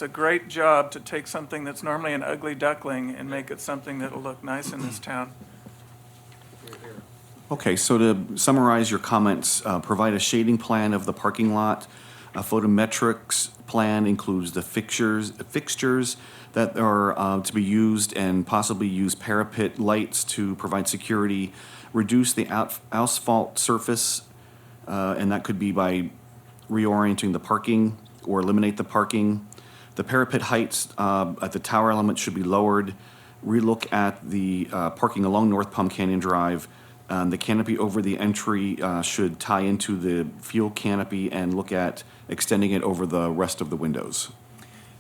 a great job to take something that's normally an ugly duckling and make it something that'll look nice in this town. Okay, so to summarize your comments, provide a shading plan of the parking lot. A photometrics plan includes the fixtures that are to be used, and possibly use parapet lights to provide security. Reduce the asphalt surface, and that could be by reorienting the parking or eliminate the parking. The parapet heights at the tower element should be lowered. Relook at the parking along North Palm Canyon Drive. The canopy over the entry should tie into the fuel canopy, and look at extending it over the rest of the windows.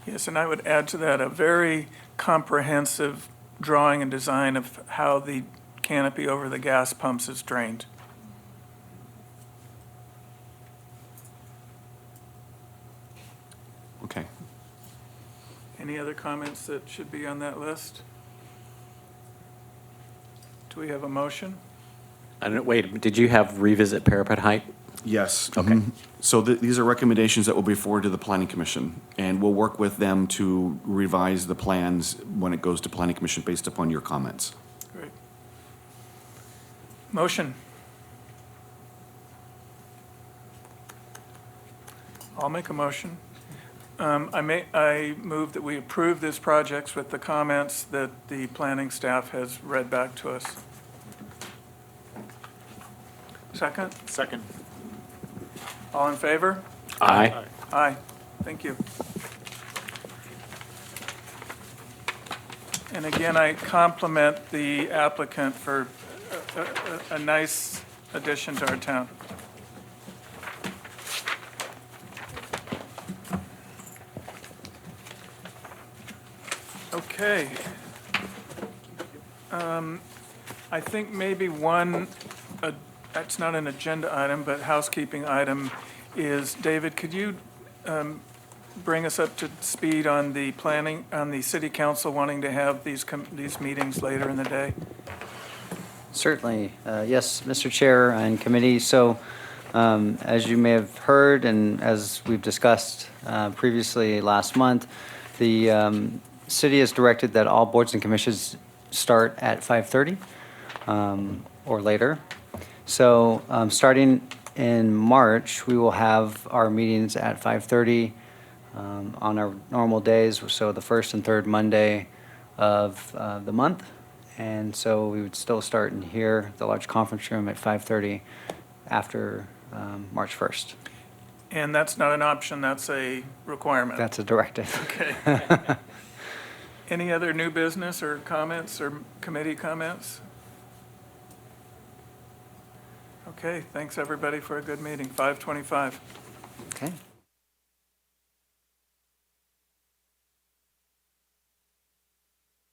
Yes, and I would add to that a very comprehensive drawing and design of how the canopy over the gas pumps is drained. Okay. Any other comments that should be on that list? Do we have a motion? I don't, wait, did you have revisit parapet height? Yes. Okay. Mhm. So these are recommendations that will be forwarded to the Planning Commission, and we'll work with them to revise the plans when it goes to Planning Commission based upon your comments. Great. Motion. I'll make a motion. I move that we approve this project with the comments that the planning staff has read back to us. Second? Second. All in favor? Aye. Aye. Thank you. And again, I compliment the applicant for a nice addition to our town. Okay. I think maybe one, that's not an agenda item, but housekeeping item is, David, could you bring us up to speed on the planning, on the city council wanting to have these meetings later in the day? Certainly. Yes, Mr. Chair and committee. So as you may have heard, and as we've discussed previously last month, the city has directed that all boards and commissions start at 5:30 or later. So starting in March, we will have our meetings at 5:30 on our normal days, so the first and third Monday of the month. And so we would still start in here, the large conference room, at 5:30 after March 1st. And that's not an option, that's a requirement. That's a directive. Okay. Any other new business or comments or committee comments? Okay, thanks everybody for a good meeting, 5:25. Okay.